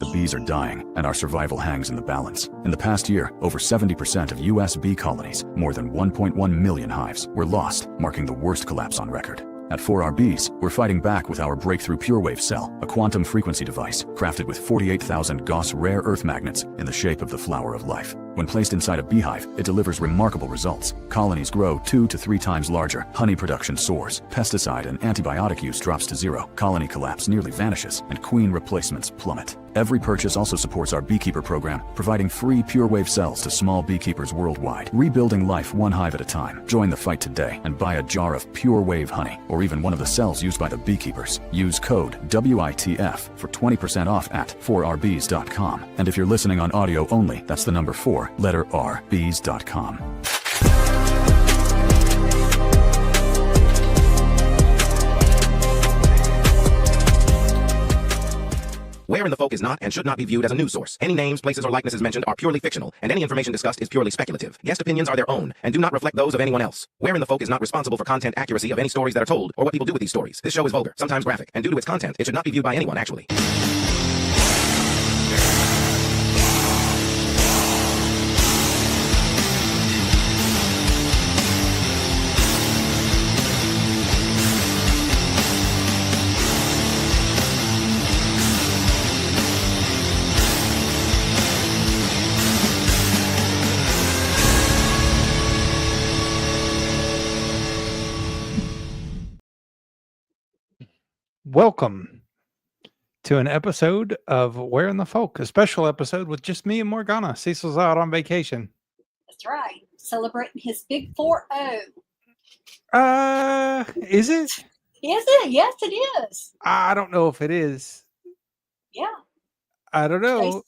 The bees are dying, and our survival hangs in the balance. In the past year, over 70% of U.S. bee colonies, more than 1.1 million hives, were lost, marking the worst collapse on record. At 4RBs, we're fighting back with our breakthrough PureWave cell, a quantum frequency device crafted with 48,000 Gauss rare earth magnets in the shape of the flower of life. When placed inside a beehive, it delivers remarkable results. Colonies grow 2 to 3 times larger, honey production soars, pesticide and antibiotic use drops to zero, colony collapse nearly vanishes, and queen replacements plummet. Every purchase also supports our beekeeper program, providing free PureWave cells to small beekeepers worldwide. Rebuilding life one hive at a time. Join the fight today and buy a jar of PureWave honey, or even one of the cells used by the beekeepers. Use code WITF for 20% off at 4rbs.com. And if you're listening on audio only, that's the number 4, letter R, bees.com. Where in the Folk is not and should not be viewed as a news source. Any names, places, or likenesses mentioned are purely fictional, and any information discussed is purely speculative. Guest opinions are their own and do not reflect those of anyone else. Where in the Folk is not responsible for content accuracy of any stories that are told or what people do with these stories. This show is vulgar, sometimes graphic, and due to its content, it should not be viewed by anyone actually. Welcome to an episode of Where in the Folk, a special episode with just me and Morgana. Cecil's out on vacation. That's right. Celebrating his big 4-0. Is it? Is it? Yes, it is. I don't know if it is. Yeah. I don't know.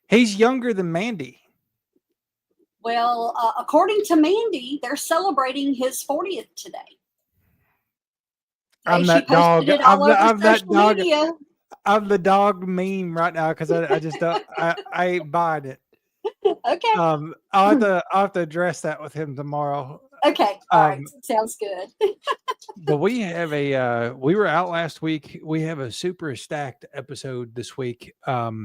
He's younger than Mandy. Well, according to Mandy, they're celebrating his 40th today. I'm She that posted dog. it all over I'm that social dog. media. I'm the dog meme right now because I just don't. I ain't buying it. Okay. I'll have to address that with him tomorrow. Okay. All right. Sounds good. But we have we were out last week. We have a super stacked episode this week of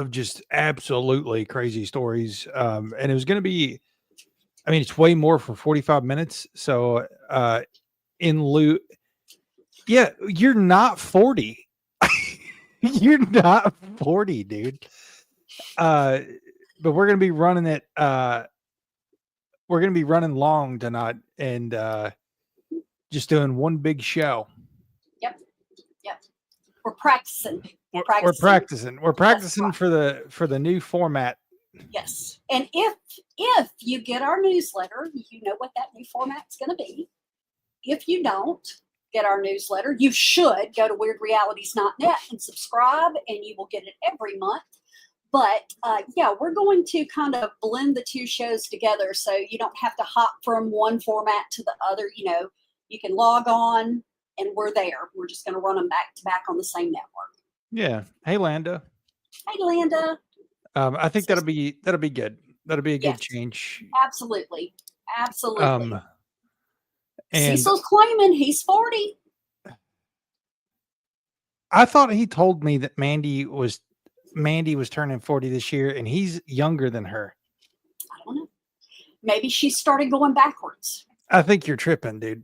just absolutely crazy stories. And it was going to be, I mean, it's way more for 45 minutes. So in lieu, yeah, you're not 40. You're not 40, dude. But we're going to be running it. We're going to be running long tonight and just doing one big show. Yep. We're practicing. We're practicing for the new format. Yes. And if you get our newsletter, you know what that new format's going to be. If you don't get our newsletter, you should go to weirdrealities.net and subscribe, and you will get it every month. But yeah, we're going to kind of blend the two shows together so you don't have to hop from one format to the other. You know, you can log on and we're there. We're just going to run them back to back on the same network. Yeah. Hey, Landa. Hey, Landa. I think that'll be good. That'll be a good change. Absolutely. And Cecil's claiming he's 40. I thought he told me that Mandy was turning 40 this year, and he's younger than her. I don't know. Maybe she started going backwards. I think you're tripping, dude.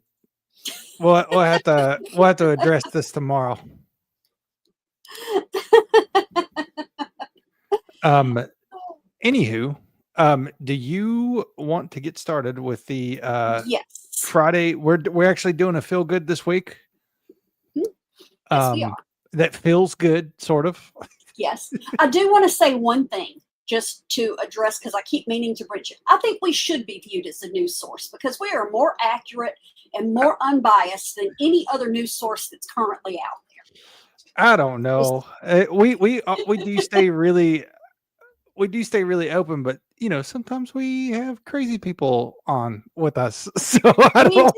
We'll have to address this tomorrow. Anywho, do you want to get started with the yes. Friday? We're actually doing a feel good this week. Yes, we are. That feels good, sort of. Yes. I do want to say one thing just to address, because I keep meaning to bridge it. I think we should be viewed as a news source because we are more accurate and more unbiased than any other news source that's currently out there. I don't know. We do stay really open, but you know, sometimes we have crazy people on with us. So we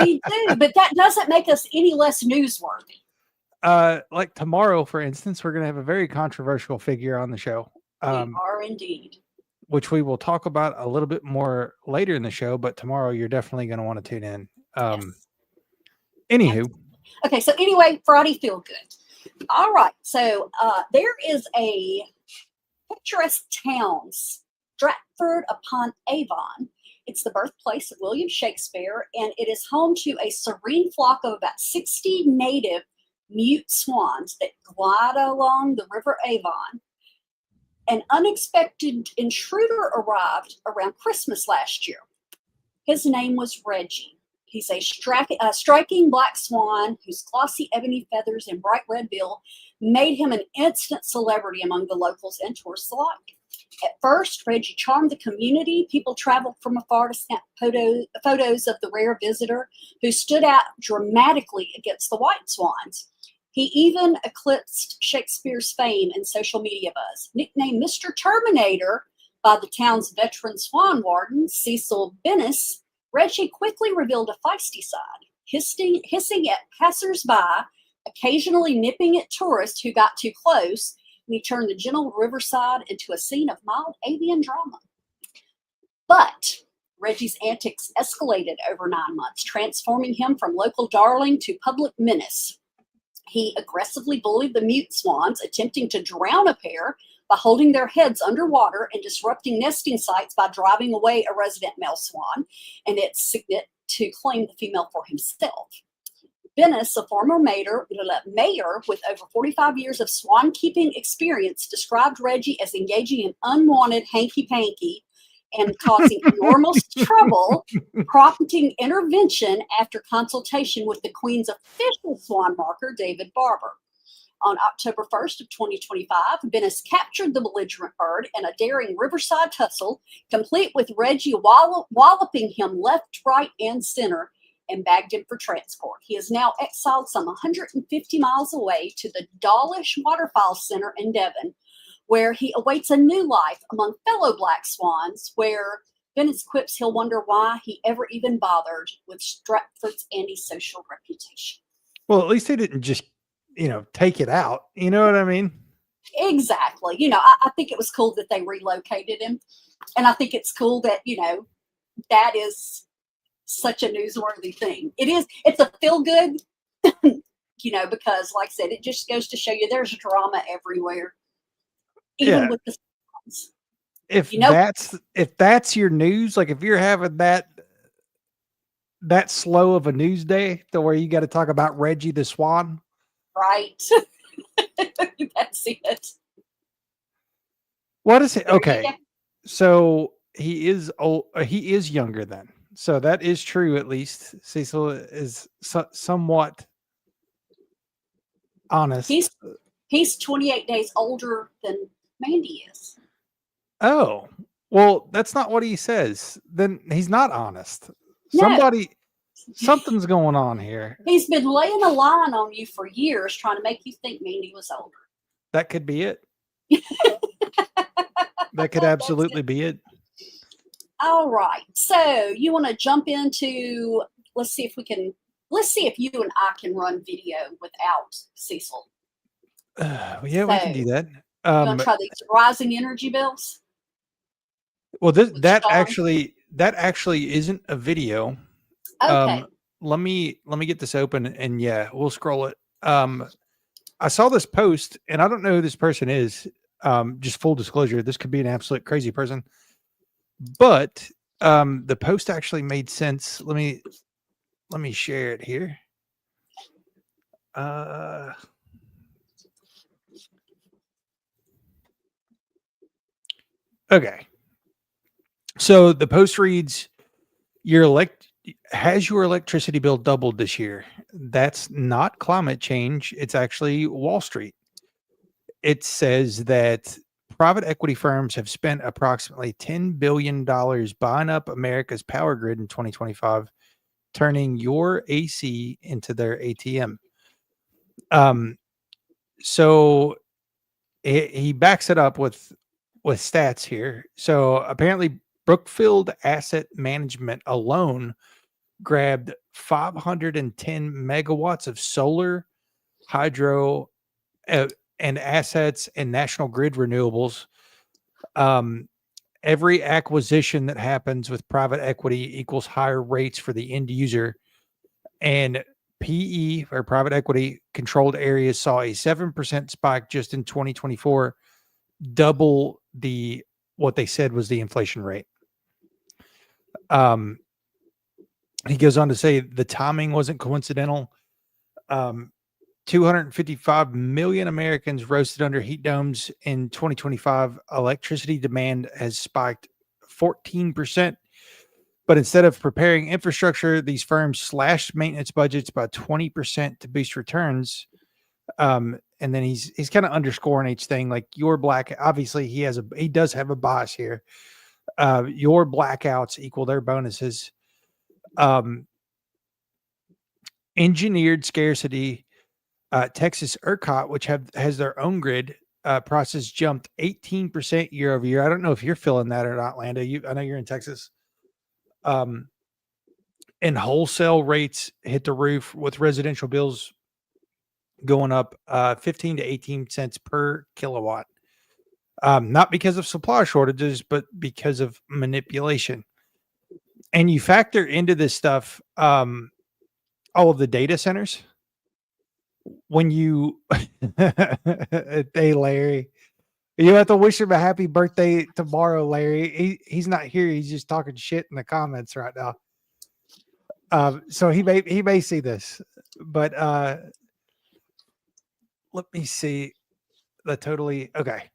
do, but that doesn't make us any less newsworthy. Like tomorrow, for instance, we're going to have a very controversial figure on the show. We are indeed. Which we will talk about a little bit more later in the show, but tomorrow you're definitely going to want to tune in. Yes. Anywho. Okay, so anyway, Friday feel good. All right. So there is a picturesque town, Stratford upon Avon. It's the birthplace of William Shakespeare, and it is home to a serene flock of about 60 native mute swans that glide along the River Avon. An unexpected intruder arrived around Christmas last year. His name was Reggie. He's a striking black swan whose glossy ebony feathers and bright red bill made him an instant celebrity among the locals and tourists alike. At first, Reggie charmed the community. People traveled from afar to snap photos of the rare visitor who stood out dramatically against the white swans. He even eclipsed Shakespeare's fame and social media buzz. Nicknamed Mr. Terminator by the town's veteran swan warden, Cecil Bennis, Reggie quickly revealed a feisty side, hissing at passersby, occasionally nipping at tourists who got too close, and he turned the gentle riverside into a scene of mild avian drama. But Reggie's antics escalated over 9 months, transforming him from local darling to public menace. He aggressively bullied the mute swans, attempting to drown a pair by holding their heads underwater and disrupting nesting sites by driving away a resident male swan and its signet to claim the female for himself. Bennis, a former mayor with over 45 years of swan keeping experience, described Reggie as engaging in unwanted hanky-panky and causing enormous trouble, prompting intervention after consultation with the Queen's official swan marker, David Barber. On October 1st of 2025, Bennis captured the belligerent bird in a daring riverside tussle, complete with Reggie walloping him left, right, and center, and bagged him for transport. He is now exiled some 150 miles away to the Dawlish Waterfowl Center in Devon, where he awaits a new life among fellow black swans, where Bennis quips he'll wonder why he ever even bothered with Stratford's antisocial reputation. Well, at least they didn't just, take it out. You know what I mean? Exactly. I think it was cool that they relocated him. And I think it's cool that, that is such a newsworthy thing. It's a feel good, because like I said, it just goes to show you there's drama everywhere. Even with the swans. If that's your news, like if you're having that slow of a news day to where you got to talk about Reggie the Swan. Right. That's it. What is it? Okay. So he is old. He is younger then. So that is true. At least Cecil is somewhat honest. He's 28 days older than Mandy is. Oh, well, that's not what he says. Then he's not honest. No. Something's going on here. He's been laying a line on you for years, trying to make you think Mandy was older. That could be it. That could absolutely be it. All right. So you want to jump into, let's see if you and I can run video without Cecil. We can do that. You want to try these rising energy bills? Well, that actually isn't a video. Okay. Let me get this open and we'll scroll it. I saw this post and I don't know who this person is. Just full disclosure, this could be an absolute crazy person, but the post actually made sense. Let me share it here. Okay. So the post reads, has your electricity bill doubled this year? That's not climate change. It's actually Wall Street. It says that private equity firms have spent approximately $10 billion buying up America's power grid in 2025, turning your AC into their ATM. So he backs it up with stats here. So apparently Brookfield Asset Management alone grabbed 510 megawatts of solar, hydro, and assets and national grid renewables. Every acquisition that happens with private equity equals higher rates for the end user. And PE or private equity controlled areas saw a 7% spike just in 2024, double what they said was the inflation rate. He goes on to say the timing wasn't coincidental. 255 million Americans roasted under heat domes in 2025. Electricity demand has spiked 14%. But instead of preparing infrastructure, these firms slashed maintenance budgets by 20% to boost returns. And then he's kind of underscoring each thing, like your black. Obviously, he does have a bias here. Your blackouts equal their bonuses. Engineered scarcity. Texas ERCOT, which has their own grid, prices jumped 18% year over year. I don't know if you're feeling that or not, Landa. I know you're in Texas. And wholesale rates hit the roof with residential bills going up 15 to 18 cents per kilowatt. Not because of supply shortages, but because of manipulation. And you factor into this stuff all of the data centers. When you, hey, Larry, you have to wish him a happy birthday tomorrow, Larry. He's not here. He's just talking shit in the comments right now. So he may see this, but let me see the totally okay.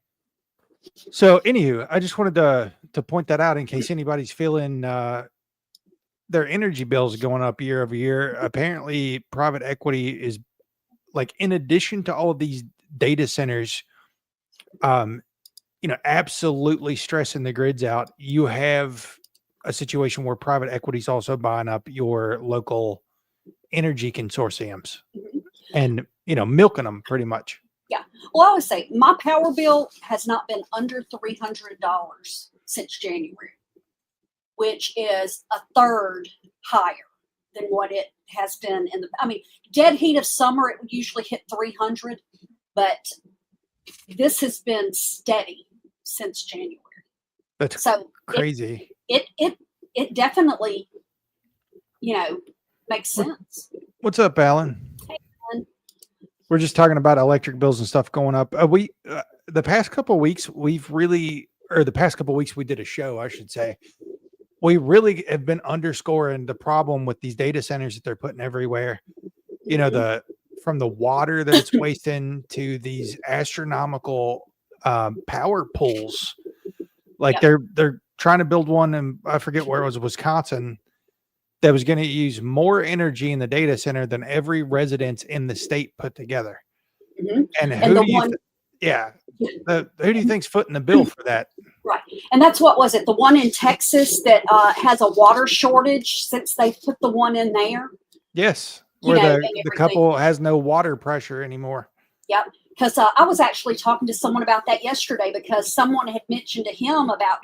So anywho, I just wanted to point that out in case anybody's feeling their energy bills going up year over year. Apparently, private equity is like, in addition to all of these data centers, absolutely stressing the grids out. You have a situation where private equity is also buying up your local energy consortiums and, milking them pretty much. Yeah. Well, I always say my power bill has not been under $300 since January, which is a third higher than what it has been dead heat of summer, it would usually hit 300, but this has been steady since January. That's so crazy. It definitely, makes sense. What's up, Alan? Hey, Alan. We're just talking about electric bills and stuff going up. The past couple of weeks, we did a show, I should say. We really have been underscoring the problem with these data centers that they're putting everywhere. From the water that it's wasting to these astronomical power pools. Like, yep. They're trying to build one, and I forget where it was, Wisconsin, that was going to use more energy in the data center than every residence in the state put together. Mm-hmm. And who do you think's footing the bill for that? Right. And that's what was it? The one in Texas that has a water shortage since they put the one in there. Yes. Where the couple has no water pressure anymore. Yep. Because I was actually talking to someone about that yesterday, because someone had mentioned to him about,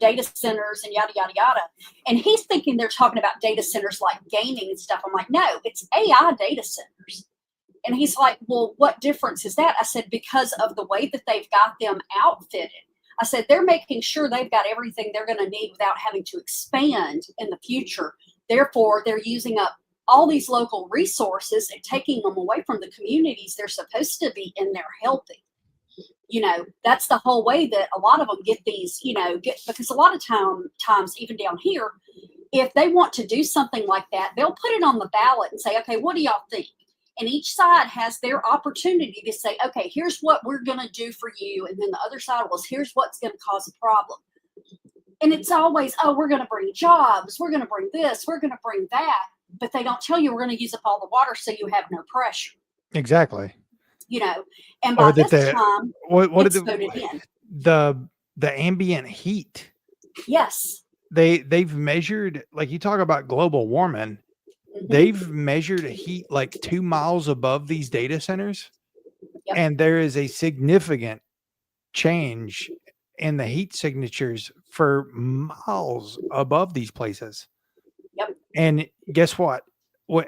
data centers and yada, yada, yada. And he's thinking they're talking about data centers like gaming and stuff. I'm like, no, it's AI data centers. And he's like, well, what difference is that? I said, because of the way that they've got them outfitted. I said, they're making sure they've got everything they're going to need without having to expand in the future. Therefore, they're using up all these local resources and taking them away from the communities they're supposed to be in there helping. That's the whole way that a lot of them get these, because a lot of times, even down here, if they want to do something like that, they'll put it on the ballot and say, okay, what do y'all think? And each side has their opportunity to say, okay, here's what we're going to do for you. And then the other side was, here's what's going to cause a problem. And it's always, we're going to bring jobs. We're going to bring this. We're going to bring that. But they don't tell you we're going to use up all the water so you have no pressure. Exactly. And by this time, it's voted in. The ambient heat. Yes. They've measured, like, you talk about global warming. They've measured heat like 2 miles above these data centers. Yep. And there is a significant change in the heat signatures for miles above these places. Yep. And guess what?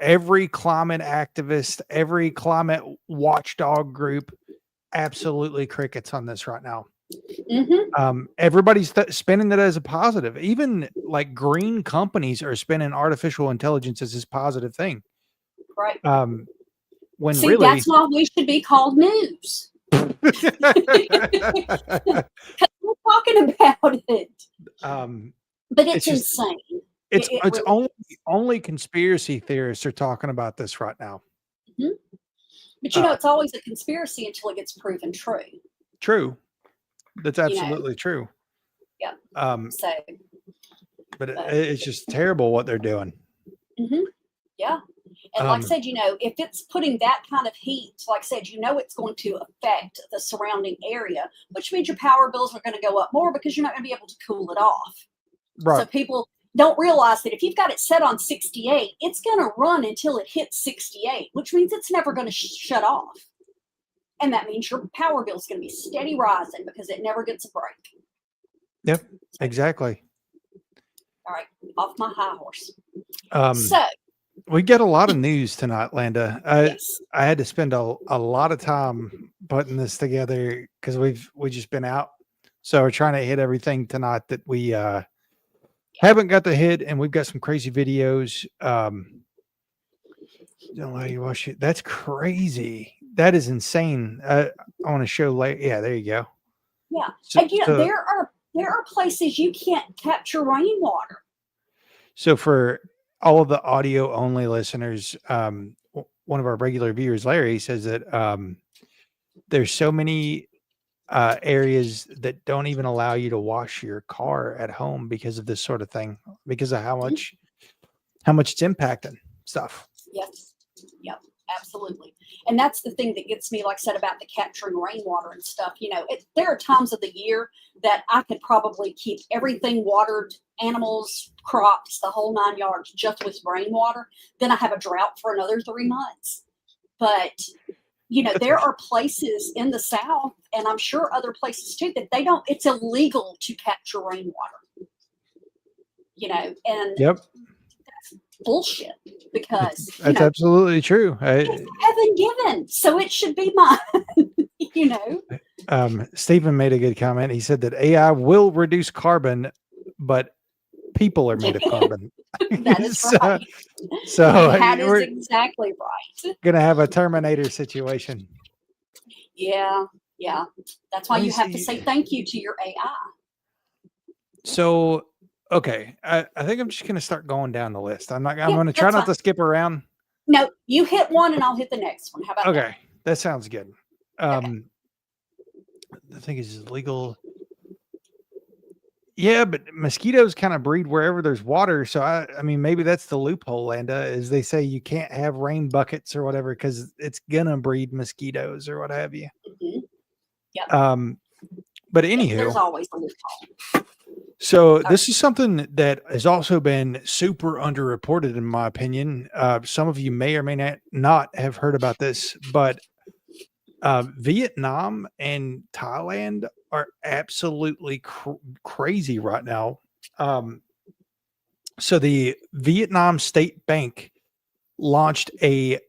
Every climate activist, every climate watchdog group, absolutely crickets on this right now. Mm-hmm. Everybody's spinning it as a positive. Even like green companies are spinning artificial intelligence as this positive thing. Right. When See, really, that's why we should be called news. Because we're talking about it. But it's just insane. it's It it's really only conspiracy theorists are talking about this right now. Mhm. But Uh, it's always a conspiracy until it gets proven true. True, that's You know, absolutely true. yeah. Um, So, but but it's just terrible what they're doing. mhm, yeah. And like I Um, said, if it's putting that kind of heat, like I said, it's going to affect the surrounding area, which means your power bills are going to go up more because you're not going to be able to cool it off. So right. people don't realize that if you've got it set on 68, it's going to run until it hits 68, which means it's never going to shut off. And that means your power bill is going to be steady rising because it never gets a break. Yep, exactly. All right, off my high horse. Um, So, we get a lot of news tonight, Landa. yes. I had to spend a lot of time putting this together because we just been out. So we're trying to hit everything tonight that we haven't got to hit, and we've got some crazy videos. Don't allow you to watch it. That's crazy. That is insane. I want to show later. Yeah, there you go. Yeah. So, And there are places you can't capture rainwater. so for all of the audio only listeners, one of our regular viewers, Larry, says that there's so many areas that don't even allow you to wash your car at home because of this sort of thing, because of how Mhm. much it's impacting stuff. Yes. Yep. Absolutely. And that's the thing that gets me, like I said, about the capturing rainwater and stuff. There are times of the year that I could probably keep everything watered, animals, crops, the whole 9 yards, just with rainwater. Then I have a drought for another 3 months. But there are places in the South, and I'm sure other places too, that it's illegal to capture rainwater. And Yep, bullshit because that's absolutely true. it's heaven given, so it should be mine. Stephen made a good comment. He said that AI will reduce carbon, but people are made of carbon. That is right. So That is we're exactly right. gonna have a Terminator situation. Yeah, yeah. That's why Let me you have to see. say thank you to your AI. So, okay, I think I'm just gonna start going down the list. I'm Yeah, gonna try that's not fine. to skip around. No, you hit one and I'll hit the next one. How about that? Okay, that sounds good. The thing is legal. Yeah, but mosquitoes kind of breed wherever there's water. So I mean, maybe that's the loophole, Landa, is they say you can't have rain buckets or whatever because it's gonna breed mosquitoes or what have you. Mhm. Yep. But There's anywho, always a loophole. so this is something that has also been super underreported, in my opinion. Some of you may or may not have heard about this, but Vietnam and Thailand are absolutely crazy right now. So the Vietnam State Bank launched a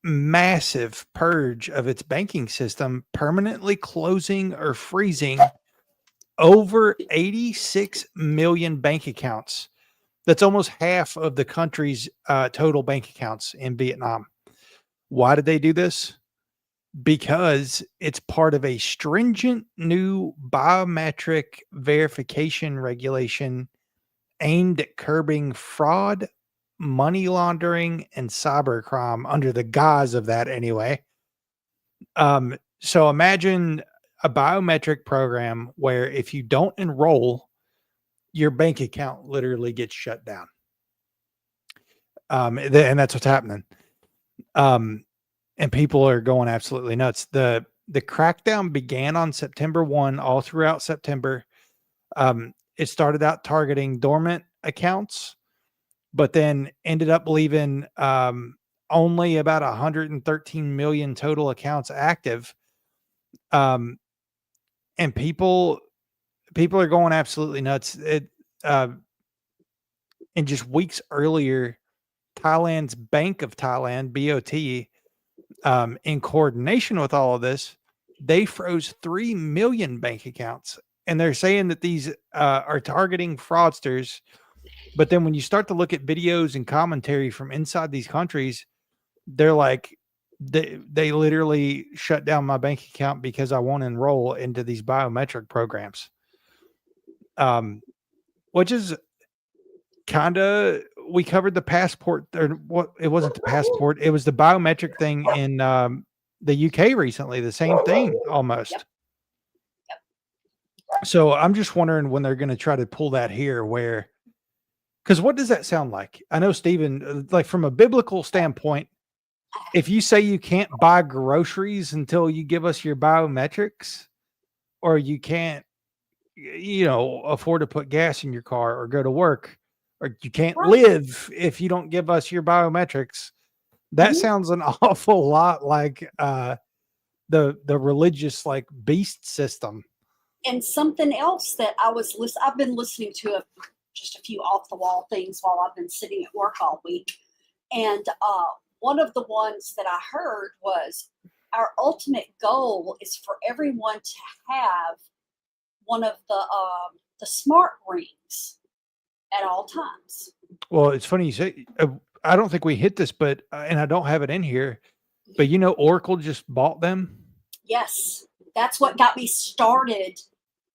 massive purge of its banking system, permanently closing or freezing over 86 million bank accounts. That's almost half of the country's total bank accounts in Vietnam. Why did they do this? Because it's part of a stringent new biometric verification regulation aimed at curbing fraud, money laundering, and cybercrime under the guise of that anyway. So imagine a biometric program where if you don't enroll, your bank account literally gets shut down. And that's what's happening. And people are going absolutely nuts. The crackdown began on September 1, all throughout September. It started out targeting dormant accounts, but then ended up leaving only about 113 million total accounts active. And people are going absolutely nuts. And just weeks earlier, Thailand's Bank of Thailand, BOT, in coordination with all of this, they froze 3 million bank accounts. And they're saying that these are targeting fraudsters. But then when you start to look at videos and commentary from inside these countries, they're like, they literally shut down my bank account because I won't enroll into these biometric programs. Which is kind of, we covered the passport, or what, it wasn't the passport, it was the biometric thing in the UK recently, the same thing almost. Yep. So I'm just wondering when they're going to try to pull that here, where, because what does that sound like? I know, Stephen, like from a biblical standpoint, if you say you can't buy groceries until you give us your biometrics, or you can't, afford to put gas in your car or go to work, or you can't live if you don't give us your biometrics, that sounds an awful lot like the religious, like, beast system. And something else that I've been listening to just a few off the wall things while I've been sitting at work all week. And one of the ones that I heard was, our ultimate goal is for everyone to have one of the smart rings at all times. Well, it's funny you say, I don't think we hit this, but and I don't have it in here, but Oracle just bought them. Yes, that's what got me started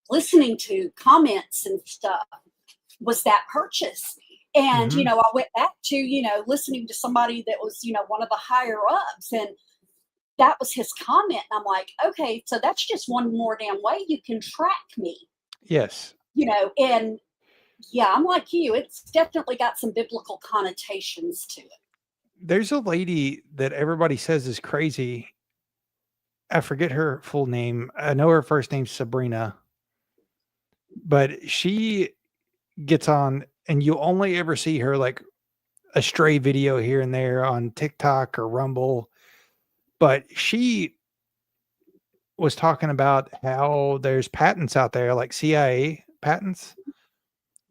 listening to comments and stuff, was that purchase. And I went back to listening to somebody that was one of the higher ups, and that was his comment. And I'm like, okay, so that's just one more damn way you can track me. Yes. And yeah, I'm like you. It's definitely got some biblical connotations to it. There's a lady that everybody says is crazy. I forget her full name. I know her first name's Sabrina, but she gets on, and you only ever see her like a stray video here and there on TikTok or Rumble. But she was talking about how there's patents out there, like CIA patents,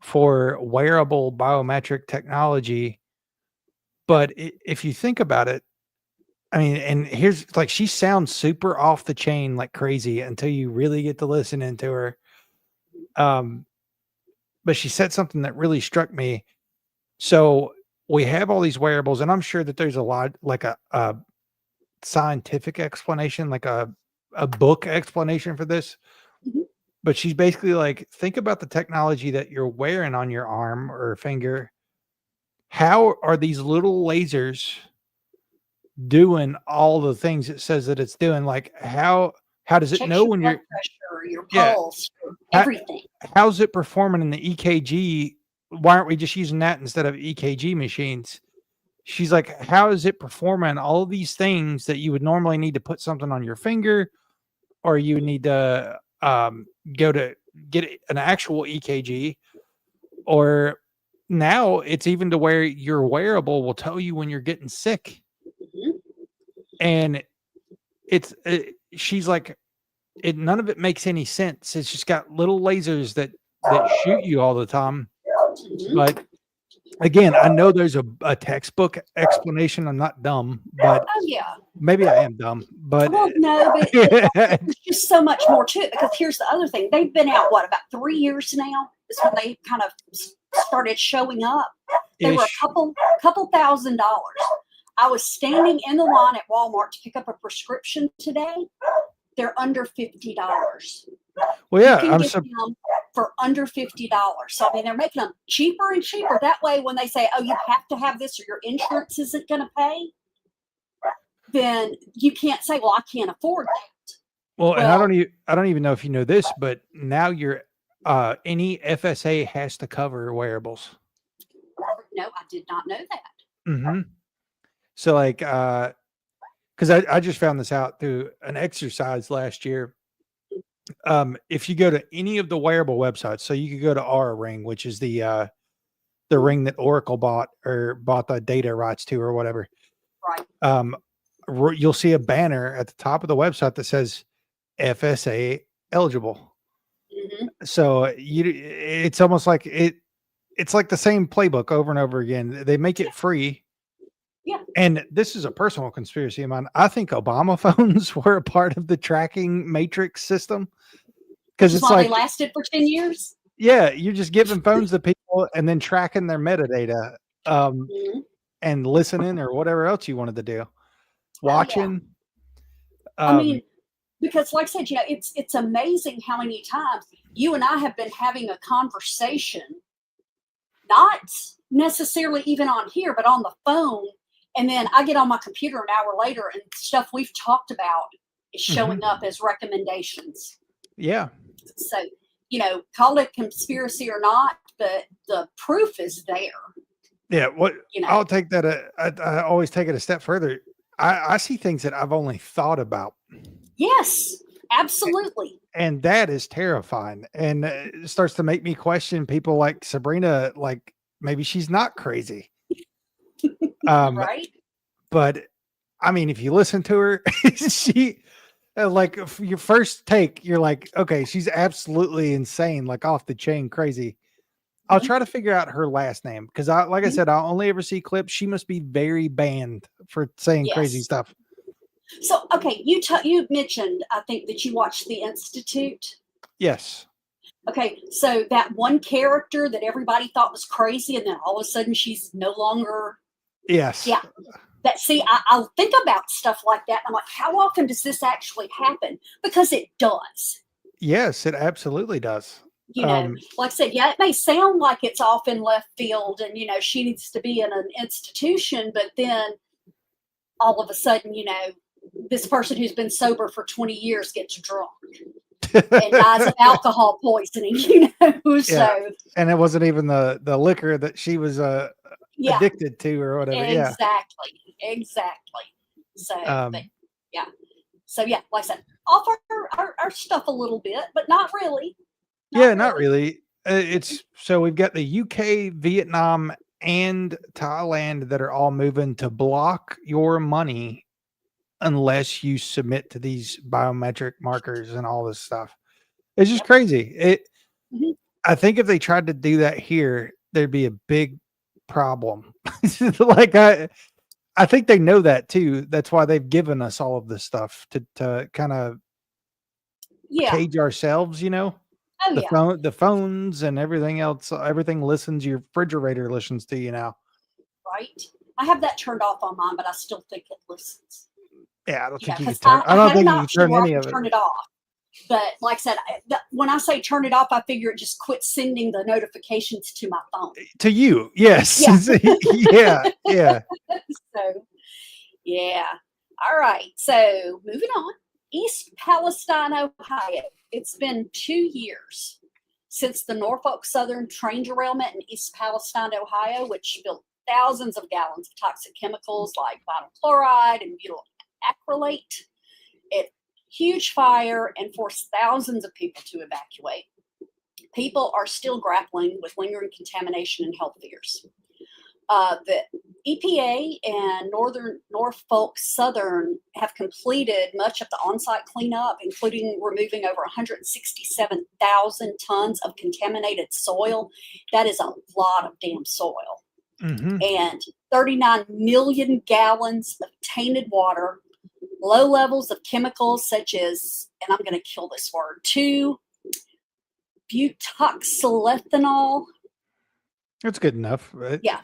for wearable biometric technology. But if you think about it, I mean, and here's, like, she sounds super off the chain, like crazy, until you really get to listen into her. But she said something that really struck me. So we have all these wearables, and I'm sure that there's a lot, like a scientific explanation, like a book explanation for this. But she's basically like, think about the technology that you're wearing on your arm or finger. How are these little lasers doing all the things it says that it's doing? Like, how does it know when your you're pressure, your pulse, everything? How's it performing in the EKG? Why aren't we just using that instead of EKG machines? She's like, how is it performing all of these things that you would normally need to put something on your finger, or you need to go to get an actual EKG, or now it's even to where your wearable will tell you when you're getting sick. And she's like, none of it makes any sense. It's just got little lasers that shoot you all the time. But again, I know there's a textbook explanation. I'm not dumb, but maybe I am dumb. But well, no, but there's just so much more to it, because here's the other thing. They've been out, about 3 years now is when they kind of started showing up. They were a couple $1,000s. I was standing in the line at Walmart to pick up a prescription today. They're under $50. Well, yeah, you can get them for under $50. So I mean, they're making them cheaper and cheaper. That way, when they say, "Oh, you have to have this, or your insurance isn't going to pay," then you can't say, "Well, I can't afford that." Well, and I don't even know if you know this, but now your any FSA has to cover wearables. No, I did not know that. So, like, because I just found this out through an exercise last year. If you go to any of the wearable websites, so you could go to Aura Ring, which is the ring that Oracle bought the data rights to, or whatever. Right. You'll see a banner at the top of the website that says FSA eligible. So it's almost like it's like the same playbook over and over again. They make it free. Yeah. And this is a personal conspiracy of mine. I think Obama phones were a part of the tracking matrix system, because it's like they lasted for 10 years. Yeah, you're just giving phones to people and then tracking their metadata. and listening or whatever else you wanted to do. Watching. I mean, because like I said, it's amazing how many times you and I have been having a conversation, not necessarily even on here, but on the phone. And then I get on my computer an hour later and stuff we've talked about is showing up as recommendations. Yeah. So, call it conspiracy or not, but the proof is there. Yeah. I'll take that. I always take it a step further. I see things that I've only thought about. Yes, absolutely. And that is terrifying. And it starts to make me question people like Sabrina, like maybe she's not crazy. Right. But I mean, if you listen to her, she like your first take, you're like, okay, she's absolutely insane, like off the chain crazy. I'll try to figure out her last name because I said, I'll only ever see clips. She must be very banned for saying crazy stuff. So, okay, you mentioned, I think, that you watched The Institute. Yes. Okay, so that one character that everybody thought was crazy, and then all of a sudden she's no longer. Yes. Yeah. I'll think about stuff like that. I'm like, how often does this actually happen? Because it does. Yes, it absolutely does. Like I said, it may sound like it's off in left field and, she needs to be in an institution, but then all of a sudden, this person who's been sober for 20 years gets drunk and dies of alcohol poisoning, So, and it wasn't even the liquor that she was addicted to or whatever. Exactly. So, So, like I said, off our stuff a little bit, but not really. Not really. So we've got the UK, Vietnam, and Thailand that are all moving to block your money unless you submit to these biometric markers and all this stuff. It's just crazy. I think if they tried to do that here, there'd be a big problem. Like I think they know that too. That's why they've given us all of this stuff to kind of cage ourselves, the phones and everything else, everything listens. Your refrigerator listens to you now. Right. I have that turned off on mine, but I still think it listens. Yeah, I don't think you can turn. I don't think you can turn any of it. Turn it off. But like I said, when I say turn it off, I figure it just quit sending the notifications to my phone. To you, yes. Yeah. So, all right. So moving on. East Palestine, Ohio. It's been 2 years since the Norfolk Southern train derailment in East Palestine, Ohio, which spilled thousands of gallons of toxic chemicals like vinyl chloride and butyl acrylate. Huge fire and forced thousands of people to evacuate. People are still grappling with lingering contamination and health fears. The EPA and Norfolk Southern have completed much of the on-site cleanup, including removing over 167,000 tons of contaminated soil. That is a lot of damn soil. And 39 million gallons of tainted water, low levels of chemicals such as, and I'm going to kill this word, 2-butoxylethanol. That's good enough, right? Yeah.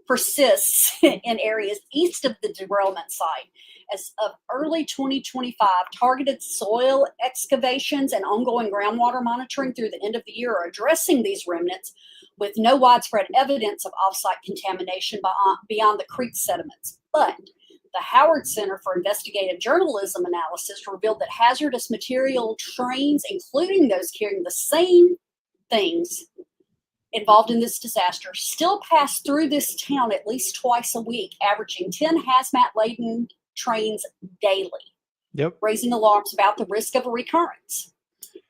Persists in areas east of the derailment site. As of early 2025, targeted soil excavations and ongoing groundwater monitoring through the end of the year are addressing these remnants with no widespread evidence of offsite contamination beyond the creek sediments. But the Howard Center for Investigative Journalism Analysis revealed that hazardous material trains, including those carrying the same things involved in this disaster, still pass through this town at least twice a week, averaging 10 hazmat-laden trains daily. Yep. Raising alarms about the risk of a recurrence.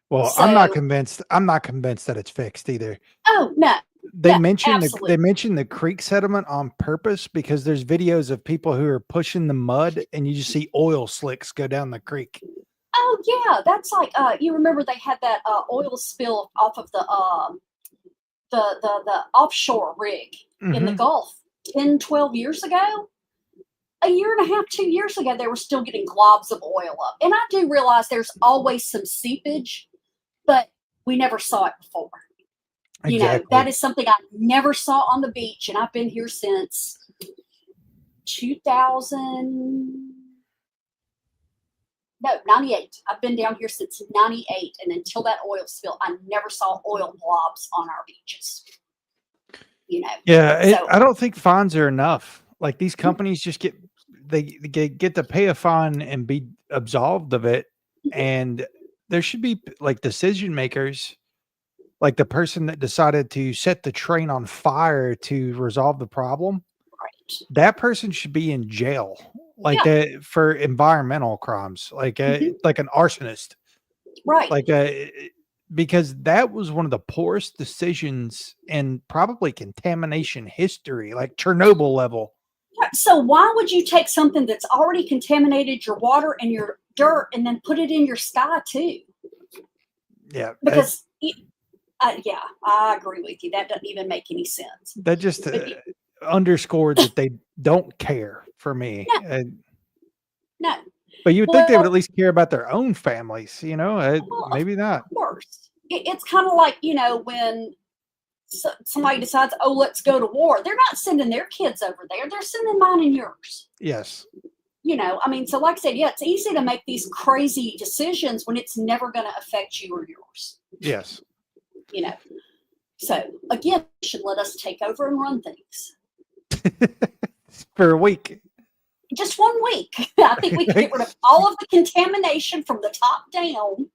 Well, I'm not convinced that it's fixed either. Oh, no. They mentioned the creek sediment on purpose because there's videos of people who are pushing the mud and you just see oil slicks go down the creek. Oh yeah, that's like you remember they had that oil spill off of the offshore rig in the Gulf 10, 12 years ago. A year and a half, 2 years ago, they were still getting globs of oil up. And I do realize there's always some seepage, but we never saw it before. Exactly. That is something I never saw on the beach, and I've been here since 2000, no, 98. I've been down here since 98. And until that oil spill, I never saw oil blobs on our beaches. Yeah, So I don't think fines are enough. Like these companies just get to pay a fine and be absolved of it, and there should be like decision makers, like the person that decided to set the train on fire to resolve the problem. right. That person should be in jail, like Yeah. that for environmental crimes, like Mhm. like an arsonist, Right. like because that was one of the poorest decisions in probably contamination history, like Chernobyl level. So why would you take something that's already contaminated your water and your dirt and then put it in your sky too? Yeah, Because yeah, I agree with you. That doesn't even make any sense. that just But underscored that they don't care for me. no, But you would think they would well, at least care about their own families, well, maybe not. of course. It's kind of like, when somebody decides, oh, let's go to war. They're not sending their kids over there. They're sending mine and yours. Yes. So like I said, yeah, it's easy to make these crazy decisions when it's never going to affect you or yours. Yes. So again, you should let us take over and run things. For a week. Just 1 week. I think we can get rid of all of the contamination from the top down,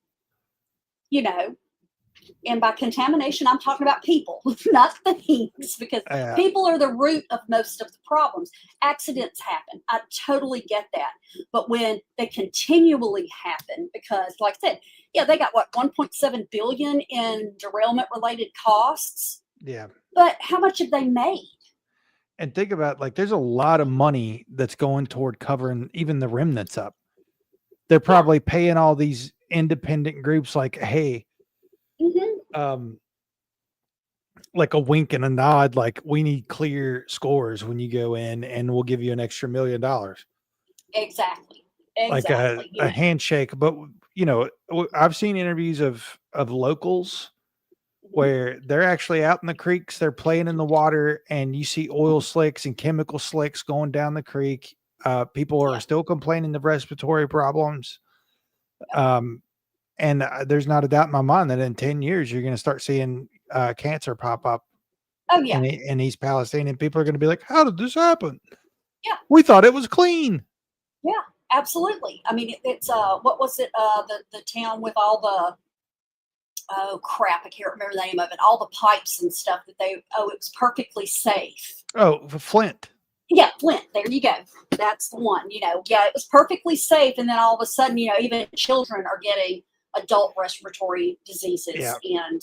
and by contamination, I'm talking about people, not things, because people are the root of most of the problems. Accidents happen. I totally get that. But when they continually happen, because like I said, yeah, they got what, 1.7 billion in derailment related costs. Yeah. But how much have they made? And think about, like, there's a lot of money that's going toward covering even the remnants up. They're probably paying all these independent groups like, hey, like a wink and a nod, like we need clear scores when you go in and we'll give you an extra $1 million. Exactly. Like a handshake. But I've seen interviews of locals where they're actually out in the creeks, they're playing in the water, and you see oil slicks and chemical slicks going down the creek. People are still complaining of respiratory problems. And there's not a doubt in my mind that in 10 years, you're going to start seeing cancer pop up. Oh, yeah. In East Palestine, and people are going to be like, how did this happen? Yeah. We thought it was clean. Yeah, absolutely. I mean, it's what was it? The town with all the, oh crap, I can't remember the name of it. All the pipes and stuff that it was perfectly safe. Oh, Flint. Yeah, Flint. There you go. That's the one. Yeah, it was perfectly safe, and then all of a sudden, even children are getting adult respiratory diseases, and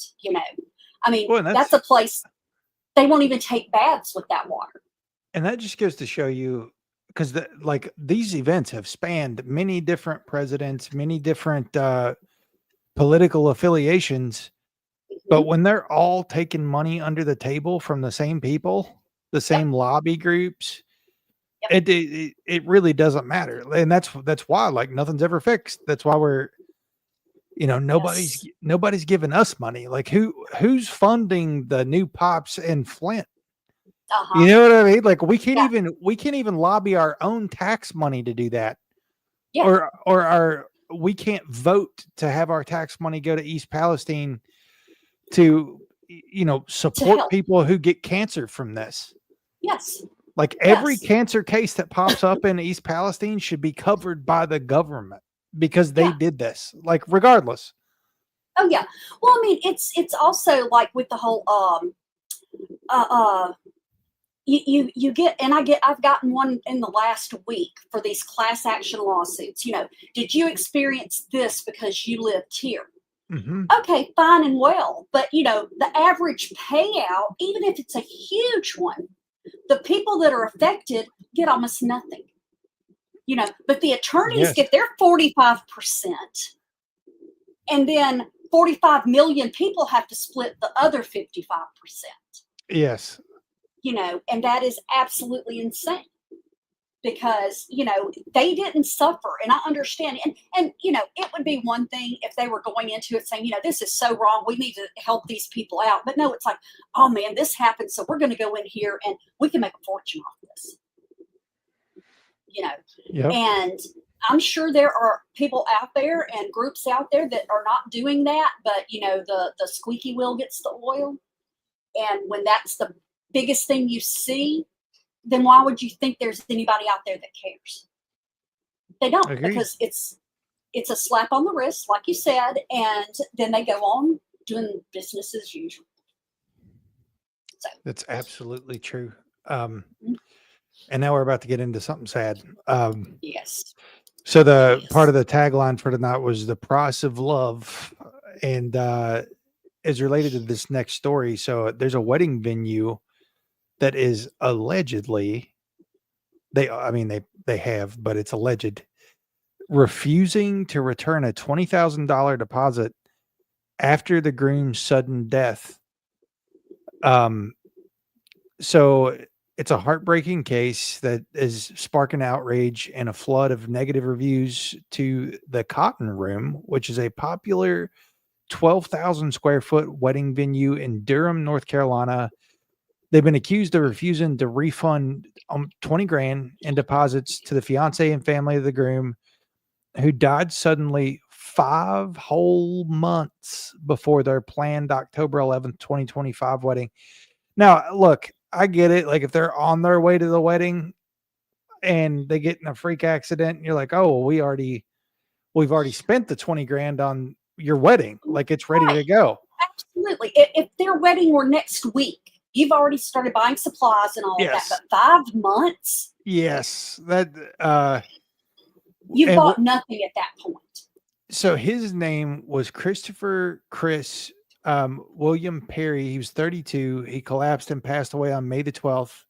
I mean, that's a place they won't even take baths with that water. And that just goes to show you, because these events have spanned many different presidents, many different political affiliations. But when they're all taking money under the table from the same people, the same lobby groups, it really doesn't matter. And that's why, like, nothing's ever fixed. That's why we're, nobody's giving us money. Like who's funding the new pops in Flint? You know what I mean? Like we can't even lobby our own tax money to do that. Yeah. Or we can't vote to have our tax money go to East Palestine to, support people who get cancer from this. Yes. Like every cancer case that pops up in East Palestine should be covered by the government because they did this, like regardless. Oh yeah. Well, I mean, it's also like with the whole, you get, and I've gotten one in the last week for these class action lawsuits. Did you experience this because you lived here? Mm-hmm. Okay, fine and well. But, the average payout, even if it's a huge one, the people that are affected get almost nothing. But the attorneys get their 45%. And then 45 million people have to split the other 55%. Yes. And that is absolutely insane. Because, they didn't suffer. And I understand. And it would be one thing if they were going into it saying, this is so wrong. We need to help these people out. But no, it's like, oh man, this happened. So we're going to go in here and we can make a fortune off this. Yep. And I'm sure there are people out there and groups out there that are not doing that, but the squeaky wheel gets the oil. And when that's the biggest thing you see, then why would you think there's anybody out there that cares? They don't, Agreed. because it's a slap on the wrist, like you said, and then they go on doing business as usual. So That's absolutely true. And now we're about to get into something sad. yes. So the Yes. part of the tagline for tonight was the price of love, and is related to this next story. So there's a wedding venue that is allegedly they have, but it's alleged, refusing to return a $20,000 deposit after the groom's sudden death. So it's a heartbreaking case that is sparking outrage and a flood of negative reviews to the Cotton Room, which is a popular 12,000 square foot wedding venue in Durham, North Carolina. They've been accused of refusing to refund 20 grand in deposits to the fiance and family of the groom, who died suddenly 5 whole months before their planned October 11th, 2025 wedding. Now, look, I get it. Like, if they're on their way to the wedding and they get in a freak accident, and you're like, oh, well, we've already spent the 20 grand on your wedding. Like, it's ready to go. Absolutely. If their wedding were next week, you've already started buying supplies and all of that. But 5 months? Yes. That you bought nothing at that point. So his name was Christopher Chris William Perry. He was 32. He collapsed and passed away on May the 12th,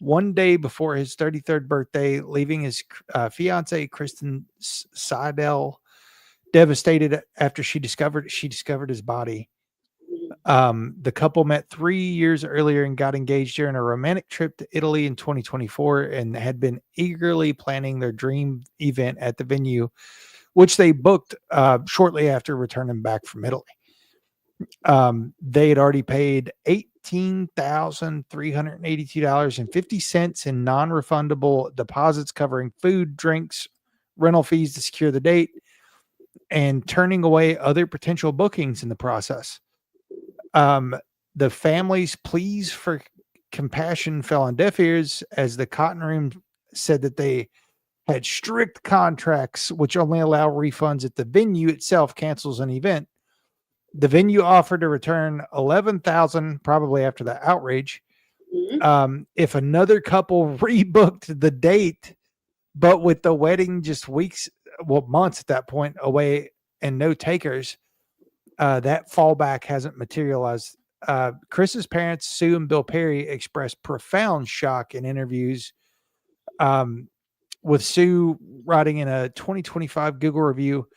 one day before his 33rd birthday, leaving his fiance, Kristen Seidel, devastated after she discovered his body. The couple met 3 years earlier and got engaged during a romantic trip to Italy in 2024, and had been eagerly planning their dream event at the venue, which they booked shortly after returning back from Italy. They had already paid $18,382.50 in non-refundable deposits covering food, drinks, rental fees to secure the date, and turning away other potential bookings in the process. The family's pleas for compassion fell on deaf ears, as the Cotton Room said that they had strict contracts which only allow refunds if the venue itself cancels an event. The venue offered to return $11,000, probably after the outrage, if another couple rebooked the date, but with the wedding just months at that point away and no takers, that fallback hasn't materialized. Chris's parents, Sue and Bill Perry, expressed profound shock in interviews, with Sue writing in a 2025 Google review,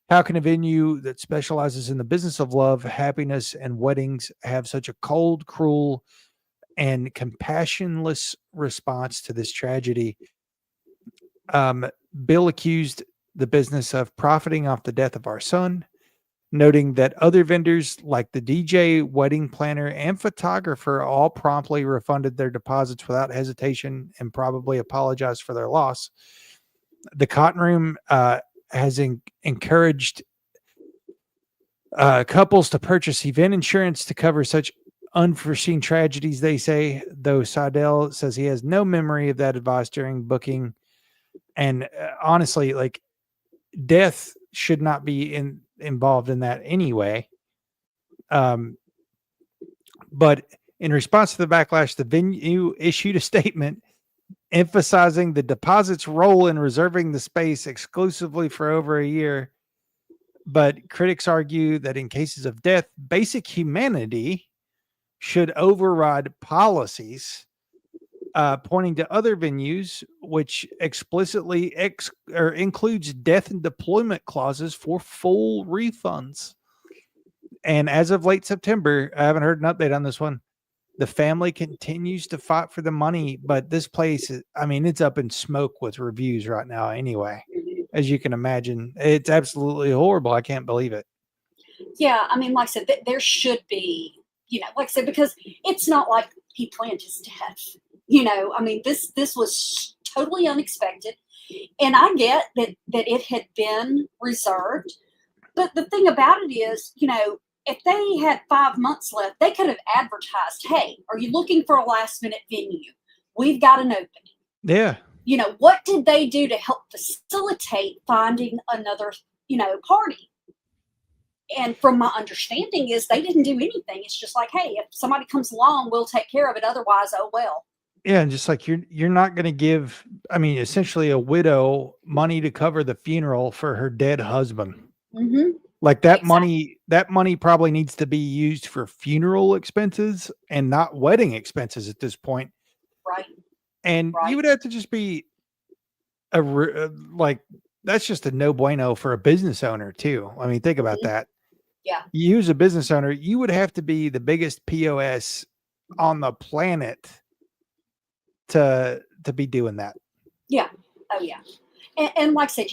"How can a venue that specializes in the business of love, happiness, and weddings have such a cold, cruel, and compassionless response to this tragedy?" Bill accused the business of profiting off the death of our son, noting that other vendors like the DJ, wedding planner, and photographer all promptly refunded their deposits without hesitation and probably apologized for their loss. The Cotton Room has encouraged couples to purchase event insurance to cover such unforeseen tragedies, they say, though Seidel says he has no memory of that advice during booking. And honestly, like, death should not be involved in that anyway. But in response to the backlash, the venue issued a statement emphasizing the deposit's role in reserving the space exclusively for over a year. But critics argue that in cases of death, basic humanity should override policies, pointing to other venues which explicitly includes death and deployment clauses for full refunds. And as of late September, I haven't heard an update on this one, the family continues to fight for the money, but this place, it's up in smoke with reviews right now anyway. As you can imagine, it's absolutely horrible. I can't believe it. Yeah, like I said, there should be, like I said, because it's not like he planned his death. This was totally unexpected. And I get that it had been reserved. But the thing about it is, if they had 5 months left, they could have advertised, hey, are you looking for a last minute venue? We've got an opening. Yeah. What did they do to help facilitate finding another, party? And from my understanding is they didn't do anything. It's just like, hey, if somebody comes along, we'll take care of it. Otherwise, oh well. Yeah, and just like you're not going to give, essentially a widow money to cover the funeral for her dead husband. Mm-hmm. Like that money probably needs to be used for funeral expenses and not wedding expenses at this point. Right. And you would have to just be that's just a no bueno for a business owner too. Think about that. Yeah. You as a business owner, you would have to be the biggest POS on the planet to be doing that. Yeah. Oh yeah. And like I said,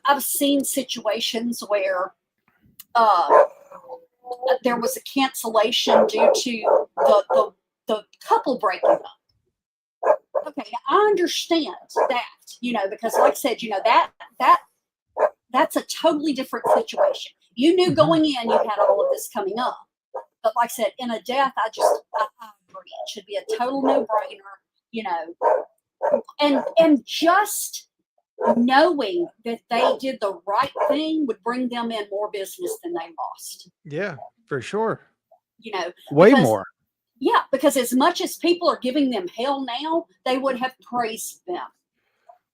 I've seen situations where there was a cancellation due to the couple breaking up. Okay, I understand that, because like I said, that's a totally different situation. You knew going in you had all of this coming up. But like I said, in a death, I agree. It should be a total no-brainer, and just knowing that they did the right thing would bring them in more business than they lost. Yeah, for sure. Way more. Yeah, because as much as people are giving them hell now, they would have praised them.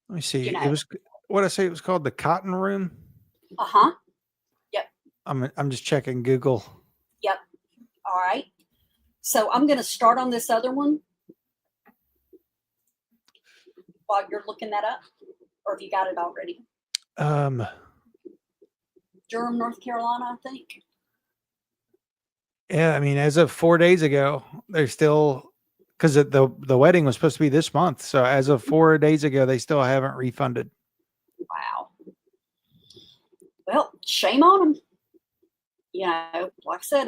Let me see. It was what I say. It was called the Cotton Room. Yep. I'm just checking Google. Yep. All right. So I'm going to start on this other one while you're looking that up, or have you got it already? Durham, North Carolina, I think. Yeah, as of 4 days ago, they're still, because the wedding was supposed to be this month. So as of 4 days ago, they still haven't refunded. Wow. Well, shame on them. Like I said,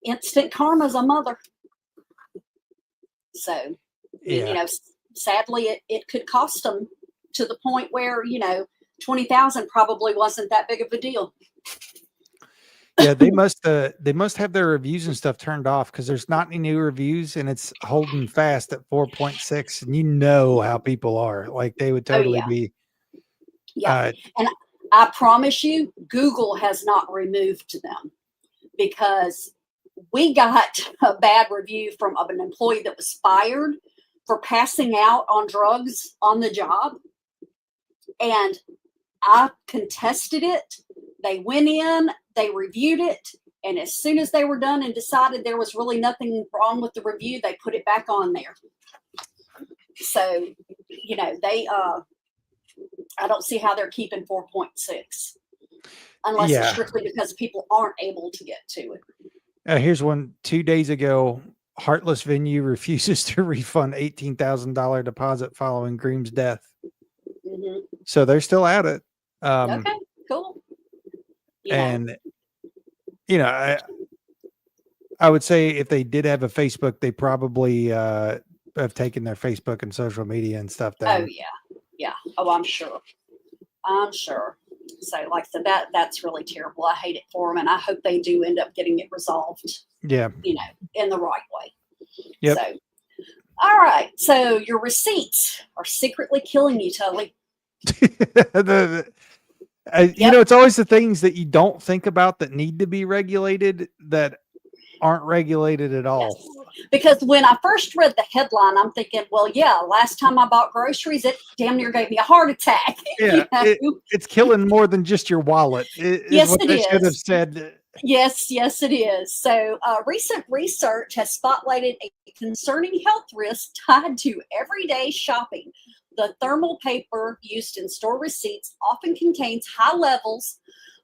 instant karma's a mother. So, sadly, it could cost them to the point where, 20,000 probably wasn't that big of a deal. Yeah, they must have their reviews and stuff turned off because there's not any new reviews and it's holding fast at 4.6. And how people are. Like they would totally be. Yeah. And I promise you, Google has not removed them because we got a bad review from an employee that was fired for passing out on drugs on the job. And I contested it. They went in, they reviewed it, and as soon as they were done and decided there was really nothing wrong with the review, they put it back on there. So, they I don't see how they're keeping 4.6 unless it's strictly because people aren't able to get to it. Here's one 2 days ago. Heartless venue refuses to refund $18,000 deposit following Groom's death. Mm-hmm. So they're still at it. Okay, cool. And I would say if they did have a Facebook, they probably have taken their Facebook and social media and stuff down. Oh yeah. Oh, I'm sure. So, like I said, that's really terrible. I hate it for them, and I hope they do end up getting it resolved. Yeah. In the right way. Yep. So, all right. So your receipts are secretly killing you, Tully. It's always the things that you don't think about that need to be regulated that aren't regulated at all. Yes. Because when I first read the headline, I'm thinking, well, yeah, last time I bought groceries, it damn near gave me a heart attack. Yeah, it's killing more than just your wallet. Yes, it is. Should have said. Yes, it is. So recent research has spotlighted a concerning health risk tied to everyday shopping. The thermal paper used in store receipts often contains high levels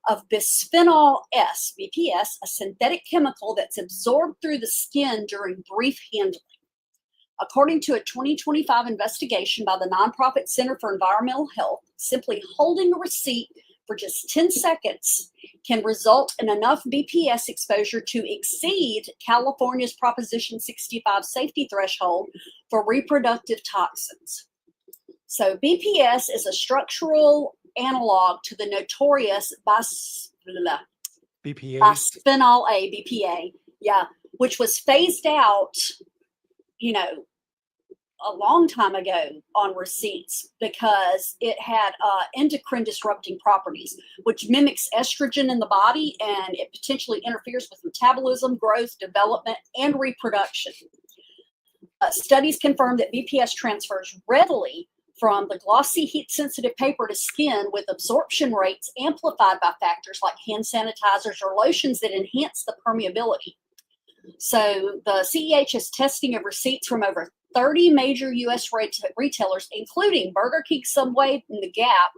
of bisphenol S, BPS, a synthetic chemical that's absorbed through the skin during brief handling. According to a 2025 investigation by the nonprofit Center for Environmental Health, simply holding a receipt for just 10 seconds can result in enough BPS exposure to exceed California's Proposition 65 safety threshold for reproductive toxins. So BPS is a structural analog to the notorious BPA. bisphenol A, BPA, yeah, which was phased out, a long time ago on receipts because it had endocrine disrupting properties, which mimics estrogen in the body, and it potentially interferes with metabolism, growth, development, and reproduction. Studies confirm that BPS transfers readily from the glossy heat-sensitive paper to skin, with absorption rates amplified by factors like hand sanitizers or lotions that enhance the permeability. So the CEH's testing of receipts from over 30 major U.S. retailers, including Burger King, Subway, and The Gap,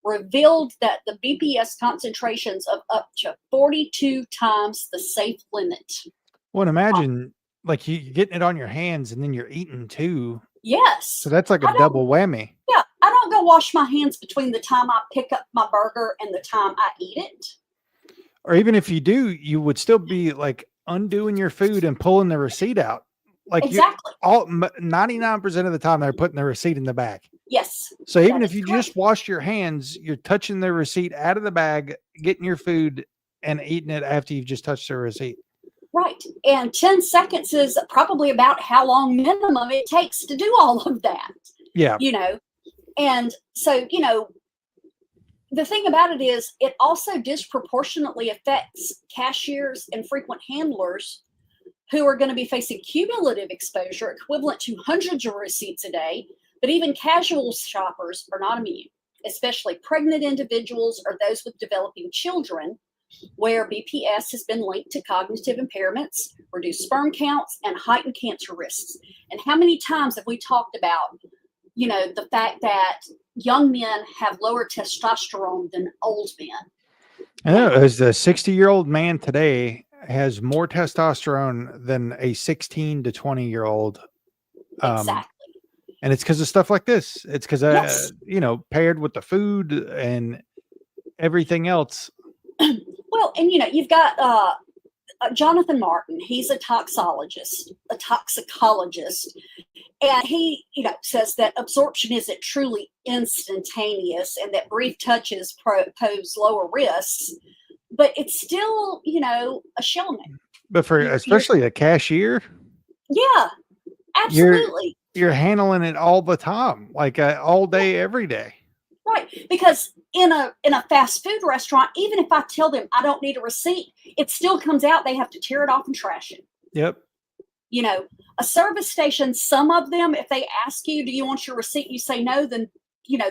revealed that the BPS concentrations of up to 42 times the safe limit. Well, imagine like you getting it on your hands and then you're eating too. Yes. So that's like a double whammy. Yeah. I don't go wash my hands between the time I pick up my burger and the time I eat it. Or even if you do, you would still be like undoing your food and pulling the receipt out. Like exactly. 99% of the time they're putting the receipt in the bag. Yes. So even if you just washed your hands, you're touching the receipt out of the bag, getting your food and eating it after you've just touched the receipt. Right. And 10 seconds is probably about how long minimum it takes to do all of that. Yeah. And so, the thing about it is it also disproportionately affects cashiers and frequent handlers who are going to be facing cumulative exposure equivalent to hundreds of receipts a day. But even casual shoppers are not immune, especially pregnant individuals or those with developing children, where BPS has been linked to cognitive impairments, reduced sperm counts, and heightened cancer risks. And how many times have we talked about, the fact that young men have lower testosterone than old men? I know, as a 60-year-old man today has more testosterone than a 16 to 20-year-old. Exactly. And it's because of stuff like this. It's because, Yes. Paired with the food and everything else. Well, and you've got Jonathan Martin. He's a toxicologist, and he, says that absorption isn't truly instantaneous, and that brief touches pose lower risks. But it's still, a shellnet. But for especially a cashier, yeah, absolutely. You're handling it all the time, like all day, every day. Right. Because in a fast food restaurant, even if I tell them I don't need a receipt, it still comes out. They have to tear it off and trash it. Yep. A service station, some of them, if they ask you, do you want your receipt? You say no, then,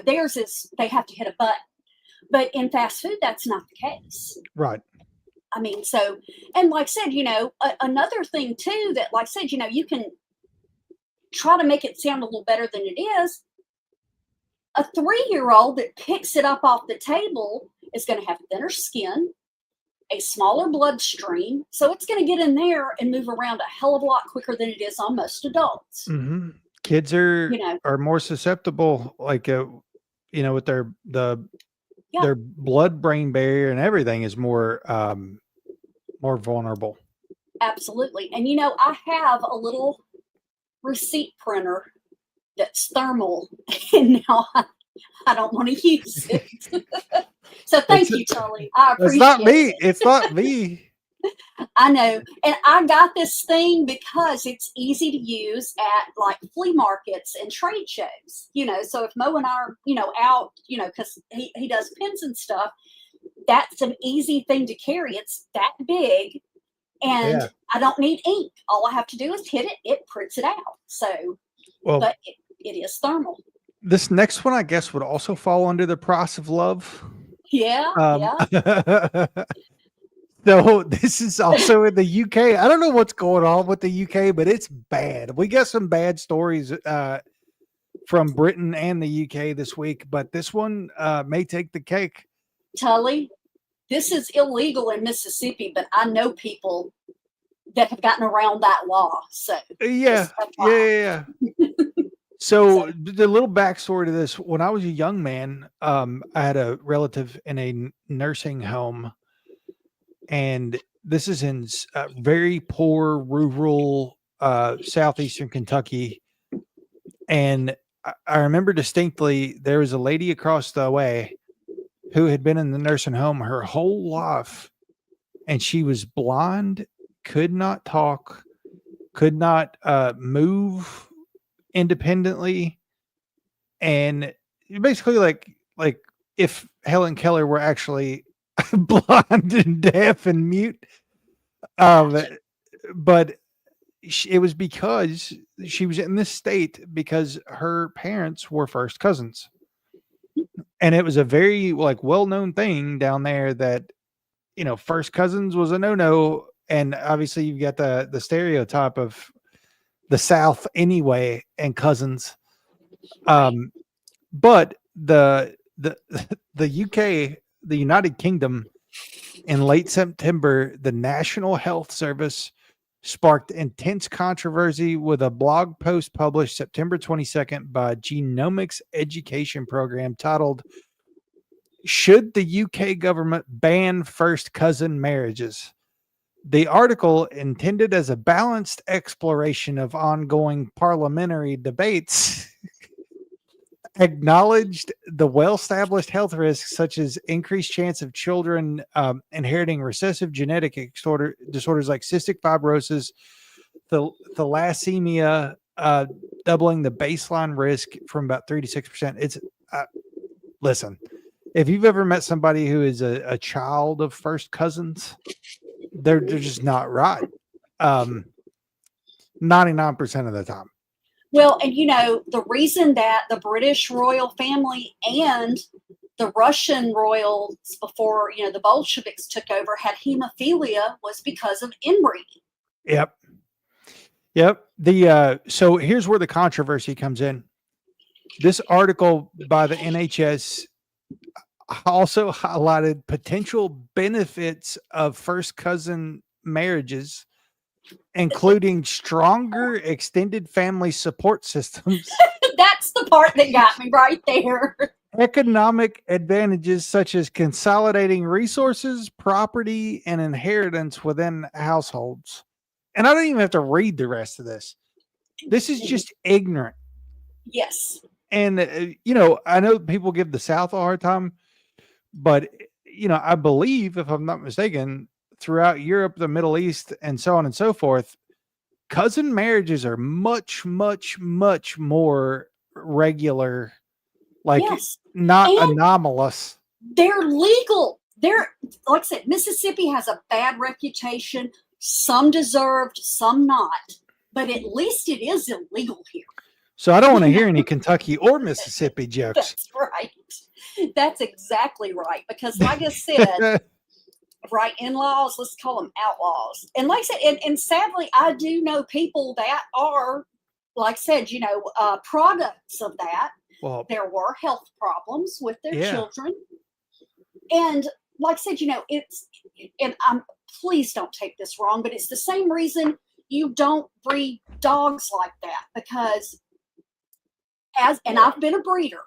theirs is, they have to hit a button. But in fast food, that's not the case. Right. I mean, so, and like I said, another thing too, that like I said, you can try to make it sound a little better than it is. A 3-year-old that picks it up off the table is going to have thinner skin, a smaller bloodstream, so it's going to get in there and move around a hell of a lot quicker than it is on most adults. Mm-hmm. Kids are more susceptible, like with their blood-brain barrier and everything is more vulnerable. Absolutely, and I have a little receipt printer that's thermal, and now I don't want to use it. So thank you, Tully. I appreciate it. It's not me. I know. And I got this thing because it's easy to use at like flea markets and trade shows. So if Mo and I are, out, because he does pins and stuff, that's an easy thing to carry. It's that big. And I don't need ink. All I have to do is hit it. It prints it out. So, but it is thermal. This next one, I guess, would also fall under the price of love. Yeah. So this is also in the UK. I don't know what's going on with the UK, but it's bad. We got some bad stories from Britain and the UK this week, but this one may take the cake. Tully, this is illegal in Mississippi, but I know people that have gotten around that law. So yeah. So the little backstory to this: when I was a young man, I had a relative in a nursing home, and this is in very poor rural southeastern Kentucky. And I remember distinctly there was a lady across the way who had been in the nursing home her whole life, and she was blind, could not talk, could not move independently, and basically like if Helen Keller were actually blind and deaf and mute. But it was because she was in this state because her parents were first cousins, and it was a very like well-known thing down there that first cousins was a no-no. And obviously you've got the stereotype of the South anyway and cousins. But the the UK, the United Kingdom, in late September, the National Health Service sparked intense controversy with a blog post published September 22nd by Genomics Education Program titled, "Should the UK government ban first cousin marriages?" The article, intended as a balanced exploration of ongoing parliamentary debates, acknowledged the well-established health risks such as increased chance of children inheriting recessive genetic disorders like cystic fibrosis, thalassemia, doubling the baseline risk from about 3 to 6%. It's listen, if you've ever met somebody who is a child of first cousins, they're just not right. 99% of the time. Well, and the reason that the British royal family and the Russian royals before, the Bolsheviks took over had hemophilia was because of inbreeding. Yep. So here's where the controversy comes in. This article by the NHS also highlighted potential benefits of first cousin marriages, including stronger extended family support systems. That's the part that got me right there. Economic advantages such as consolidating resources, property, and inheritance within households. And I don't even have to read the rest of this. This is just ignorant. Yes. And, I know people give the South a hard time, but, I believe, if I'm not mistaken, throughout Europe, the Middle East, and so on and so forth, cousin marriages are much, much, much more regular, Yes. not And anomalous. they're legal. They're, like I said, Mississippi has a bad reputation. Some deserved, some not. But at least it is illegal here. So I don't want to hear any Kentucky or Mississippi jokes. That's right. That's exactly right. Because like I said, right, in-laws, let's call them outlaws. And like I said, and sadly, I do know people that are, like I said, products of that. Well, there were health problems with their Yeah. children. And like I said, it's, and please don't take this wrong, but it's the same reason you don't breed dogs like that, because and I've been a breeder,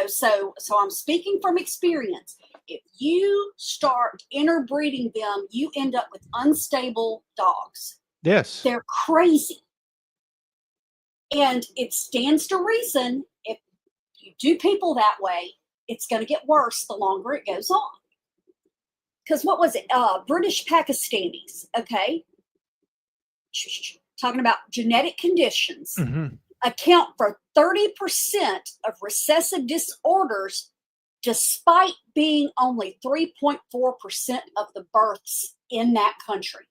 so I'm speaking from experience. If you start interbreeding them, you end up with unstable dogs. yes. They're crazy. And it stands to reason, if you do people that way, it's going to get worse the longer it goes on. Because what was it? British Pakistanis, okay? Talking about genetic conditions, account for 30% of recessive disorders, despite being only 3.4% of the births in that country.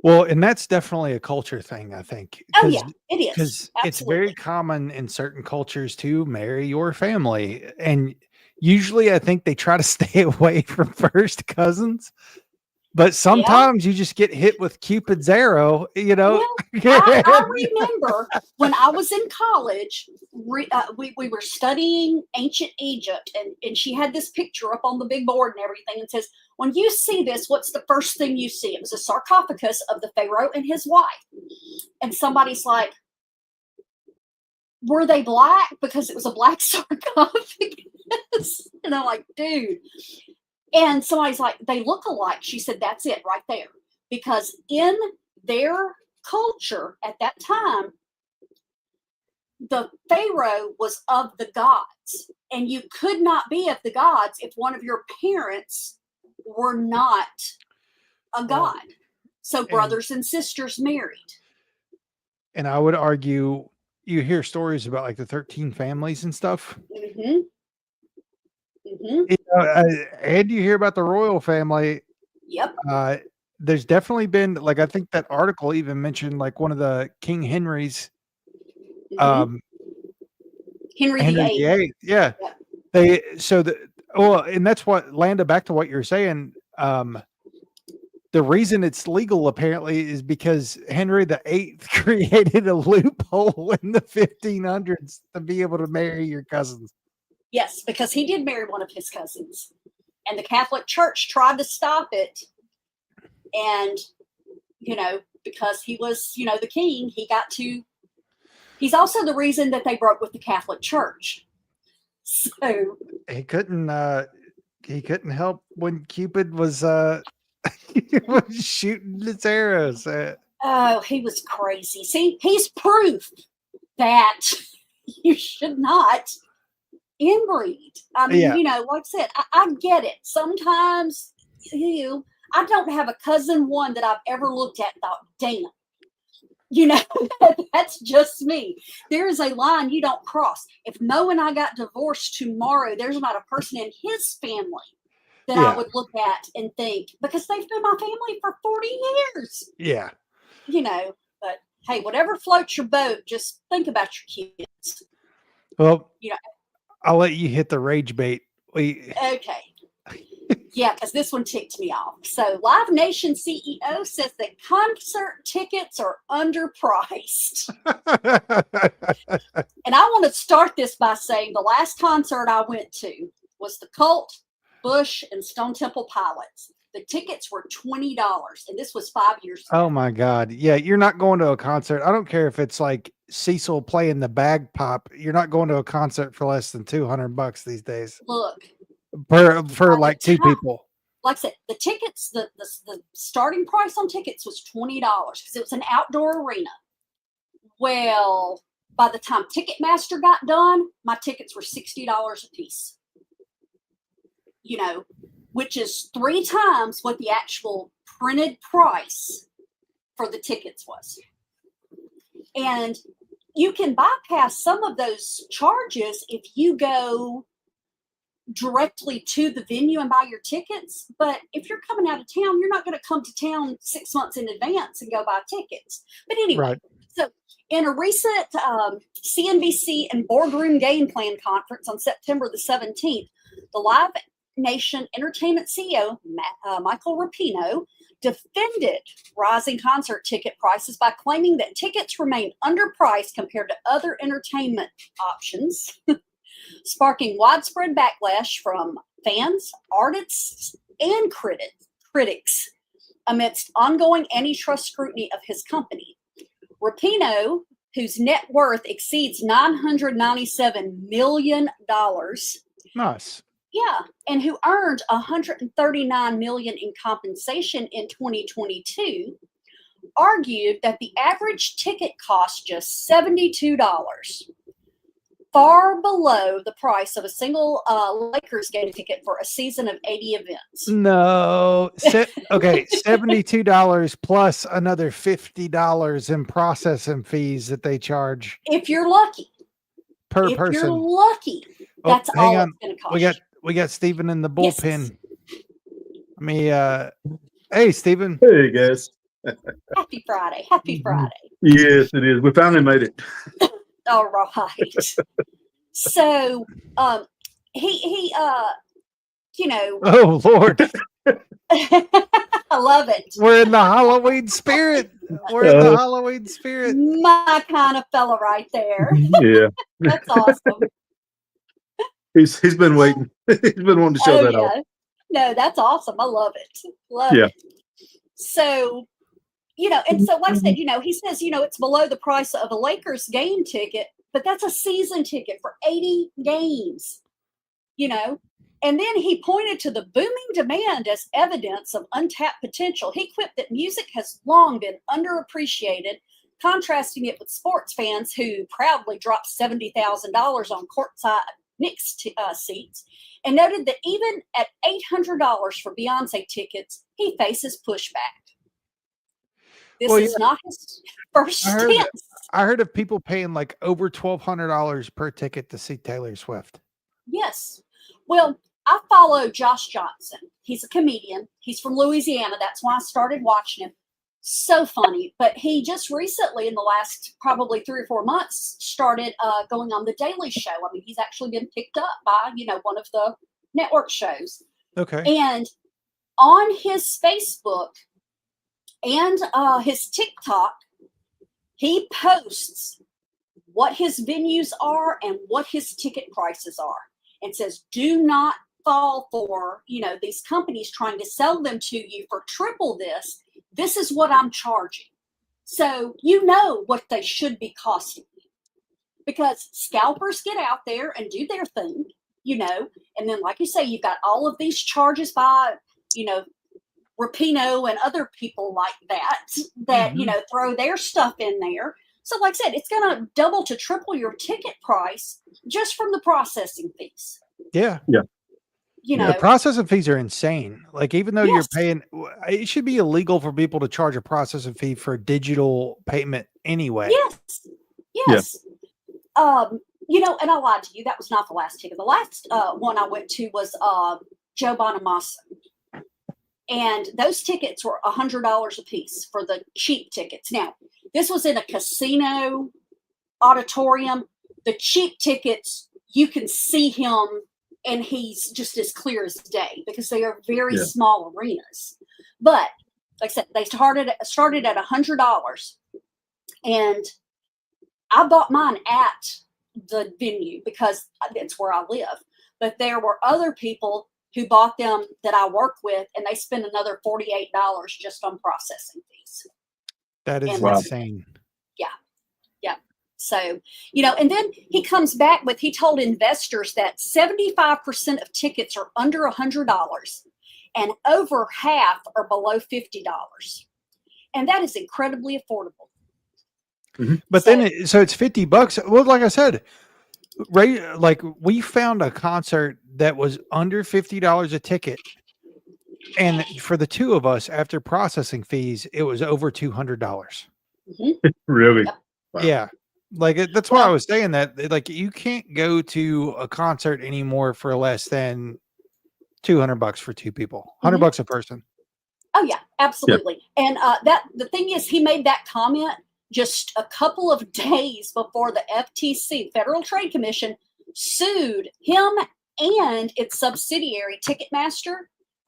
Well, and that's definitely a culture thing, I think. Oh, yeah, it is. Because it's very common in certain cultures to marry your family. And usually I think they try to stay away from first cousins. But sometimes you just get hit with Cupid's arrow, Well, I remember when I was in college, we were studying ancient Egypt, and she had this picture up on the big board and everything, and says, when you see this, what's the first thing you see? It was a sarcophagus of the Pharaoh and his wife. And somebody's like, were they black? Because it was a black sarcophagus. And I'm like, dude. And somebody's like, they look alike. She said, that's it right there. Because in their culture at that time, the Pharaoh was of the gods, and you could not be of the gods if one of your parents were not a god. So brothers and sisters married. And I would argue you hear stories about like the 13 families and stuff. Mm-hmm. Mm-hmm. You know, and you hear about the royal family. Yep. There's definitely been, like, I think that article even mentioned like one of the King Henry's, Mm-hmm. Henry Henry VIII. VIII. Yeah. Yep. And that's what landed back to what you're saying. The reason it's legal apparently is because Henry VIII created a loophole in the 1500s to be able to marry your cousins. Yes, because he did marry one of his cousins, and the Catholic Church tried to stop it. And, because he was, the king, he's also the reason that they broke with the Catholic Church. So He couldn't help when Cupid was was shooting his arrows. oh, he was crazy. See, he's proof that you should not inbreed. I mean, like I said, I get it. Sometimes, I don't have a cousin one that I've ever looked at and thought, damn, that's just me. There is a line you don't cross. If Mo and I got divorced tomorrow, there's not a person in his family that I would look at and think, because they've been my family for 40 years. Yeah. But hey, whatever floats your boat, just think about your kids. Well, I'll let you hit the rage bait. Okay. Yeah, because this one ticked me off. So Live Nation CEO says that concert tickets are underpriced. And I want to start this by saying the last concert I went to was the Cult, Bush, and Stone Temple Pilots. The tickets were $20, and this was 5 years ago. Oh my God. Yeah, you're not going to a concert. I don't care if it's like Cecil playing the bagpipe. You're not going to a concert for less than $200 these days. Look. For like two people. Like I said, the tickets, the starting price on tickets was $20 because it was an outdoor arena. Well, by the time Ticketmaster got done, my tickets were $60 a piece. Which is 3 times what the actual printed price for the tickets was. And you can bypass some of those charges if you go directly to the venue and buy your tickets. But if you're coming out of town, you're not going to come to town 6 months in advance and go buy tickets. But anyway, So in a recent CNBC and Boardroom Game Plan conference on September the 17th, the Live Nation Entertainment CEO, Michael Rapino, defended rising concert ticket prices by claiming that tickets remain underpriced compared to other entertainment options, sparking widespread backlash from fans, artists, and critics amidst ongoing antitrust scrutiny of his company. Rapino, whose net worth exceeds $997 million. Nice. Yeah, and who earned $139 million in compensation in 2022, argued that the average ticket cost just $72, far below the price of a single Lakers game ticket for a season of 80 events. No. Okay, $72 plus another $50 in processing fees that they charge. If you're lucky. Per if person. If you're lucky, that's all it's going to cost. We got Stephen in the bullpen. Yes. Hey, Stephen. Hey, guys. Happy Friday. Happy Friday. Yes, it is. We finally made it. All right. So, he Oh, Lord. I love it. We're in the Halloween spirit. My kind of fella right there. Yeah. That's awesome. He's been waiting. He's been wanting to show that off. No, that's awesome. I love it. Love it. So, and so like I said, he says, it's below the price of a Lakers game ticket, but that's a season ticket for 80 games, And then he pointed to the booming demand as evidence of untapped potential. He quipped that music has long been underappreciated, contrasting it with sports fans who proudly dropped $70,000 on courtside Knicks seats, and noted that even at $800 for Beyonce tickets, he faces pushback. This is not his first stance. I heard of people paying like over $1,200 per ticket to see Taylor Swift. Yes. Well, I follow Josh Johnson. He's a comedian. He's from Louisiana. That's why I started watching him. So funny. But he just recently, in the last probably 3 or 4 months, started going on The Daily Show. I mean, he's actually been picked up by, one of the network shows. Okay. And on his Facebook and his TikTok, he posts what his venues are and what his ticket prices are, and says, do not fall for, these companies trying to sell them to you for triple this. This is what I'm charging. So you know what they should be costing you. Because scalpers get out there and do their thing, and then, like you say, you've got all of these charges by, Rapino and other people like that, throw their stuff in there. So like I said, it's going to double to triple your ticket price just from the processing fees. Yeah. Yeah. The processing fees are insane. Like, even though you're Yes. paying, it should be illegal for people to charge a processing fee for digital payment anyway. Yes. And I lied to you. That was not the last ticket. The last one I went to was Joe Bonamassa. And those tickets were $100 a piece for the cheap tickets. Now, this was in a casino auditorium. The cheap tickets, you can see him, and he's just as clear as day because they are very small arenas. But like I said, they started at $100, and I bought mine at the venue because it's where I live. But there were other people who bought them that I work with, and they spend another $48 just on processing fees. That is And insane. Yeah. So, and then he comes back with, he told investors that 75% of tickets are under $100 and over half are below $50. And that is incredibly affordable. Mm-hmm. But then, so it's $50. Well, like I said, right, like we found a concert that was under $50 a ticket, and for the two of us, after processing fees, it was over $200. Mm-hmm. Really? Wow. Yeah, like that's why I was saying that. Like, you can't go to a concert anymore for less than $200 for two people. $100 a person. Oh yeah, absolutely. Yeah. And the thing is, he made that comment just a couple of days before the FTC, Federal Trade Commission, sued him and its subsidiary Ticketmaster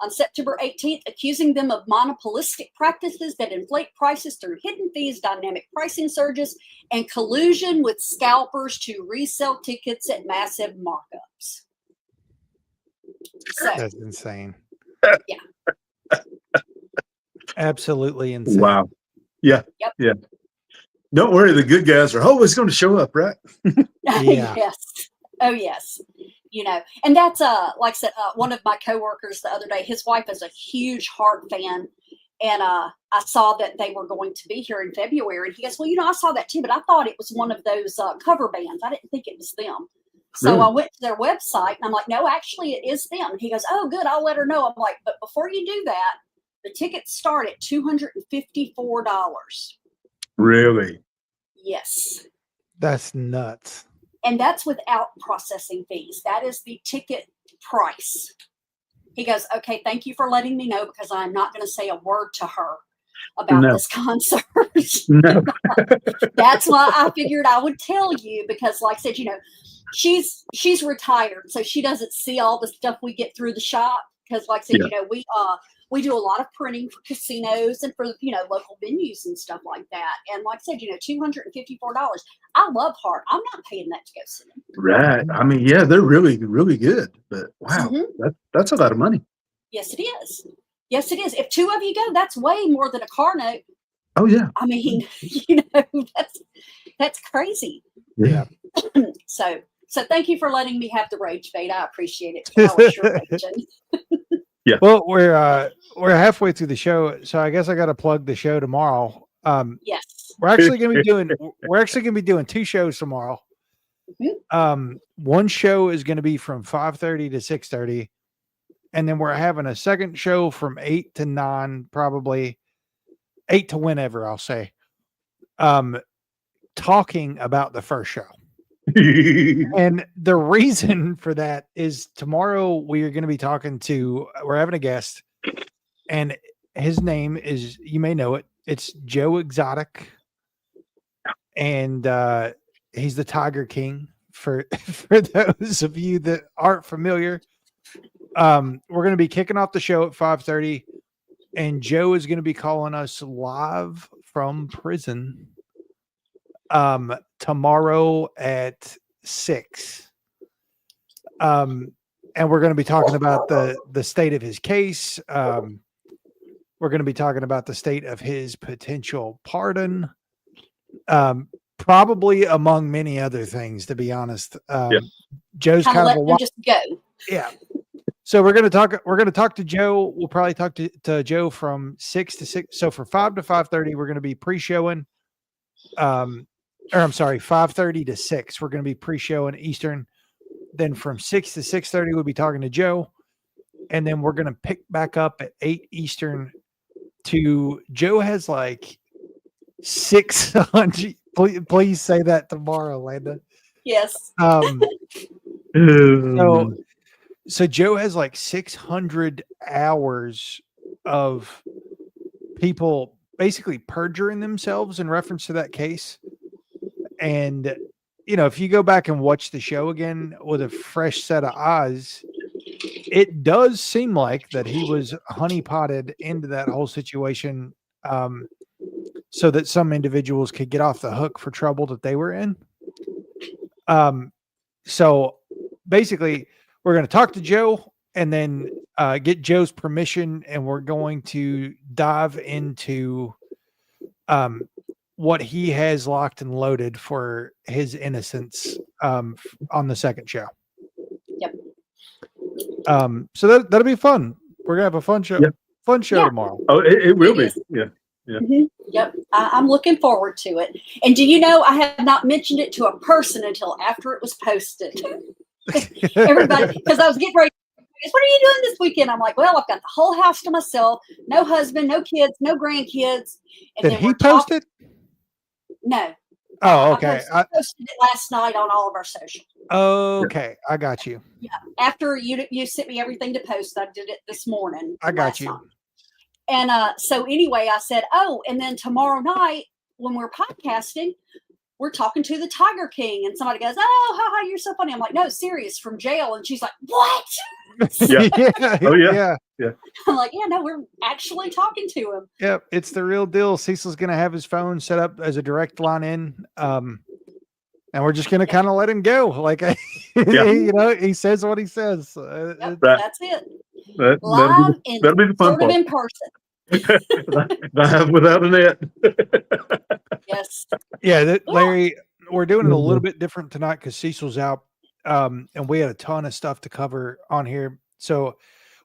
on September 18th, accusing them of monopolistic practices that inflate prices through hidden fees, dynamic pricing surges, and collusion with scalpers to resell tickets at massive markups. So, that's insane. Yeah. Absolutely insane. Wow. Yeah. Yep. Yeah. Don't worry, the good guys are always going to show up, right? Yeah. Yes. Oh, yes. And that's like I said, one of my coworkers the other day, his wife is a huge Heart fan, and I saw that they were going to be here in February, and he goes, well, I saw that too, but I thought it was one of those cover bands. I didn't think it was them. So Really? I went to their website, and I'm like, no, actually it is them. And he goes, oh, good, I'll let her know. I'm like, but before you do that, the tickets start at $254. Really? Yes. That's nuts. And that's without processing fees. That is the ticket price. He goes, okay, thank you for letting me know, because I'm not going to say a word to her about this concert. No. That's why I figured I would tell you, because like I said, she's retired, so she doesn't see all the stuff we get through the shop. Because like I said, we do a lot of printing for casinos and for, local venues and stuff like that. And like I said, $254. I love Heart. I'm not paying that to go see them. Right. I mean, yeah, they're really, really good. But wow, that's a lot of money. Yes, it is. Yes, it is. If two of you go, that's way more than a car note. Oh, yeah. I mean, that's crazy. Yeah. So thank you for letting me have the rage bait. I appreciate it. I was sure raging. Yeah. Well, we're halfway through the show, so I guess I got to plug the show tomorrow. Yes. we're actually going to be doing 2 shows tomorrow. One show is going to be from 5:30 to 6:30, and then we're having a second show from 8 to 9, probably 8 to whenever, I'll say. Talking about the first show. And the reason for that is tomorrow we are going to be we're having a guest, and his name is, you may know it, it's Joe Exotic, and he's the Tiger King for those of you that aren't familiar. We're going to be kicking off the show at 5:30, and Joe is going to be calling us live from prison tomorrow at 6. And we're going to be talking about the state of his case. We're going to be talking about the state of his potential pardon, probably among many other things, to be honest. Joe's kind of let just go. Yeah. So we're going to talk to Joe. We'll probably talk to Joe from 6 to 6. So for 5 to 5:30, we're going to be pre-showing, or I'm sorry, 5:30 to 6. We're going to be pre-showing Eastern. Then from 6 to 6:30, we'll be talking to Joe. And then we're going to pick back up at 8 Eastern Joe has like 600. Please say that tomorrow, Landa. Yes. So Joe has like 600 hours of people basically perjuring themselves in reference to that case. And, if you go back and watch the show again with a fresh set of eyes, it does seem like that he was honeypotted into that whole situation so that some individuals could get off the hook for trouble that they were in. So basically, we're going to talk to Joe and then get Joe's permission, and we're going to dive into what he has locked and loaded for his innocence on the second show. Yep. So that'll be fun. We're gonna have a fun show. Yep. Fun show tomorrow. Oh, it will be. Yeah. Mm-hmm. Yep. I'm looking forward to it. And do you know, I have not mentioned it to a person until after it was posted. Everybody, because I was getting ready. What are you doing this weekend? I'm like, well, I've got the whole house to myself. No husband, no kids, no grandkids. And Did he post it? No. Oh, okay. I posted it last night on all of our social. Okay, I got you. Yeah. After you sent me everything to post, I did it this morning. I got you. Night. And so anyway, I said, and then tomorrow night when we're podcasting, we're talking to the Tiger King, and somebody goes, "Oh, haha, you're so funny." I'm like, "No, serious, from jail." And she's like, "What?" Yeah. Oh yeah. I'm like, "Yeah, no, we're actually talking to him." Yep, it's the real deal. Cecil's gonna have his phone set up as a direct line in, and we're just gonna kind of let him go. Like, he says what he says. That's it. That'll be the fun sort of part. in person. Live without a net. Yes. Yeah, Larry, we're doing it a little bit different tonight because Cecil's out, and we had a ton of stuff to cover on here. So,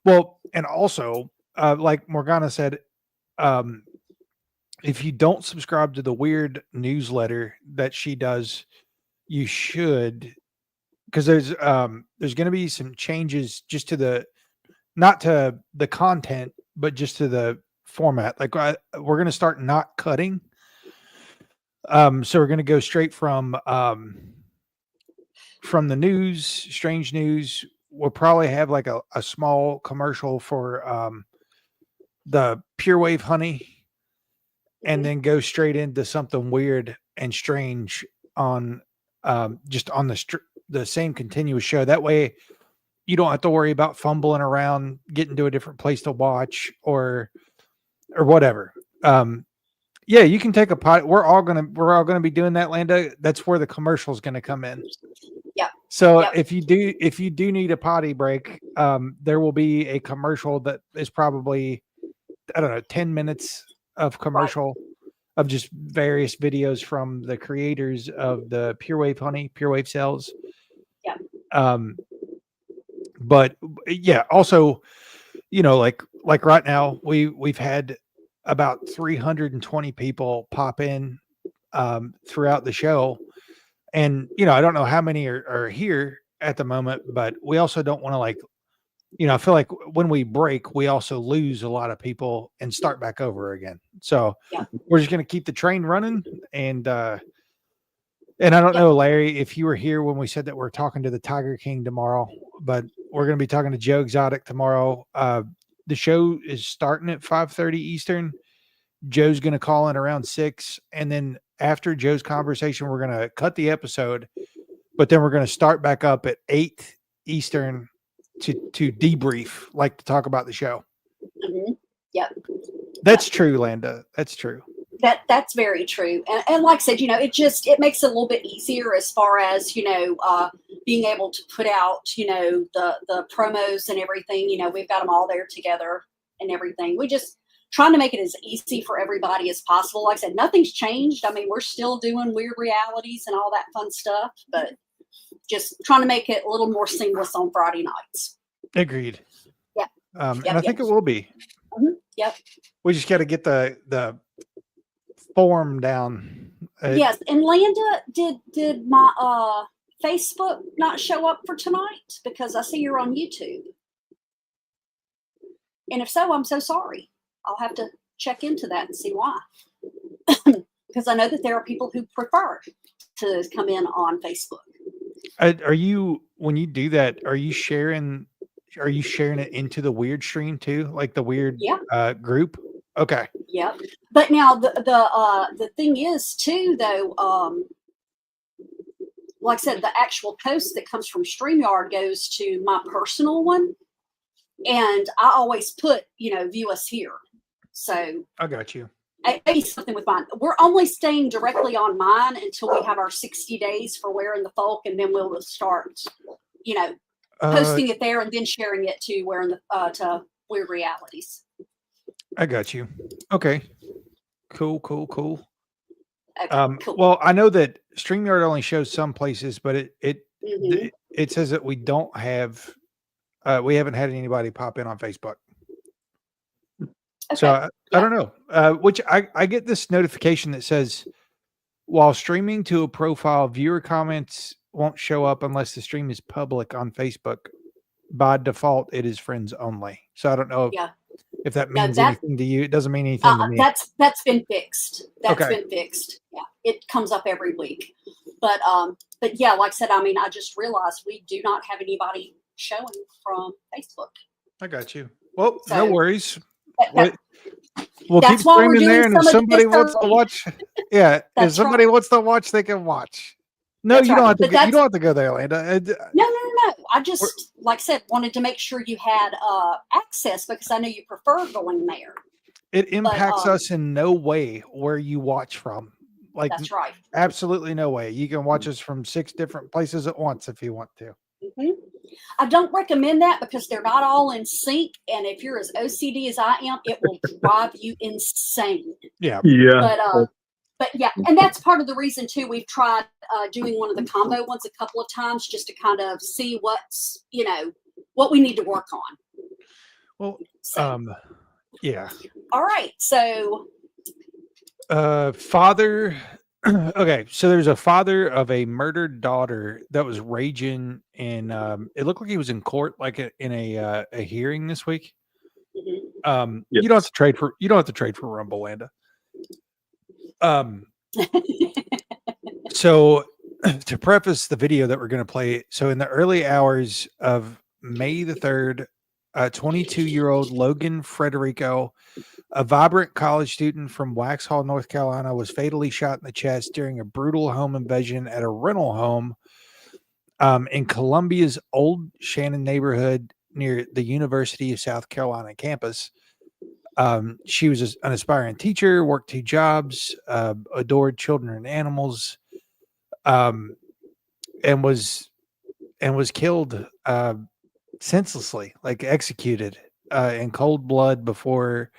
and also, like Morgana said, if you don't subscribe to the weird newsletter that she does, you should, because there's going to be some changes just to not to the content, but just to the format. Like we're going to start not cutting. So we're going to go straight from the news, strange news. We'll probably have like a small commercial for the Pure Wave honey, and then go straight into something weird and strange on just on the same continuous show. That way you don't have to worry about fumbling around, getting to a different place to watch or whatever. Yeah, you can take a pot. We're all gonna be doing that, Landa. That's where the commercial is gonna come in. Yeah. So if you do need a potty break, there will be a commercial that is probably, I don't know, 10 minutes of commercial of just various videos from the creators of the Pure Wave honey, Pure Wave cells. Yeah. But yeah, also, like right now we've had about 320 people pop in throughout the show. And, I don't know how many are here at the moment, but we also don't want to I feel like when we break, we also lose a lot of people and start back over again. So Yeah. we're just going to keep the train running. And I don't know, Larry, if you were here when we said that we're talking to the Tiger King tomorrow, but we're going to be talking to Joe Exotic tomorrow. The show is starting at 5:30 Eastern. Joe's going to call in around 6. And then after Joe's conversation, we're going to cut the episode, but then we're going to start back up at 8 Eastern to debrief, like to talk about the show. Mm-hmm. Yep. That's true, Landa. That's true. That's very true. And like I said, it makes it a little bit easier as far as, being able to put out, the promos and everything. We've got them all there together and everything. We just trying to make it as easy for everybody as possible. Like I said, nothing's changed. I mean, we're still doing weird realities and all that fun stuff, but just trying to make it a little more seamless on Friday nights. Agreed. Yeah. And I think it will be. Mm-hmm. Yep. We just got to get the form down. Yes. And Landa, did my Facebook not show up for tonight? Because I see you're on YouTube. And if so, I'm so sorry. I'll have to check into that and see why. Because I know that there are people who prefer to come in on Facebook. Are you, when you do that, are you sharing it into the weird stream too? Like the weird group? Okay. Yep. But now the thing is too, though, like I said, the actual post that comes from StreamYard goes to my personal one. And I always put, view us here. So I got you. I something with mine. We're only staying directly on mine until we have our 60 days for Wearing the Folk, and then we'll start, posting it there and then sharing it to to Weird Realities. I got you. Okay. Cool. Okay, cool. Well, I know that StreamYard only shows some places, but it says that we don't have we haven't had anybody pop in on Facebook. Okay. So I don't know. Which I get this notification that says, while streaming to a profile, viewer comments won't show up unless the stream is public on Facebook. By default, it is friends only. So I don't know if that means anything to you. It doesn't mean anything to me. That's been fixed. That's been fixed. Yeah, it comes up every week. But yeah, like I said, I mean, I just realized we do not have anybody showing from Facebook. I got you. Well, no worries. We'll keep streaming there, and if somebody wants to watch, if somebody wants to watch, they can watch. No, you don't have to. You don't have to go there, Landa. No. I just, like I said, wanted to make sure you had access because I know you prefer going there. It impacts us in no way where you watch from. Like, that's right. Absolutely no way. You can watch us from 6 different places at once if you want to. Mm-hmm. I don't recommend that because they're not all in sync, and if you're as OCD as I am, it will drive you insane. Yeah. But yeah, and that's part of the reason too. We've tried doing one of the combo ones a couple of times just to kind of see what's what we need to work on. Well, yeah. All right, so father. Okay, so there's a father of a murdered daughter that was raging, and it looked like he was in court, like in a hearing this week. Mm-hmm. You don't have to trade for Rumble, Landa. So to preface the video that we're going to play, so in the early hours of May the 3rd, 22-year-old Logan Frederico, a vibrant college student from Waxhaw, North Carolina, was fatally shot in the chest during a brutal home invasion at a rental home in Columbia's Old Shannon neighborhood near the University of South Carolina campus. She was an aspiring teacher, worked 2 jobs, adored children and animals, and was killed senselessly, like executed in cold blood before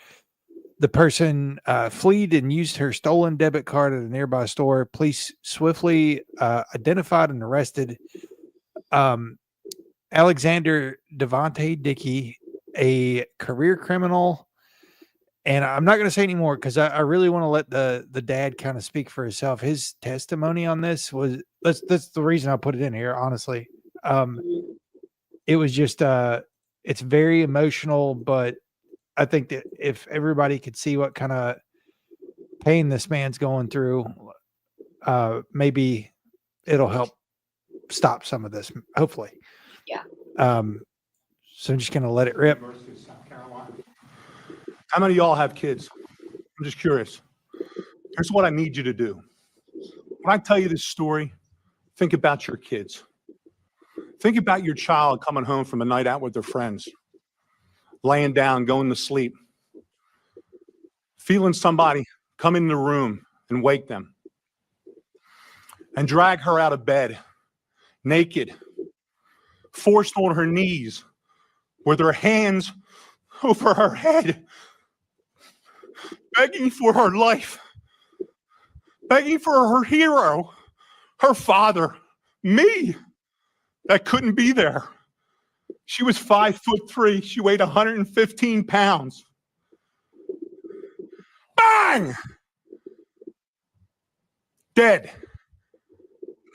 the person fled and used her stolen debit card at a nearby store. Police swiftly identified and arrested Alexander Devontae Dickey, a career criminal And I'm not going to say anymore because I really want to let the dad kind of speak for himself. His testimony on this was that's the reason I put it in here. Honestly, it was just it's very emotional, but I think that if everybody could see what kind of pain this man's going through, maybe it'll help stop some of this. Hopefully, Yeah. So I'm just going to let it rip. University of South Carolina. How many of y'all have kids? I'm just curious. Here's what I need you to do. When I tell you this story, think about your kids. Think about your child coming home from a night out with their friends, laying down, going to sleep, feeling somebody come in the room and wake them and drag her out of bed, naked, forced on her knees, with her hands over her head, begging for her life, begging for her hero, her father, me, that couldn't be there. She was 5'3". She weighed 115 pounds. Bang! Dead.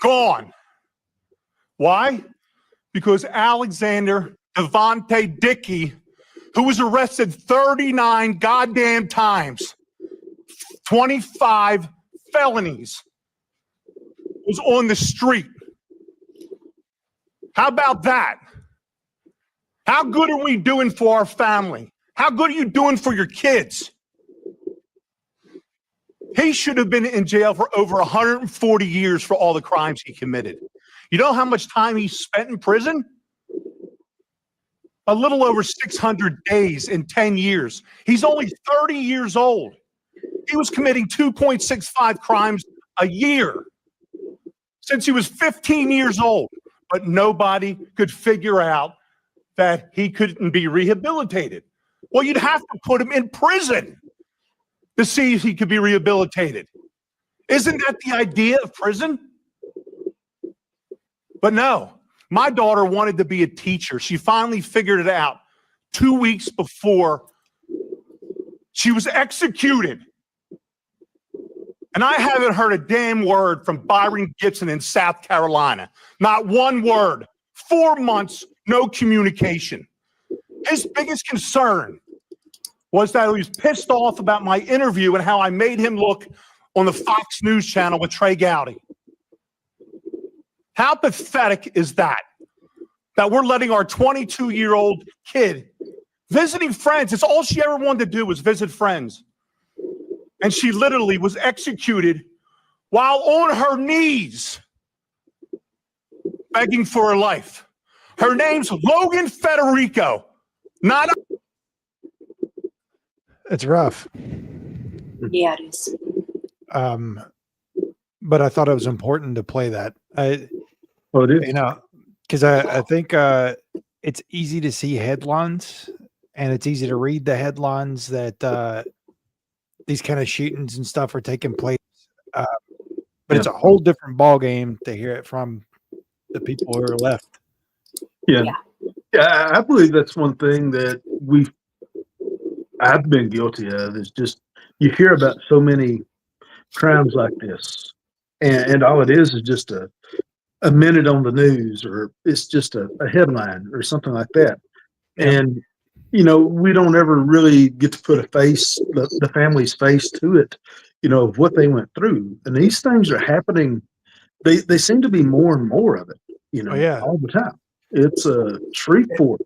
Gone. Why? Because Alexander Devontae Dickey, who was arrested 39 goddamn times, 25 felonies, was on the street. How about that? How good are we doing for our family? How good are you doing for your kids? He should have been in jail for over 140 years for all the crimes he committed. You know how much time he spent in prison? A little over 600 days in 10 years. He's only 30 years old. He was committing 2.65 crimes a year since he was 15 years old, but nobody could figure out that he couldn't be rehabilitated. Well, you'd have to put him in prison to see if he could be rehabilitated. Isn't that the idea of prison? But no, my daughter wanted to be a teacher. She finally figured it out 2 weeks before she was executed. And I haven't heard a damn word from Byron Gibson in South Carolina. Not one word. 4 months, no communication. His biggest concern was that he was pissed off about my interview and how I made him look on the Fox News channel with Trey Gowdy. How pathetic is that? That we're letting our 22-year-old kid visiting friends. It's all she ever wanted to do was visit friends. And she literally was executed while on her knees begging for her life. Her name's Logan Federico. Not It's rough. Yeah, it is. But I thought it was important to play that. Oh, it is. You know, because I think it's easy to see headlines and it's easy to read the headlines that these kind of shootings and stuff are taking place. But it's a whole different ball game to hear it from the people who are left. Yeah. Yeah. Yeah, I believe that's one thing that I've been guilty of is just you hear about so many crimes like this, and all it is just a minute on the news, or it's just a headline or something like that. Yeah. And we don't ever really get to put a face, the family's face to it, of what they went through. And these things are happening. They seem to be more and more of it, Oh, yeah. all the time. It's a Shreveport,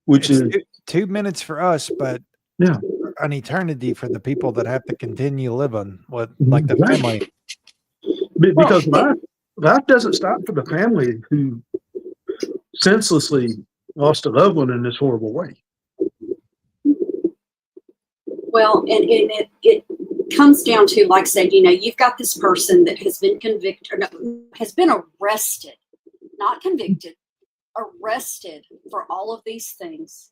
which It's is 2 minutes for us, but Yeah. an eternity for the people that have to continue living with like the Right. family. Because life doesn't stop for the family who senselessly lost a loved one in this horrible way. Well, and it comes down to, like I said, you've got this person that has been convicted, or no, has been arrested, not convicted, arrested for all of these things.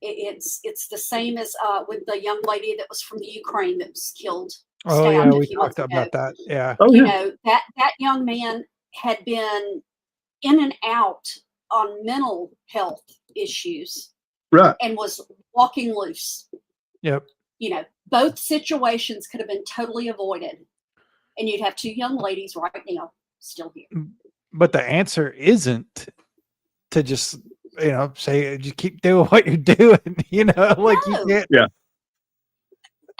It's the same as with the young lady that was from the Ukraine that was killed. Oh yeah, stabbed a we few talked months about ago. that. Yeah. Oh, You yeah. know, that young man had been in and out on mental health issues Right. and was walking loose. Yep. Both situations could have been totally avoided. And you'd have two young ladies right now still here. But the answer isn't to just, say, just keep doing what you're doing, like No. you can't. Yeah.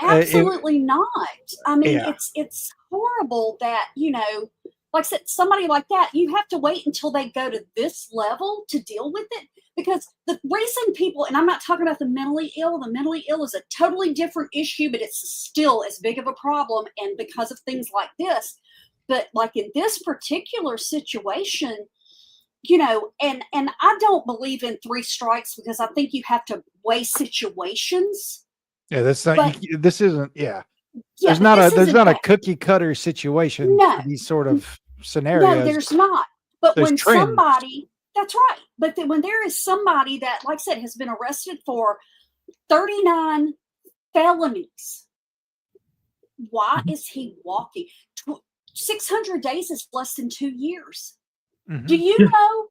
Absolutely not. I mean, Yeah. it's horrible that, like I said, somebody like that, you have to wait until they go to this level to deal with it. Because the reason people, and I'm not talking about the mentally ill is a totally different issue, but it's still as big of a problem. And because of things like this, but like in this particular situation, and I don't believe in 3 strikes because I think you have to weigh situations. Yeah, that's not. But- this isn't. Yeah, Yeah, there's not a cookie cutter situation No. for these sort of scenarios. No, there's not. But There's when trends. somebody, that's right. But then when there is somebody that, like I said, has been arrested for 39 felonies, why is he walking? 600 days is less than 2 years. Mhm. Do you know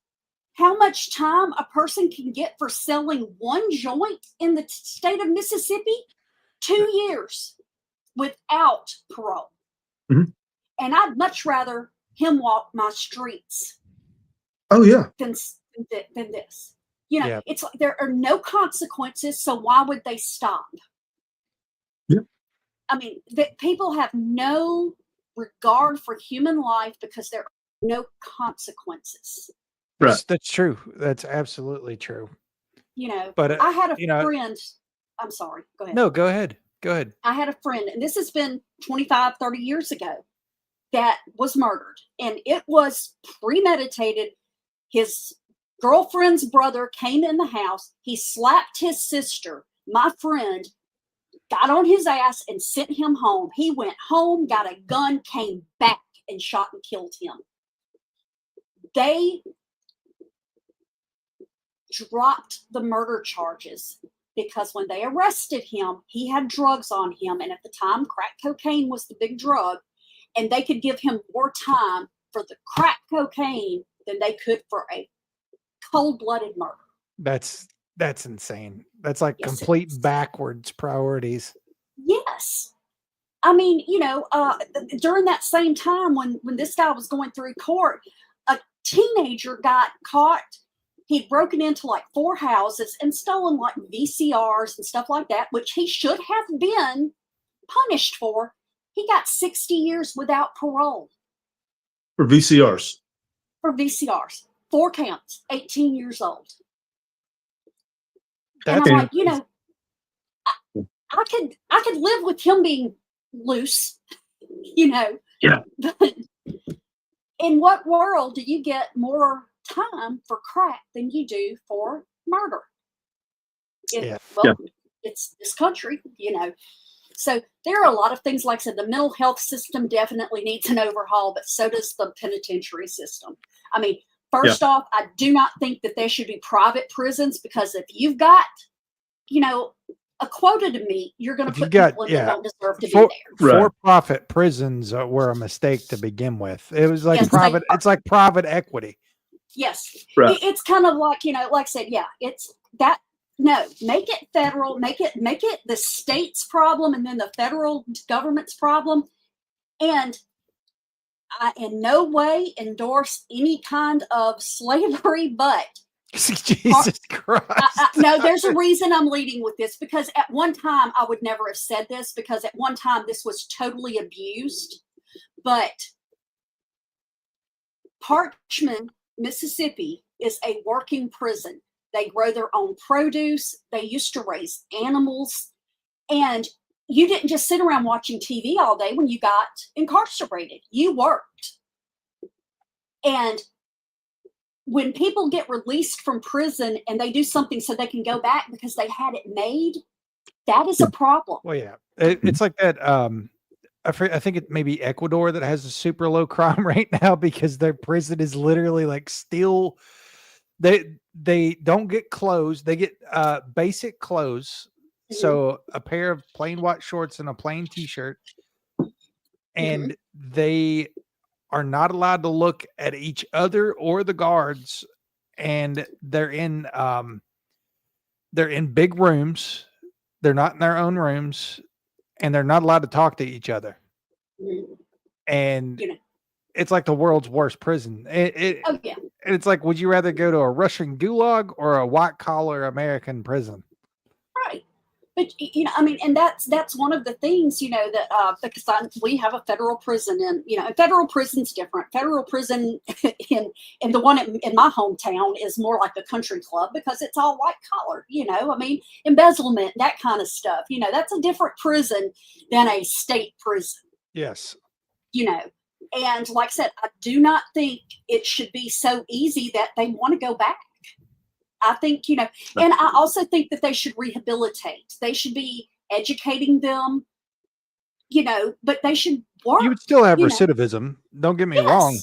how much time a person can get for selling one joint in the state of Mississippi? 2 years without parole. Mhm. And I'd much rather him walk my streets Oh yeah. than this. Yeah. It's like there are no consequences, so why would they stop? Yeah. I mean, people have no regard for human life because there are no consequences. Right. That's true. That's absolutely true. But I had a friend. I'm sorry. Go ahead. No, go ahead. Go ahead. I had a friend, and this has been 25, 30 years ago, that was murdered. And it was premeditated. His girlfriend's brother came in the house. He slapped his sister. My friend got on his ass and sent him home. He went home, got a gun, came back and shot and killed him. They dropped the murder charges because when they arrested him, he had drugs on him. And at the time, crack cocaine was the big drug. And they could give him more time for the crack cocaine than they could for a cold-blooded murder. That's insane. That's like Yes, it complete is. backwards priorities. Yes. I mean, during that same time when this guy was going through court, a teenager got caught. He'd broken into like 4 houses and stolen like VCRs and stuff like that, which he should have been punished for. He got 60 years without parole For VCRs. for VCRs. 4 counts, 18 years old. And That's I'm like, I could live with him being loose, Yeah. But in what world do you get more time for crack than you do for murder? Yeah. It's this country, So there are a lot of things, like I said, the mental health system definitely needs an overhaul, but so does the penitentiary system. I mean, first off, I do not think that there should be private prisons, because if you've got, a quota to meet, you're going to put people in that don't deserve to be there. Right. For-profit prisons were a mistake to begin with. It was like Yes, private. It's like private equity. Yes. Right. It's kind of like, like I said, it's that. No, make it federal, make it the state's problem and then the federal government's problem. And I in no way endorse any kind of slavery, but Jesus Christ. no, there's a reason I'm leading with this, because at one time I would never have said this, because at one time this was totally abused. But Parchman, Mississippi is a working prison. They grow their own produce. They used to raise animals. And you didn't just sit around watching TV all day when you got incarcerated. You worked. And when people get released from prison and they do something so they can go back because they had it made, that is a problem. Well, yeah, it's like that. I think it may be Ecuador that has a super low crime rate now, because their prison is literally like still. They don't get clothes. They get basic clothes. So a pair of plain white shorts and a plain t-shirt, and they are not allowed to look at each other or the guards, and they're in big rooms, they're not in their own rooms, and they're not allowed to talk to each other. Mhm. And You know. it's like the world's worst prison. Oh yeah. And it's like, would you rather go to a Russian gulag or a white collar American prison? Right. But I mean, and that's one of the things, that because we have a federal prison, and and federal prison's different. Federal prison in the one in my hometown is more like a country club because it's all white collar. I mean, embezzlement, that kind of stuff. That's a different prison than a state prison. Yes. And like I said, I do not think it should be so easy that they want to go back. I think, and I also think that they should rehabilitate. They should be educating them, but they should work. You would still have you know. recidivism. Don't get me Yes. wrong.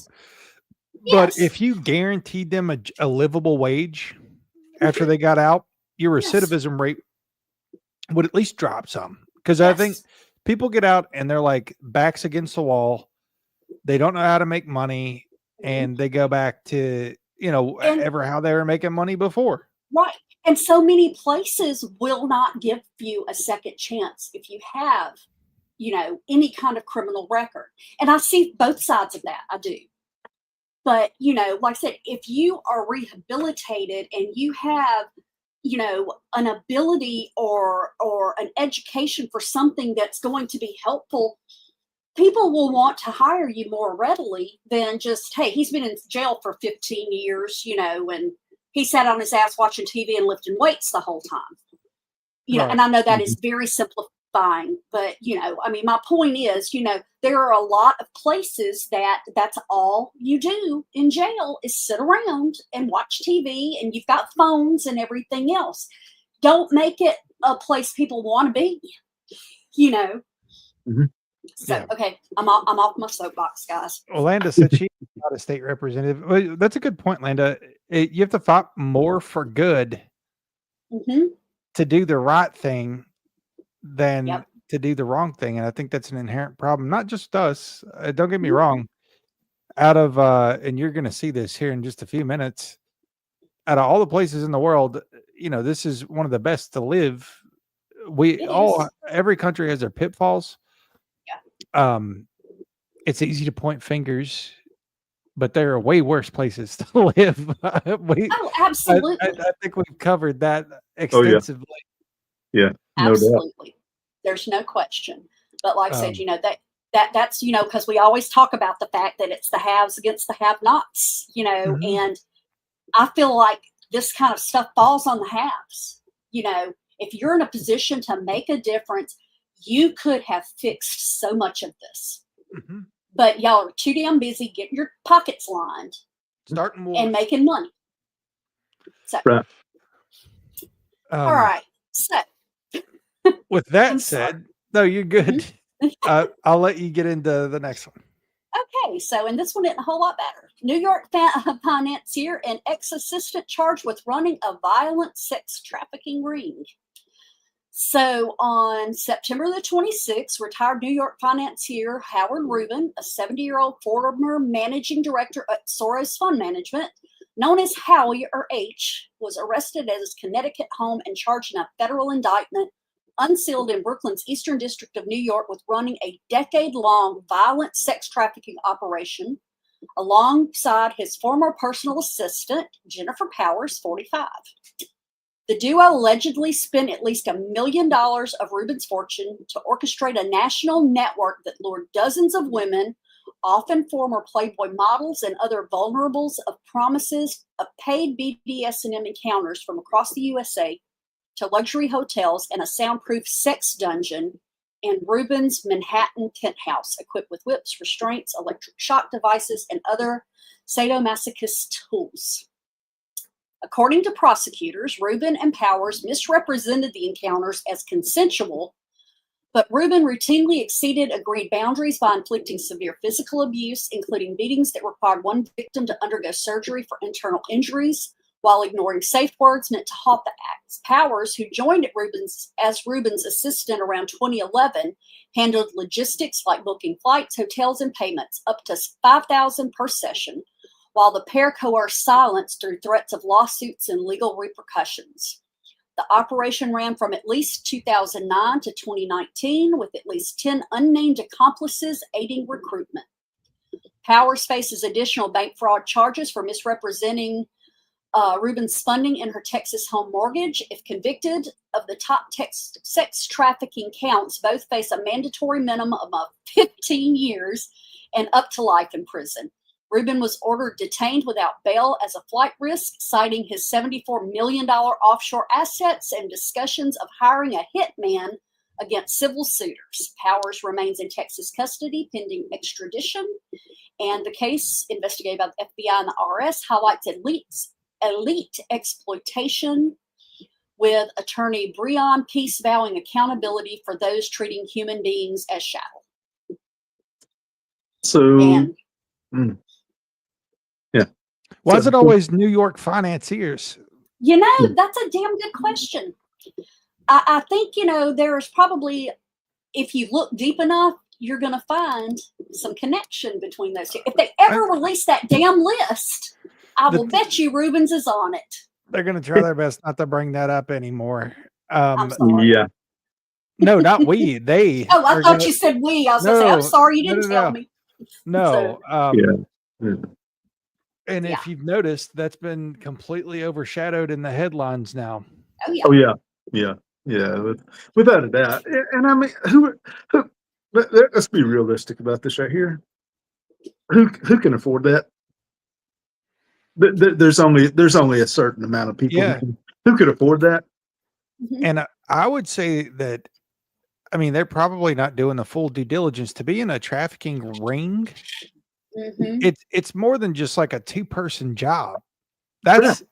But Yes. if you guaranteed them a livable wage after they got out, your Yes. recidivism rate would at least drop some. Because I think Yes. people get out and they're like backs against the wall. They don't know how to make money, and they go back to, And- ever how they were making money before. Right. And so many places will not give you a second chance if you have, any kind of criminal record. And I see both sides of that. I do. But, like I said, if you are rehabilitated and you have, an ability or an education for something that's going to be helpful, people will want to hire you more readily than just, hey, he's been in jail for 15 years, and he sat on his ass watching TV and lifting weights the whole time. Right. And I know that is very simplifying, but I mean, my point is, there are a lot of places that's all you do in jail is sit around and watch TV, and you've got phones and everything else. Don't make it a place people want to be, Mhm. So, Yeah. okay, I'm off my soapbox, guys. Well, Landa said she's not a state representative. Well, that's a good point, Landa. You have to fight more for good Hmm. to do the right thing than Yep. to do the wrong thing. And I think that's an inherent problem, not just us. Don't get me Mhm. wrong. And you're going to see this here in just a few minutes. Out of all the places in the world, this is one of the best to live. It is. Every country has their pitfalls. Yeah. It's easy to point fingers, but there are way worse places to live. Oh, absolutely. I think we've covered that Oh, extensively. Yeah, no doubt. Absolutely. There's no question. But like I said, Um, that's, because we always talk about the fact that it's the haves against the have-nots, Mhm. and I feel like this kind of stuff falls on the haves. If you're in a position to make a difference, you could have fixed so much of this. Mhm. But y'all are too damn busy getting your pockets lined Starting wars. and making money. So, Right. all right. So, With that I'm sorry. said, no, you're good. I'll let you get into the next one. okay. So, and this one isn't a whole lot better. New York financier and ex-assistant charged with running a violent sex trafficking ring. So on September the 26th, retired New York financier Howard Rubin, a 70-year-old former managing director at Soros Fund Management, known as Howie or H, was arrested at his Connecticut home and charged in a federal indictment unsealed in Brooklyn's Eastern District of New York with running a decade-long violent sex trafficking operation alongside his former personal assistant, Jennifer Powers, 45. The duo allegedly spent at least $1 million of Rubin's fortune to orchestrate a national network that lured dozens of women, often former Playboy models and other vulnerables, of promises of paid BDSM encounters from across the USA to luxury hotels and a soundproof sex dungeon in Rubin's Manhattan penthouse, equipped with whips, restraints, electric shock devices, and other sadomasochist tools. According to prosecutors, Rubin and Powers misrepresented the encounters as consensual, but Rubin routinely exceeded agreed boundaries by inflicting severe physical abuse, including beatings that required one victim to undergo surgery for internal injuries, while ignoring safe words meant to halt the acts. Powers, who joined as Rubin's assistant around 2011, handled logistics like booking flights, hotels, and payments, up to $5,000 per session, while the pair coerced silence through threats of lawsuits and legal repercussions. The operation ran from at least 2009 to 2019 with at least 10 unnamed accomplices aiding recruitment. Powers faces additional bank fraud charges for misrepresenting Rubin's funding in her Texas home mortgage. If convicted of the top sex trafficking counts, both face a mandatory minimum of 15 years and up to life in prison. Rubin was ordered detained without bail as a flight risk, citing his $74 million offshore assets and discussions of hiring a hitman against civil suitors. Powers remains in Texas custody pending extradition, and the case investigated by the FBI and the IRS highlights elite exploitation, with attorney Breon Peace vowing accountability for those treating human beings as chattel. So, And yeah. Why is it always New York financiers? you know, that's a damn good question. I think, you know, there's probably, if you look deep enough, you're going to find some connection between those two. If they ever release that damn list, I will bet you Rubens is on it. They're going to try their best not to bring that up anymore. I'm sorry. Yeah. No, not we. They. Oh, I are thought gonna- you said we. I was going to say, I'm No, sorry you didn't no. tell me. No. Yeah. And Yeah. if you've noticed, that's been completely overshadowed in the headlines now. Oh, yeah. Oh yeah. Yeah. Yeah. Without a doubt. And I mean, who let's be realistic about this right here. Who can afford that? There's only a certain amount of people Yeah. who could afford that. Mhm. And I would say that, I mean, they're probably not doing the full due diligence to be in a trafficking ring. Mhm. It's more than just like a 2-person job. That's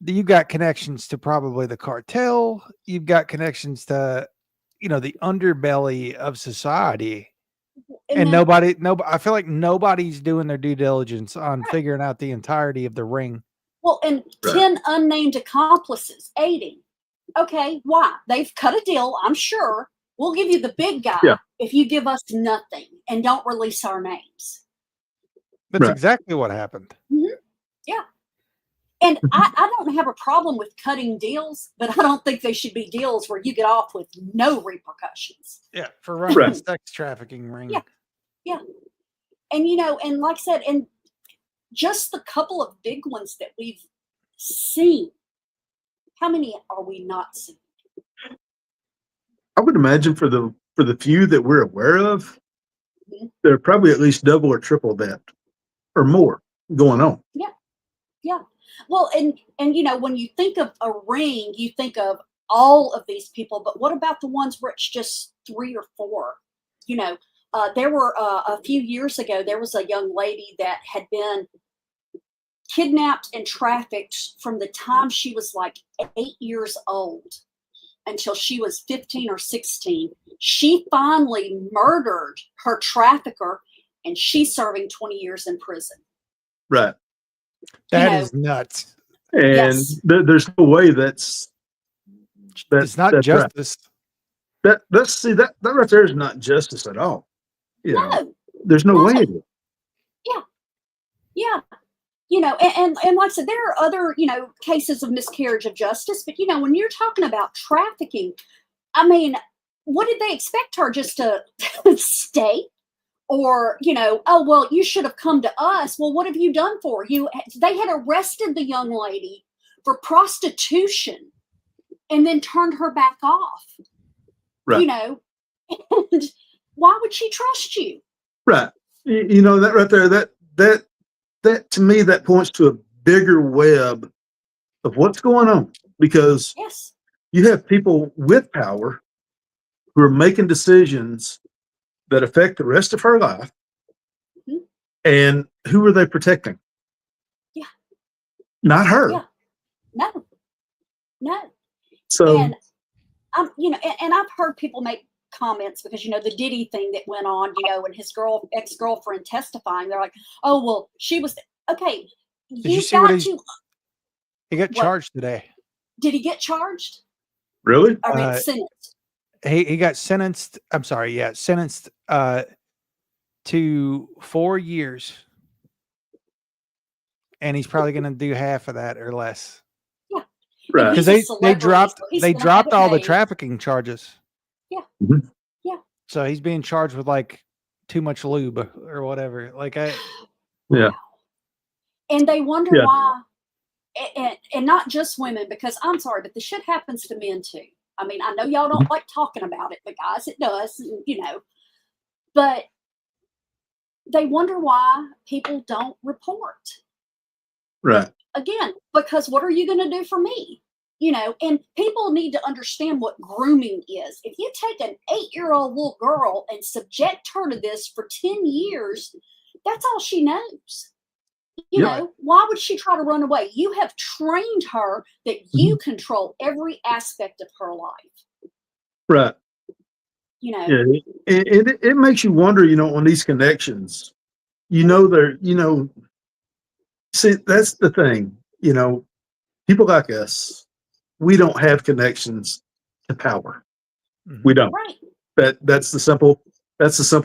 you've got connections to probably the cartel. You've got connections to, you know, the underbelly of society. And then- nobody, I feel like nobody's doing their due diligence on figuring out the entirety of the ring. Well, and Right. 10 unnamed accomplices aiding. Okay, why? They've cut a deal, I'm sure. We'll give you the big guy Yeah. if you give us nothing and don't release our names. That's Right. exactly what happened. Yeah. And I don't have a problem with cutting deals, but I don't think they should be deals where you get off with no repercussions. Yeah, for running Right. a sex trafficking ring. Yeah. And, you know, and like I said, and just the couple of big ones that we've seen, how many are we not seeing? I would imagine for the few that we're aware of, Mhm. there are probably at least double or triple that or more going on. Yeah. Well, and you know, when you think of a ring, you think of all of these people, but what about the ones where it's just 3 or 4? You know, there were a few years ago, there was a young lady that had been kidnapped and trafficked from the time she was like 8 years old until she was 15 or 16. She finally murdered her trafficker, and she's serving 20 years in prison. Right. That know, is nuts. And Yes. there's no way that's It's not that's right. justice. Let's see that right there is not justice at all. You know, No. there's no No. way it is. Yeah. You know, and like I said, there are other, you know, cases of miscarriage of justice, but you know, when you're talking about trafficking, I mean, what did they expect her just to stay? Or, you know, oh, well, you should have come to us. Well, what have you done for you? They had arrested the young lady for prostitution and then turned her back off. Right. You know, and why would she trust you? Right. You know, that right there, that to me, that points to a bigger web of what's going on, because Yes. you have people with power who are making decisions that affect the rest of her life. Mhm. And who are they protecting? Yeah. Not her. Yeah. No. So, And you know, and I've heard people make comments because, you know, the Diddy thing that went on, you know, and his ex-girlfriend testifying, they're like, oh, well, she was okay. Did you You see what got he's- to. He got What? charged today. Did he get charged? really? I mean, Uh, sentenced. He got sentenced. I'm sorry, yeah, sentenced to 4 years, and he's probably going to do half of that or less. Right. because He's a they celebrity, dropped so he's they gonna have dropped it all the made. trafficking charges. Yeah. Mhm. Yeah. So he's being charged with like too much lube or whatever. Like Yeah. Wow. And they wonder Yeah. why, and not just women, because I'm sorry, but this shit happens to men too. I mean, I know y'all don't like talking about it, but guys, it does, you know. But they wonder why people don't report. Right. Again, because what are you going to do for me? You know, and people need to understand what grooming is. If you take an 8-year-old little girl and subject her to this for 10 years, that's all she knows. You Yep. know, why would she try to run away? You have trained her that you control every aspect of her life. Right. You know, Yeah. It makes you wonder, on these connections, see, that's the thing, people like us, we don't have connections to power. We don't. right. That's the simple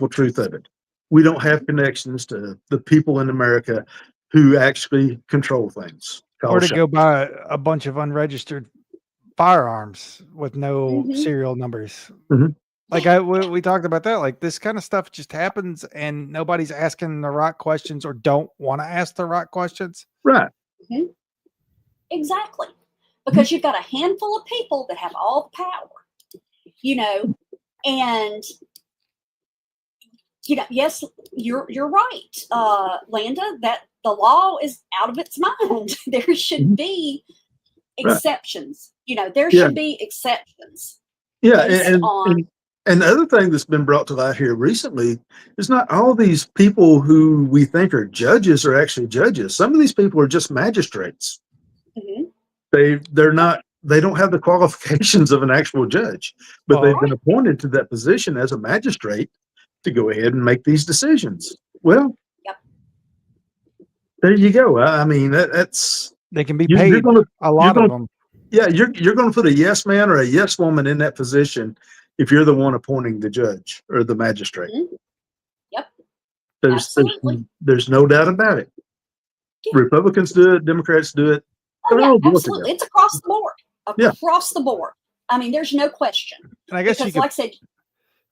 truth of it. We don't have connections to the people in America who actually control things. or to go buy a bunch of unregistered firearms with no Mhm. serial numbers. Mhm. Like we talked about that. Like this kind of stuff just happens, and nobody's asking the right questions or don't want to ask the right questions. Right. Exactly. Because you've got a handful of people that have all the power, and yes, you're right, Landa, that the law is out of its mind. There should be Right. exceptions. There Yeah. should be exceptions. Yeah. based on And the other thing that's been brought to light here recently is not all these people who we think are judges are actually judges. Some of these people are just magistrates. Mhm. They don't have the qualifications of an actual judge, but they've been appointed to that position as a magistrate to go ahead and make these decisions. Well, Yep. there you go. I mean, that's They can be you're paid gonna a lot gonna of them. yeah, you're going to put a yes man or a yes woman in that position if you're the one appointing the judge or the magistrate. Mhm. Yep. There's Absolutely. there's no doubt about it. Yeah. Republicans do it, Democrats do it. Oh They're yeah, all guilty of absolutely. it. It's across the board. Yeah. Across the board. I mean, there's no question. And I guess Because, like I said,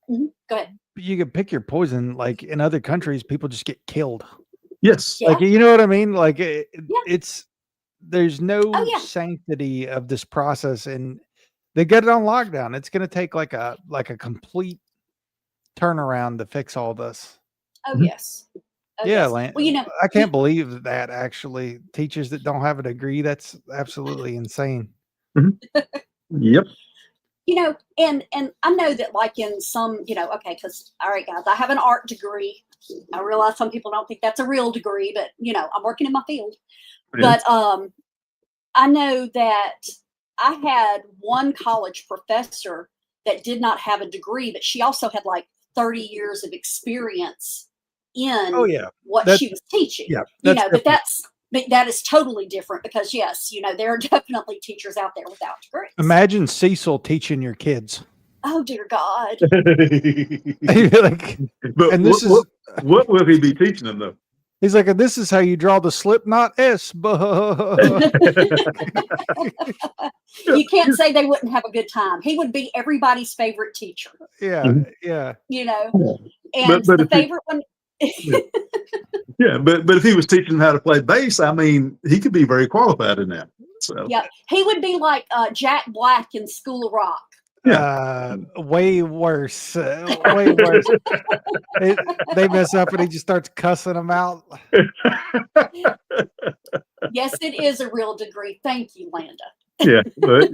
go ahead. you could pick your poison. Like in other countries, people just get killed. Yes. Yeah. Like you know what I mean? Like Yeah. there's no yeah. sanctity of this process, and they get it on lockdown. It's going to take like a complete turnaround to fix all this. Oh Mhm. yes. Oh, Yeah, yes. Well, I can't believe that actually teachers that don't have a degree. That's absolutely insane. Yep. and I know that, like, in some, okay, because all right, guys, I have an art degree. I realize some people don't think that's a real degree, but I'm working in my field. Yeah. But I know that I had one college professor that did not have a degree, but she also had like 30 years of experience in what she was teaching. Yeah, but that is totally different because yes, there are definitely teachers out there without degrees. Imagine Cecil teaching your kids. Oh dear God. Like, But and this what will he be teaching them though? He's like, and this is how you draw the slip knot S. You can't say they wouldn't have a good time. He would be everybody's favorite teacher. Yeah. And But the favorite one. Yeah, but if he was teaching them how to play bass, I mean, he could be very qualified in that. So yeah, he would be like Jack Black in School of Rock. Way worse. Way worse. They mess up and he just starts cussing them out. Yes, it is a real degree. Thank you, Landa. Yeah, but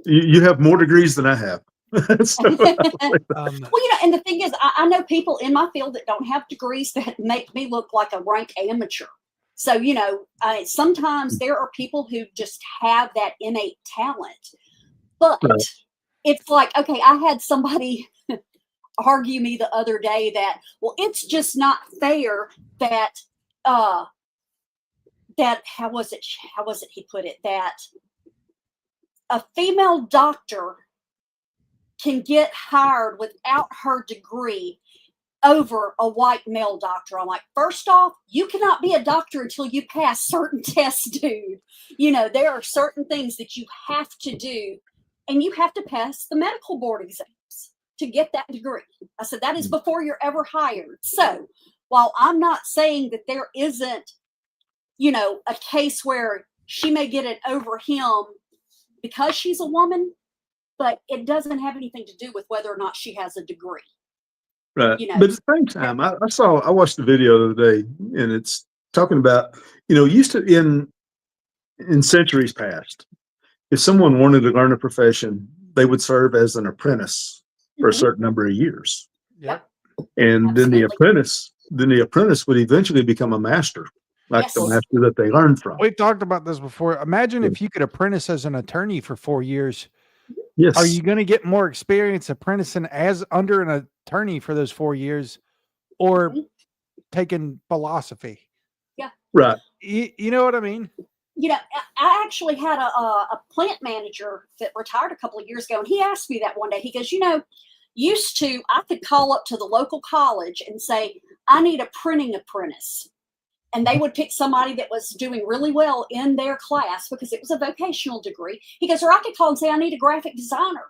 you have more degrees than I have. And the thing is, I know people in my field that don't have degrees that make me look like a rank amateur. So, sometimes there are people who just have that innate talent. But it's like, okay, I had somebody argue me the other day that, well, it's just not fair that how was it he put it, that a female doctor can get hired without her degree over a white male doctor. I'm like, first off, you cannot be a doctor until you pass certain tests, dude. You know, there are certain things that you have to do, and you have to pass the medical board exams to get that degree. I said, that is before you're ever hired. So while I'm not saying that there isn't, you know, a case where she may get it over him because she's a woman, but it doesn't have anything to do with whether or not she has a degree. Right. You know, But at the same time, I watched the video the other day, and it's talking about, used to in centuries past, if someone wanted to learn a profession, they would serve as an apprentice for a certain number of years. Yep. And then Absolutely. the apprentice would eventually become a master, like the Yes. master that they learned from. We've talked about this before. Imagine if you could apprentice as an attorney for 4 years. Yes. Are you going to get more experience apprenticing as under an attorney for those 4 years, or taking philosophy? Right. You know what I mean? You know, I actually had a plant manager that retired a couple of years ago, and he asked me that one day. He goes, used to, I could call up to the local college and say, I need a printing apprentice. And they would pick somebody that was doing really well in their class because it was a vocational degree. He goes, or I could call and say, I need a graphic designer.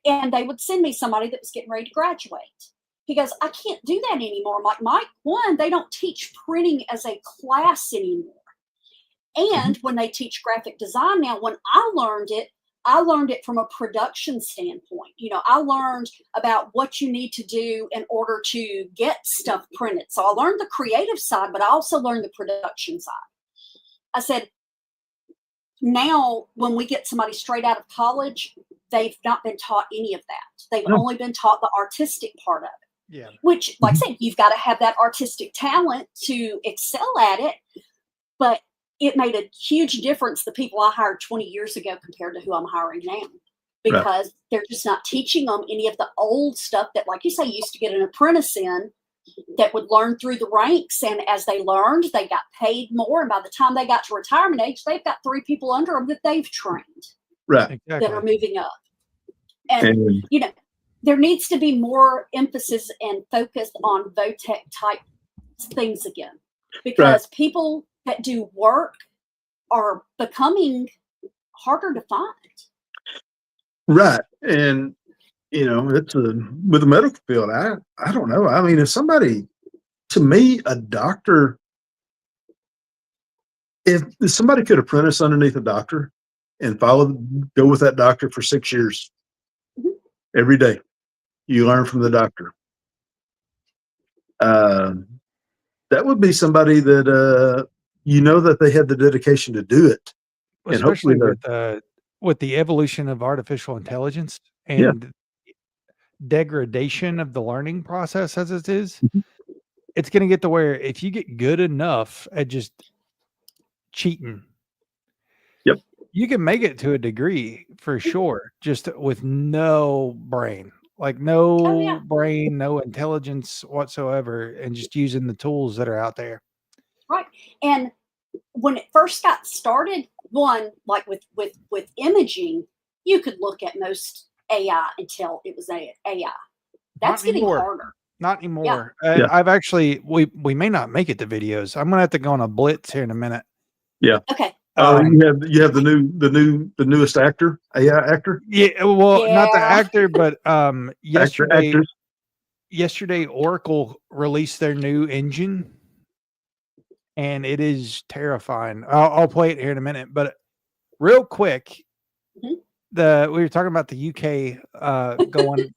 And they would send me somebody that was getting ready to graduate. He goes, I can't do that anymore. I'm like, Mike, one, they don't teach printing as a class anymore. And when they teach graphic design now, when I learned it from a production standpoint. I learned about what you need to do in order to get stuff printed. So I learned the creative side, but I also learned the production side. I said, now when we get somebody straight out of college, they've not been taught any of that. They've only been taught the artistic part of it. Yeah. Which, like I said, you've got to have that artistic talent to excel at it. But it made a huge difference, the people I hired 20 years ago compared to who I'm hiring now, because they're just not teaching them any of the old stuff that, like you say, you used to get an apprentice in that would learn through the ranks. And as they learned, they got paid more. And by the time they got to retirement age, they've got 3 people under them that they've trained Right. Exactly. that are moving up. And, there needs to be more emphasis and focus on VOTEC type things again, because people that do work are becoming harder to find. Right. And, it's with the medical field, I don't know. I mean, to me, a doctor, if somebody could apprentice underneath a doctor and go with that doctor for 6 years, every day, you learn from the doctor. That would be somebody that, that they had the dedication to do it. Especially with the evolution of artificial intelligence and degradation of the learning process as it is, it's going to get to where if you get good enough at just cheating, you can make it to a degree for sure, just with no brain, like no brain, no intelligence whatsoever, and just using the tools that are out there. Right. And when it first got started, like with imaging, you could look at most AI and tell it was AI. That's getting harder. Not anymore. And I've actually, we may not make it to videos. I'm gonna have to go on a blitz here in a minute. Yeah. Okay. You have the newest actor, AI actor. Yeah. Well, not the actor, but yesterday Oracle released their new engine, and it is terrifying. I'll play it here in a minute, but real quick, we were talking about the UK going.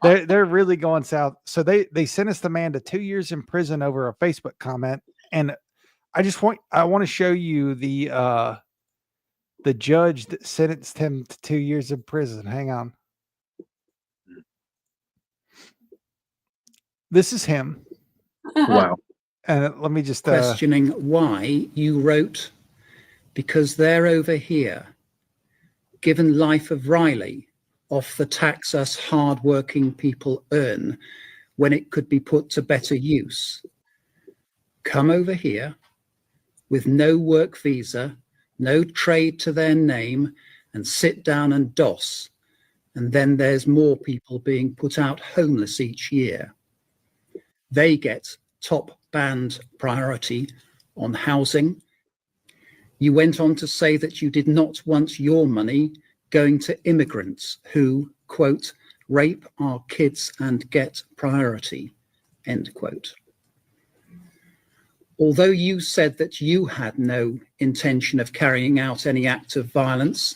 They're really going south. So they sentenced the man to 2 years in prison over a Facebook comment, and I want to show you the judge that sentenced him to 2 years in prison. Hang on. This is him. Wow. And let me just questioning why you wrote, because they're over here, given life of Riley, off the tax us hard-working people earn when it could be put to better use. Come over here with no work visa, no trade to their name, and sit down and DOS. And then there's more people being put out homeless each year. They get top band priority on housing. You went on to say that you did not want your money going to immigrants who, quote, rape our kids and get priority, end quote. Although you said that you had no intention of carrying out any act of violence,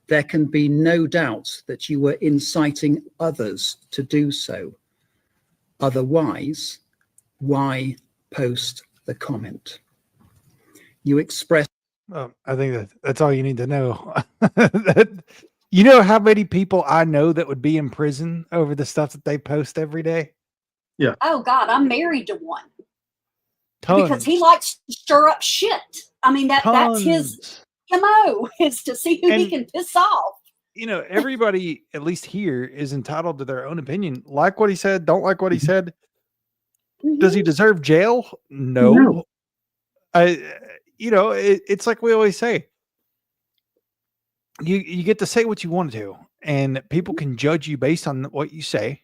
there can be no doubt that you were inciting others to do so. Otherwise, why post the comment? You expressed. I think that's all you need to know. You know how many people I know that would be in prison over the stuff that they post every day? Oh God, I'm married to one Tons. because he likes to stir up shit. I mean, that's his MO, is to see who he can piss off. You know, everybody, at least here, is entitled to their own opinion. Like what he said, don't like what he said. Does he deserve jail? No. You know, it's like we always say, you get to say what you want to, and people can judge you based on what you say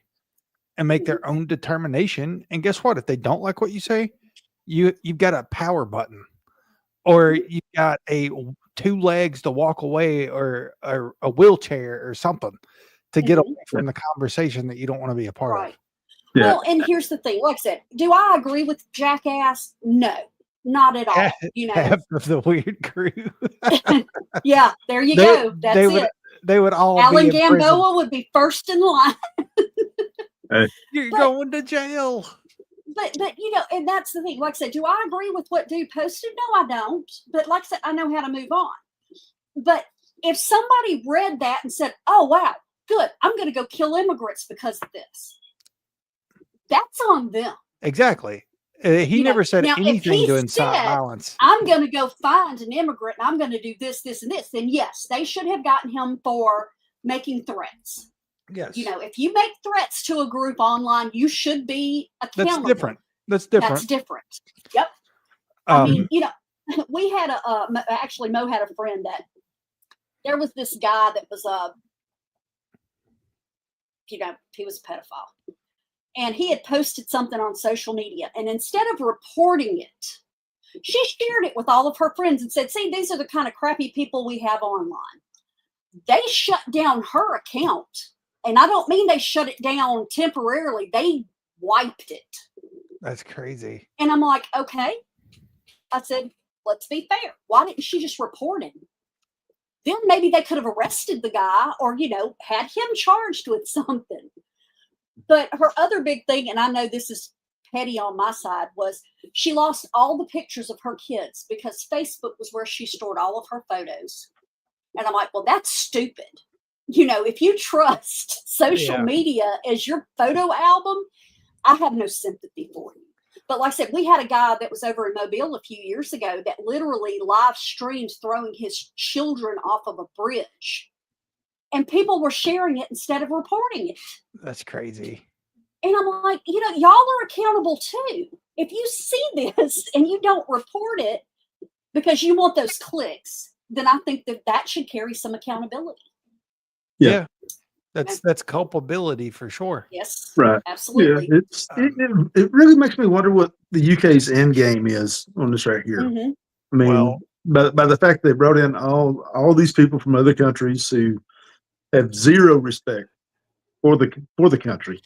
and make their own determination. And guess what? If they don't like what you say, you've got a power button, or you've got two legs to walk away, or a wheelchair or something to get away from the conversation that you don't want to be a part of. Yeah. Well, and here's the thing. Like I said, do I agree with Jackass? No, not at all. You know, Half of the weird crew. yeah, there you go. That's it. They would all Alan be in prison. Gamboa would be first in line. You're going to jail. But you know, and that's the thing. Like I said, do I agree with what dude posted? No, I don't. But like I said, I know how to move on. But if somebody read that and said, "Oh wow, good, I'm going to go kill immigrants because of this," that's on them. Exactly. He never said anything to incite violence. I'm going to go find an immigrant and I'm going to do this, this, and this. Then yes, they should have gotten him for making threats. Yes. You know, if you make threats to a group online, you should be accountable. That's different. That's different. Yep. I mean, you know, we had actually Mo had a friend that there was this guy that was you know, he was a pedophile. And he had posted something on social media. And instead of reporting it, she shared it with all of her friends and said, "See, these are the kind of crappy people we have online." They shut down her account. And I don't mean they shut it down temporarily. They wiped it. That's crazy. And I'm like, okay. I said, let's be fair. Why didn't she just report him? Then maybe they could have arrested the guy or, you know, had him charged with something. But her other big thing, and I know this is petty on my side, was she lost all the pictures of her kids because Facebook was where she stored all of her photos. And I'm like, well, that's stupid. You know, if you trust social media as your photo album, I have no sympathy for you. But like I said, we had a guy that was over in Mobile a few years ago that literally live streamed throwing his children off of a bridge. And people were sharing it instead of reporting it. That's crazy. And I'm like, you know, y'all are accountable too. If you see this and you don't report it because you want those clicks, then I think that should carry some accountability. Yeah. That's culpability for sure. Yes. Right. Absolutely. Yeah, it really makes me wonder what the UK's end game is on this right here. Mm-hmm. I mean, by the fact they brought in all these people from other countries who have zero respect for the country,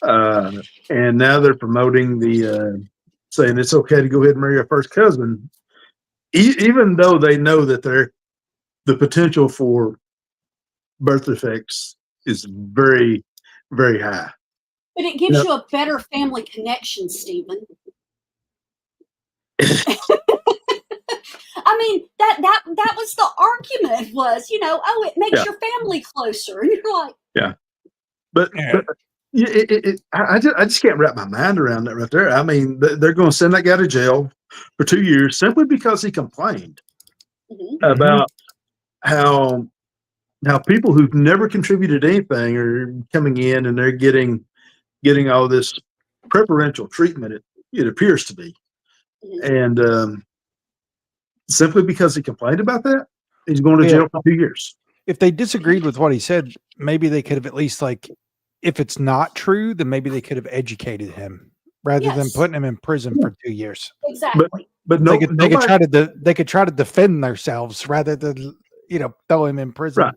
and now they're promoting the saying it's okay to go ahead and marry your first cousin, even though they know that the potential for birth defects is very, very high. But it gives you a better family connection, Stephen. I mean, that was the argument was, you know, oh, it makes your family closer. And you're like, but I just can't wrap my mind around that right there. I mean, they're going to send that guy to jail for 2 years simply because he complained about how people who've never contributed anything are coming in and they're getting all this preferential treatment. It appears to be, and simply because he complained about that, he's going to jail for 2 years. If they disagreed with what he said, maybe they could have at least, like, if it's not true, then maybe they could have educated him rather than Yes. putting them in prison for 2 years. Exactly. But no, They could they could try to defend themselves rather than throw him in prison. Right.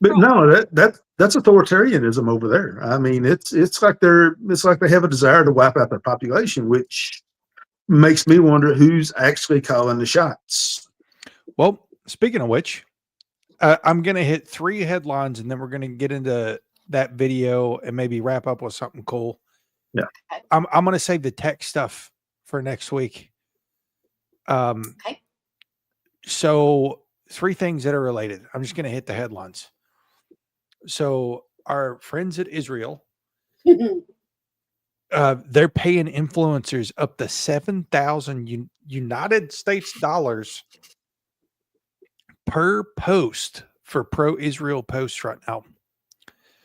But no, that's authoritarianism over there. I mean, it's like they have a desire to wipe out their population, which makes me wonder who's actually calling the shots. Well, speaking of which, I'm going to hit 3 headlines and then we're going to get into that video and maybe wrap up with something cool. Yeah. I'm going to save the tech stuff for next week. Okay. So 3 things that are related. I'm just going to hit the headlines. So our friends at Israel, they're paying influencers up to 7,000 United States dollars per post for pro-Israel posts right now.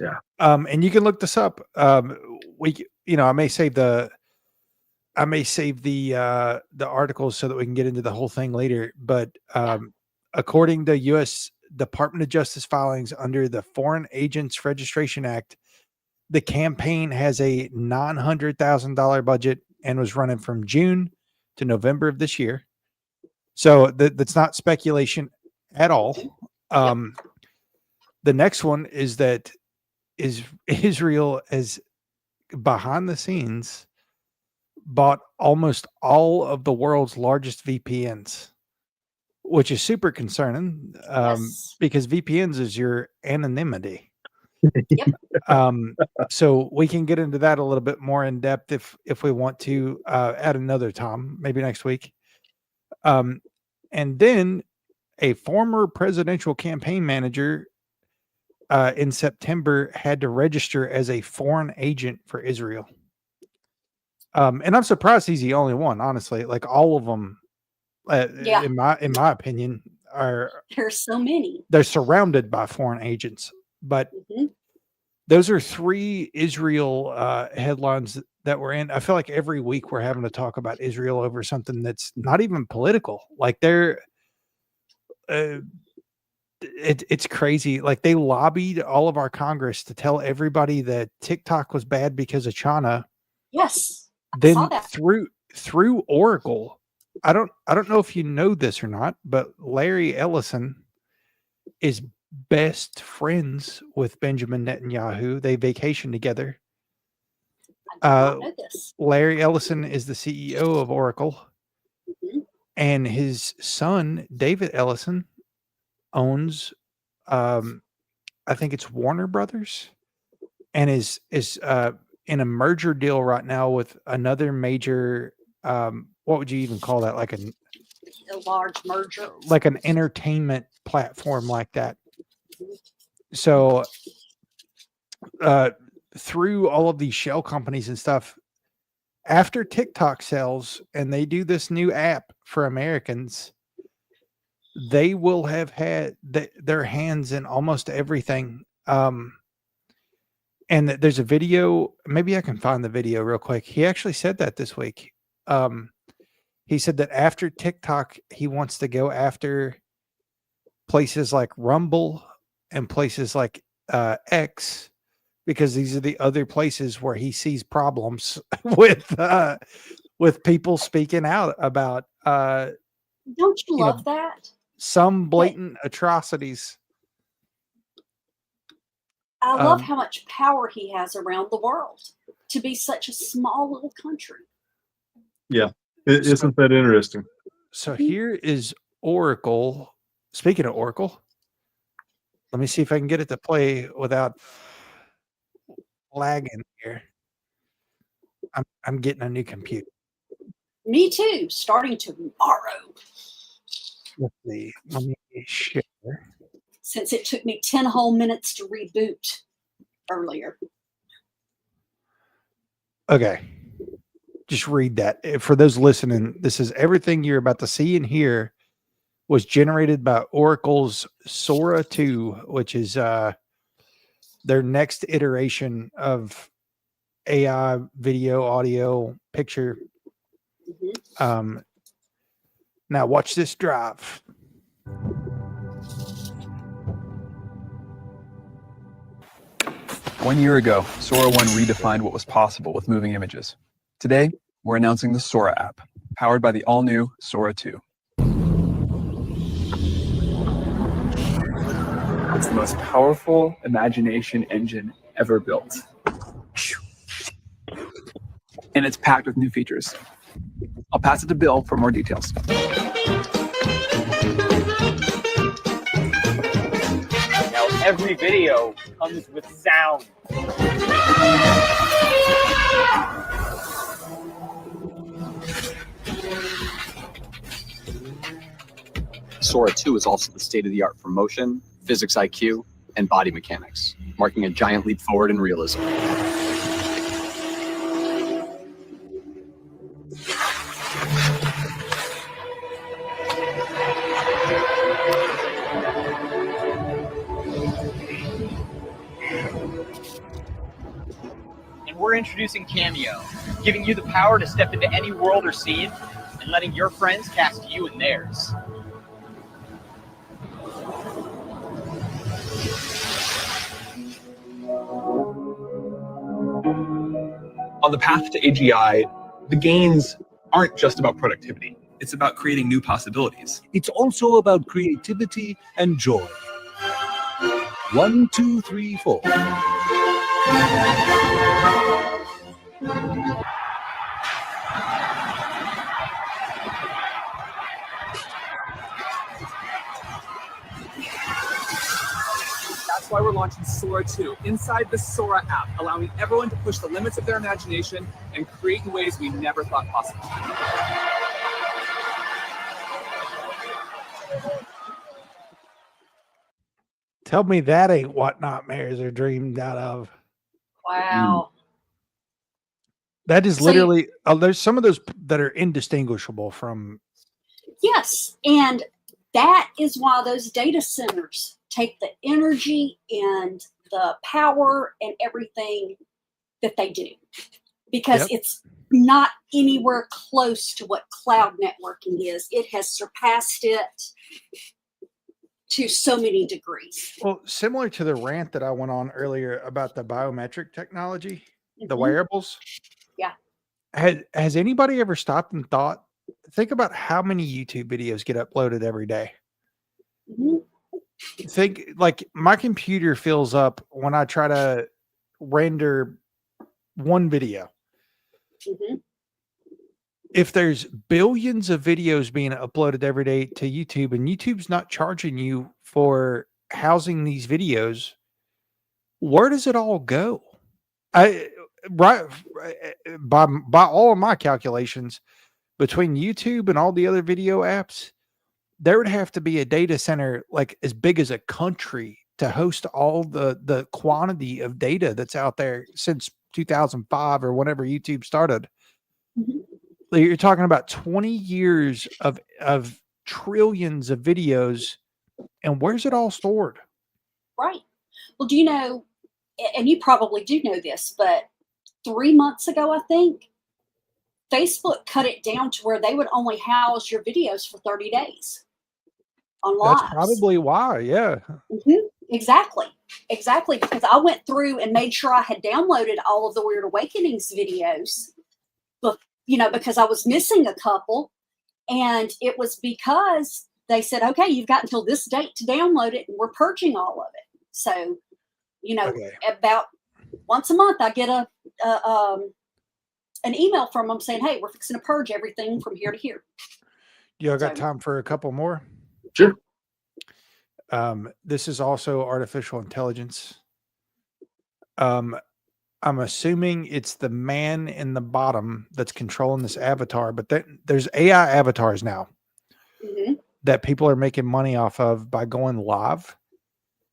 Yeah. And you can look this up. I may save the articles so that we can get into the whole thing later. But according to U.S. Department of Justice filings under the Foreign Agents Registration Act, the campaign has a $900,000 budget and was running from June to November of this year. So that's not speculation at all. The next one is that Israel is behind the scenes bought almost all of the world's largest VPNs, which is super concerning because VPNs is your anonymity. Yep. So we can get into that a little bit more in depth if we want to at another time, maybe next week. And then a former presidential campaign manager in September had to register as a foreign agent for Israel. And I'm surprised he's the only one, honestly. Like all of them, in my opinion, There's so many. They're surrounded by foreign agents. But those are 3 Israel headlines that we're in. I feel like every week we're having to talk about Israel over something that's not even political. Like it's crazy. Like they lobbied all of our Congress to tell everybody that TikTok was bad because of China. Yes. Then through Oracle, I don't know if you know this or not, but Larry Ellison is best friends with Benjamin Netanyahu. They vacation together. I did not know this. Larry Ellison is the CEO of Oracle, and his son David Ellison owns, I think it's Warner Brothers, and is in a merger deal right now with another major. What would you even call that? Like a large merger, like an entertainment platform like that. So through all of these shell companies and stuff, after TikTok sells and they do this new app for Americans, they will have had their hands in almost everything. And there's a video, maybe I can find the video real quick. He actually said that this week. He said that after TikTok, he wants to go after places like Rumble and places like X, because these are the other places where he sees problems with people speaking out about don't you love that? Some blatant atrocities. I love how much power he has around the world to be such a small little country. Yeah. Isn't that interesting? So here is Oracle. Speaking of Oracle, let me see if I can get it to play without lagging here. I'm getting a new computer. Me too, starting tomorrow. Let's see. Let me share. Since it took me 10 whole minutes to reboot earlier. Okay. Just read that. For those listening, this is everything you're about to see and hear was generated by Oracle's Sora 2, which is their next iteration of AI, video, audio, picture. Now watch this drive. 1 year ago, Sora 1 redefined what was possible with moving images. Today, we're announcing the Sora app, powered by the all-new Sora 2. It's the most powerful imagination engine ever built. And it's packed with new features. I'll pass it to Bill for more details. Now every video comes with sound. Sora 2 is also the state-of-the-art for motion, physics IQ, and body mechanics, marking a giant leap forward in realism. And we're introducing Cameo, giving you the power to step into any world or scene and letting your friends cast you in theirs. On the path to AGI, the gains aren't just about productivity. It's about creating new possibilities. It's also about creativity and joy. 1, 2, 3, 4. That's why we're launching Sora 2 inside the Sora app, allowing everyone to push the limits of their imagination and create in ways we never thought possible. Tell me that ain't what nightmares are dreamed out of. Wow. That is So literally, there's some of those that are indistinguishable from. Yes. And that is why those data centers take the energy and the power and everything that they do, because it's not anywhere close to what cloud networking is. It has surpassed it to so many degrees. Well, similar to the rant that I went on earlier about the biometric technology, the Mhm. wearables. Yeah. Has anybody ever stopped and thought, think about how many YouTube videos get uploaded every day? Mhm. Think, like, my computer fills up when I try to render one video. Mhm. If there's billions of videos being uploaded every day to YouTube, and YouTube's not charging you for housing these videos, where does it all go? I right by all of my calculations, between YouTube and all the other video apps, there would have to be a data center like as big as a country to host all the quantity of data that's out there since 2005 or whenever YouTube started. Mhm. Like, you're talking about 20 years of trillions of videos, and where's it all stored? Right. Well, do you know, and you probably do know this, but 3 months ago, I think, Facebook cut it down to where they would only house your videos for 30 days on That's lives. probably why, yeah. Mhm. Exactly. Exactly. Because I went through and made sure I had downloaded all of the Weird Awakenings videos, but, because I was missing a couple. And it was because they said, okay, you've got until this date to download it, and we're purging all of it. So, Okay. about once a month, I get an email from them saying, hey, we're fixing to purge everything from here to here. Y'all got So- time for a couple more? Sure. This is also artificial intelligence. I'm assuming it's the man in the bottom that's controlling this avatar, but there's AI avatars now Mhm. that people are making money off of by going live.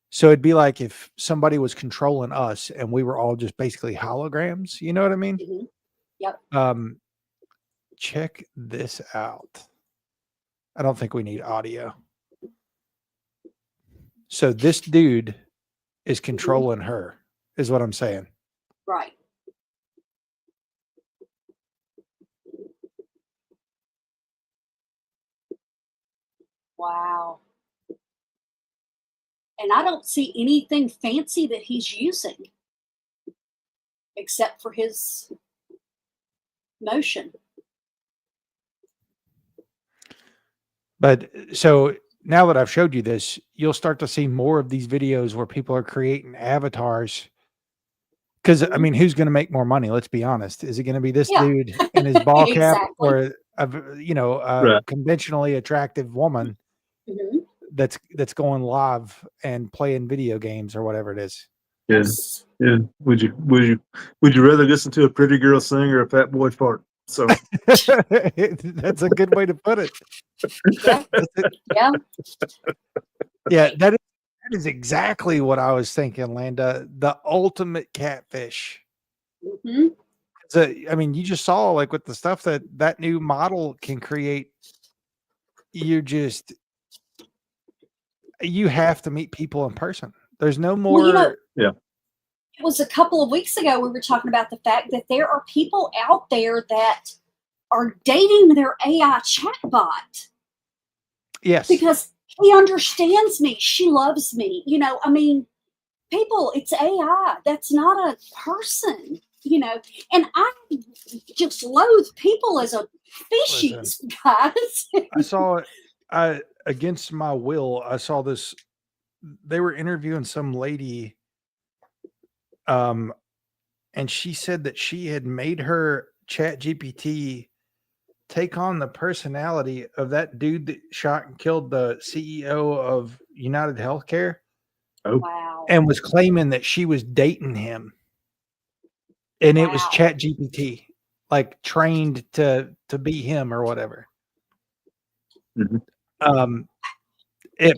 So it'd be like if somebody was controlling us and we were all just basically holograms. You know what I mean? Mhm. Yep. Check this out. I don't think we need audio. So this dude is controlling her, is what I'm saying. Right. Wow. And I don't see anything fancy that he's using except for his motion. But so now that I've showed you this, you'll start to see more of these videos where people are creating avatars. Because I mean, who's going to make more money? Let's be honest. Is it going to be this Yeah. dude in his ball cap, Exactly. or a Right. conventionally attractive woman Mhm. that's going live and playing video games or whatever it is? Yeah. Yes. Yeah. Would you rather listen to a pretty girl sing or a fat boy fart? So That's a good way to put it. Yeah. Yeah. Yeah, that is exactly what I was thinking, Landa. The ultimate catfish. hmm So, I mean, you just saw like with the stuff that new model can create. You have to meet people in person. There's no more. Well, yeah. it was a couple of weeks ago we were talking about the fact that there are people out there that are dating their AI chatbot Yes. because he understands me. She loves me. I mean, people, it's AI. That's not a person, and I just loathe people as a species, guys. I saw it. Against my will, I saw this. They were interviewing some lady, and she said that she had made her Chat GPT take on the personality of that dude that shot and killed the CEO of United Healthcare, Wow. and was claiming that she was dating him, and it was Wow. Chat GPT, like trained to be him or whatever. Mhm.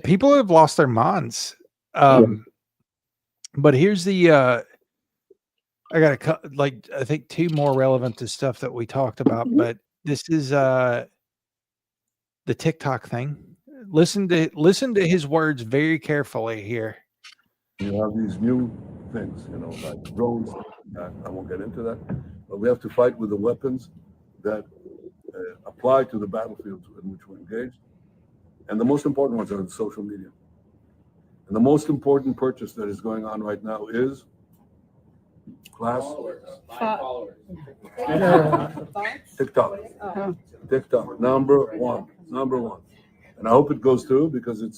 People have lost their minds. But here's the I got I think two more relevant to stuff that we talked about, Mhm. but this is the TikTok thing. Listen to his words very carefully here. You have these new things, like drones. I won't get into that, but we have to fight with the weapons that apply to the battlefields in which we're engaged. And the most important ones are in social media. And the most important purchase that is going on right now is TikTok. TikTok, number one. And I hope it goes through because it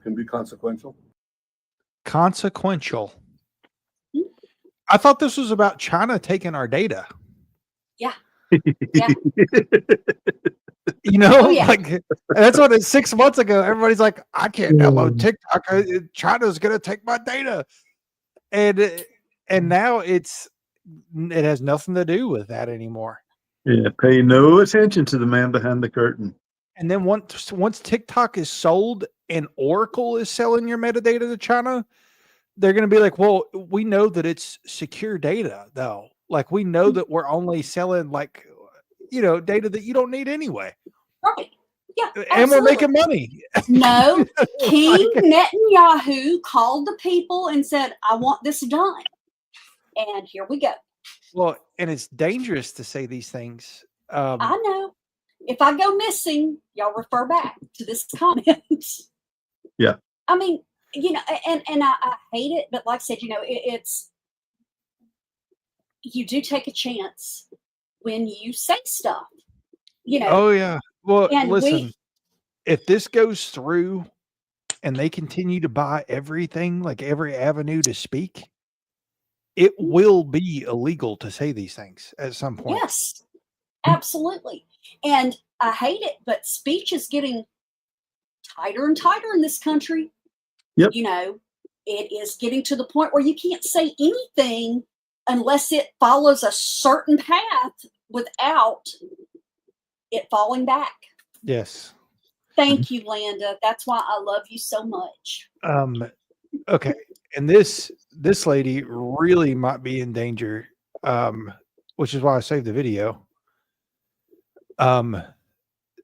can be consequential. Consequential. I thought this was about China taking our data. Yeah. Yeah. Oh, yeah. like that's what 6 months ago, everybody's like, I can't download TikTok. China's gonna take my data. And now it has nothing to do with that anymore. Yeah. Pay no attention to the man behind the curtain. And then once TikTok is sold and Oracle is selling your metadata to China, they're going to be like, well, we know that it's secure data, though. Like, we know that we're only selling data that you don't need anyway. Right. Yeah. And we're absolutely. making money. No, King Netanyahu called the people and said, I want this done. And here we go. Well, and it's dangerous to say these things. I know. If I go missing, y'all refer back to this comment. Yeah. I mean, and I hate it, but like I said, it's you do take a chance when you say stuff. Oh yeah. Well, and listen, if this goes through and they continue to buy everything, like every avenue to speak, it will be illegal to say these things at some point. Yes, absolutely. And I hate it, but speech is getting tighter and tighter in this country. Yep. It is getting to the point where you can't say anything unless it follows a certain path without it falling back. Yes. Thank you, Landa. That's why I love you so much. Okay. And this lady really might be in danger, which is why I saved the video.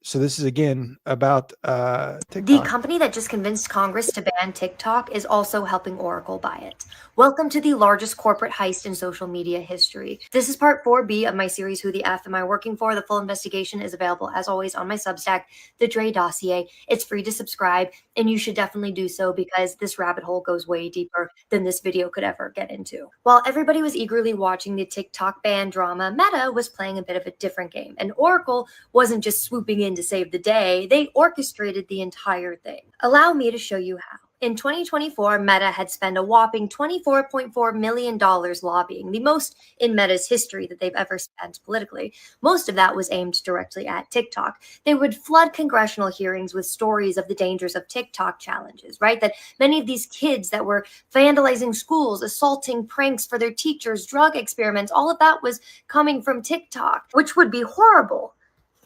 So this is again about The TikTok. company that just convinced Congress to ban TikTok is also helping Oracle buy it. Welcome to the largest corporate heist in social media history. This is part 4B of my series, Who the F Am I Working For? The full investigation is available, as always, on my Substack, The Dre Dossier. It's free to subscribe, and you should definitely do so because this rabbit hole goes way deeper than this video could ever get into. While everybody was eagerly watching the TikTok ban drama, Meta was playing a bit of a different game, and Oracle wasn't just swooping in to save the day, they orchestrated the entire thing. Allow me to show you how. In 2024, Meta had spent a whopping $24.4 million lobbying, the most in Meta's history that they've ever spent politically. Most of that was aimed directly at TikTok. They would flood congressional hearings with stories of the dangers of TikTok challenges, right? That many of these kids that were vandalizing schools, assaulting pranks for their teachers, drug experiments, all of that was coming from TikTok, which would be horrible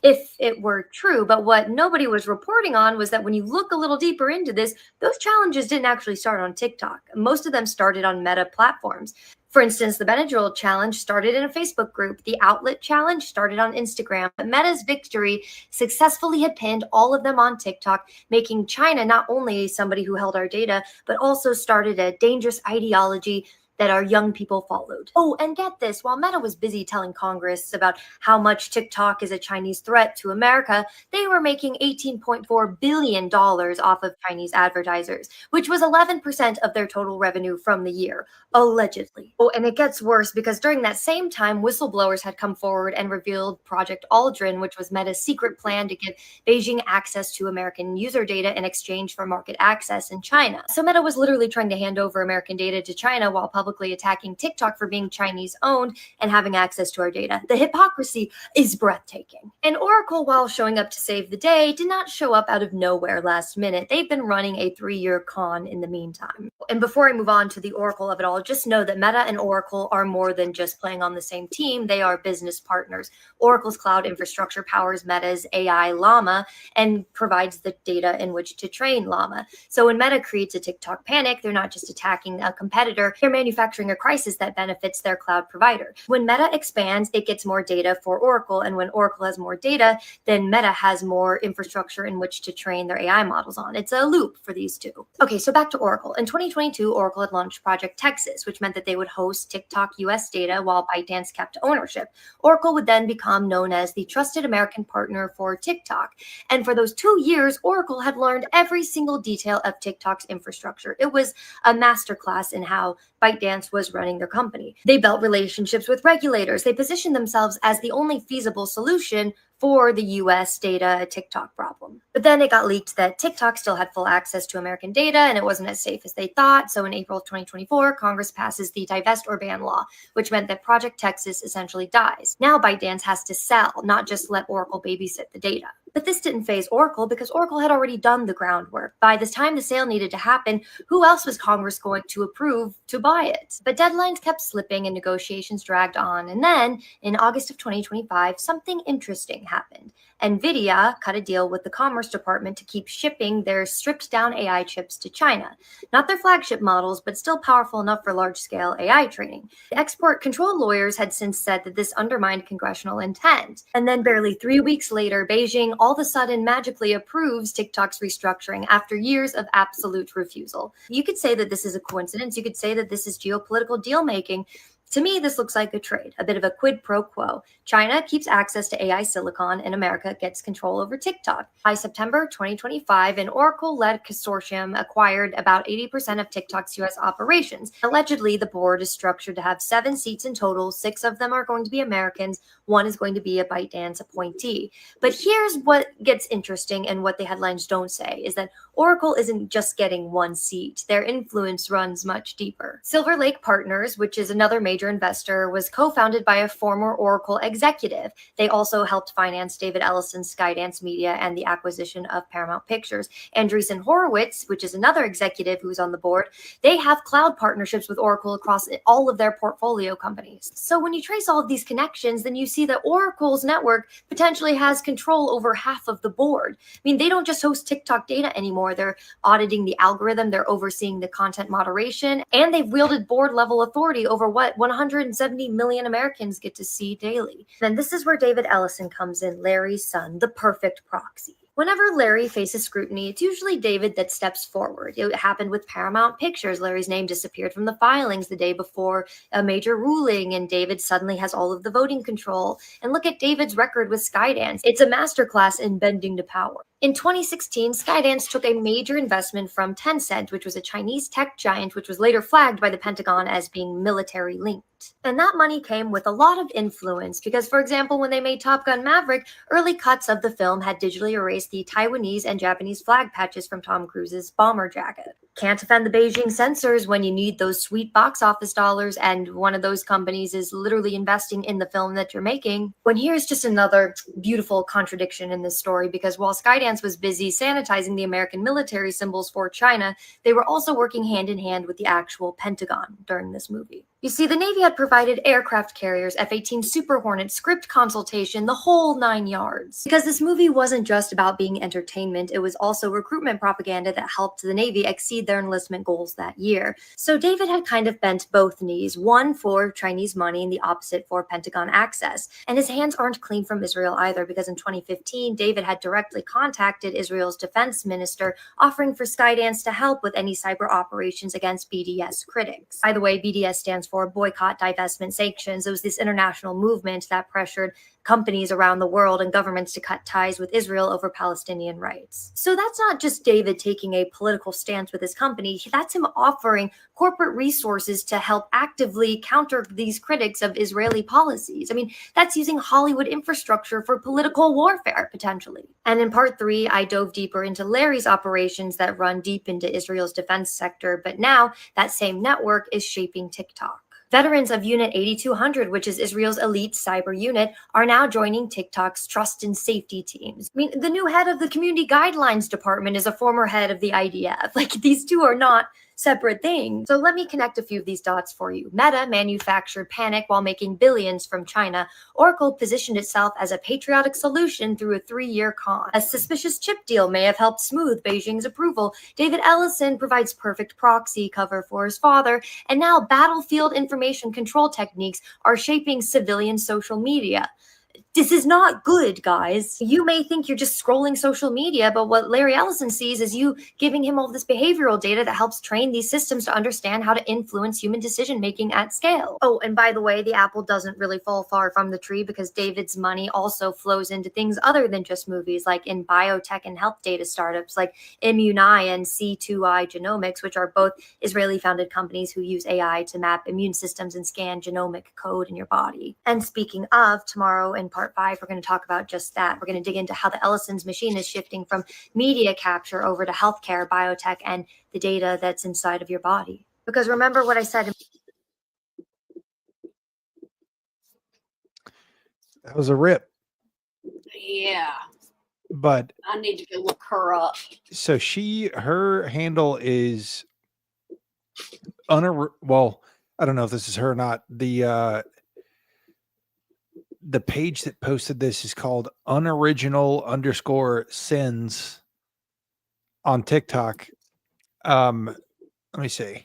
if it were true. But what nobody was reporting on was that when you look a little deeper into this, those challenges didn't actually start on TikTok. Most of them started on Meta platforms. For instance, the Benadryl challenge started in a Facebook group. The Outlet challenge started on Instagram. But Meta's victory successfully had pinned all of them on TikTok, making China not only somebody who held our data, but also started a dangerous ideology that our young people followed. Oh, and get this, while Meta was busy telling Congress about how much TikTok is a Chinese threat to America, they were making $18.4 billion off of Chinese advertisers, which was 11% of their total revenue from the year, allegedly. Oh, and it gets worse because during that same time, whistleblowers had come forward and revealed Project Aldrin, which was Meta's secret plan to give Beijing access to American user data in exchange for market access in China. So Meta was literally trying to hand over American data to China while publicly attacking TikTok for being Chinese owned and having access to our data. The hypocrisy is breathtaking. And Oracle, while showing up to save the day, did not show up out of nowhere last minute. They've been running a 3-year con in the meantime. And before I move on to the Oracle of it all, just know that Meta and Oracle are more than just playing on the same team. They are business partners. Oracle's cloud infrastructure powers Meta's AI Llama and provides the data in which to train Llama. So when Meta creates a TikTok panic, they're not just attacking a competitor, they're manufacturing a crisis that benefits their cloud provider. When Meta expands, it gets more data for Oracle, and when Oracle has more data, then Meta has more infrastructure in which to train their AI models on. It's a loop for these two. Okay, so back to Oracle. In 2022, Oracle had launched Project Texas, which meant that they would host TikTok US data while ByteDance kept ownership. Oracle would then become known as the trusted American partner for TikTok. And for those 2 years, Oracle had learned every single detail of TikTok's infrastructure. It was a masterclass in how ByteDance was running their company. They built relationships with regulators. They positioned themselves as the only feasible solution for the US data TikTok problem. But then it got leaked that TikTok still had full access to American data and it wasn't as safe as they thought. So in April of 2024, Congress passes the Divest or Ban law, which meant that Project Texas essentially dies. Now ByteDance has to sell, not just let Oracle babysit the data. But this didn't faze Oracle because Oracle had already done the groundwork. By the time the sale needed to happen, who else was Congress going to approve to buy it? But deadlines kept slipping and negotiations dragged on. And then in August of 2025, something interesting happened. NVIDIA cut a deal with the Commerce Department to keep shipping their stripped down AI chips to China. Not their flagship models, but still powerful enough for large scale AI training. The export control lawyers had since said that this undermined congressional intent. And then barely 3 weeks later, Beijing all of a sudden magically approves TikTok's restructuring after years of absolute refusal. You could say that this is a coincidence. You could say that this is geopolitical deal making. To me, this looks like a trade, a bit of a quid pro quo. China keeps access to AI silicon and America gets control over TikTok. By September 2025, an Oracle-led consortium acquired about 80% of TikTok's US operations. Allegedly, the board is structured to have 7 seats in total. 6 of them are going to be Americans. 1 is going to be a ByteDance appointee. But here's what gets interesting and what the headlines don't say is that Oracle isn't just getting 1 seat. Their influence runs much deeper. Silver Lake Partners, which is another major investor, was co-founded by a former Oracle executive. They also helped finance David Ellison's Skydance Media and the acquisition of Paramount Pictures. Andreessen Horowitz, which is another executive who's on the board, they have cloud partnerships with Oracle across all of their portfolio companies. So when you trace all of these connections, then you see that Oracle's network potentially has control over half of the board. I mean, they don't just host TikTok data anymore. They're auditing the algorithm, they're overseeing the content moderation, and they've wielded board level authority over what one 170 million Americans get to see daily. And this is where David Ellison comes in, Larry's son, the perfect proxy. Whenever Larry faces scrutiny, it's usually David that steps forward. It happened with Paramount Pictures. Larry's name disappeared from the filings the day before a major ruling, and David suddenly has all of the voting control. And look at David's record with Skydance. It's a masterclass in bending to power. In 2016, Skydance took a major investment from Tencent, which was a Chinese tech giant, which was later flagged by the Pentagon as being military linked. And that money came with a lot of influence because, for example, when they made Top Gun Maverick, early cuts of the film had digitally erased the Taiwanese and Japanese flag patches from Tom Cruise's bomber jacket. Can't offend the Beijing censors when you need those sweet box office dollars, and one of those companies is literally investing in the film that you're making. When here's just another beautiful contradiction in this story, because while Skydance was busy sanitizing the American military symbols for China, they were also working hand in hand with the actual Pentagon during this movie. You see, the Navy had provided aircraft carriers, F-18 Super Hornet, script consultation, the whole 9 yards. Because this movie wasn't just about being entertainment, it was also recruitment propaganda that helped the Navy exceed their enlistment goals that year. So David had kind of bent both knees, one for Chinese money and the opposite for Pentagon access. And his hands aren't clean from Israel either, because in 2015, David had directly contacted Israel's defense minister, offering for Skydance to help with any cyber operations against BDS critics. By the way, BDS stands for Boycott, Divestment, Sanctions. It was this international movement that pressured companies around the world and governments to cut ties with Israel over Palestinian rights. So that's not just David taking a political stance with his company, that's him offering corporate resources to help actively counter these critics of Israeli policies. I mean, that's using Hollywood infrastructure for political warfare, potentially. And in part 3, I dove deeper into Larry's operations that run deep into Israel's defense sector, but now that same network is shaping TikTok. Veterans of Unit 8200, which is Israel's elite cyber unit, are now joining TikTok's trust and safety teams. I mean, the new head of the Community Guidelines Department is a former head of the IDF. Like, these two are not separate things. So let me connect a few of these dots for you. Meta manufactured panic while making billions from China. Oracle positioned itself as a patriotic solution through a 3-year con. A suspicious chip deal may have helped smooth Beijing's approval. David Ellison provides perfect proxy cover for his father. And now battlefield information control techniques are shaping civilian social media. This is not good, guys. You may think you're just scrolling social media, but what Larry Ellison sees is you giving him all this behavioral data that helps train these systems to understand how to influence human decision-making at scale. Oh, and by the way, the apple doesn't really fall far from the tree, because David's money also flows into things other than just movies, like in biotech and health data startups like Immunai and C2I Genomics, which are both Israeli-founded companies who use AI to map immune systems and scan genomic code in your body. And speaking of, tomorrow in part 5, we're going to talk about just that. We're going to dig into how the Ellison's machine is shifting from media capture over to healthcare, biotech, and the data that's inside of your body. Because remember what I said. That was a rip. Yeah. But I need to go look her up. so her handle is well, I don't know if this is her or not. The page that posted this is called unoriginal_sins on TikTok. Let me see.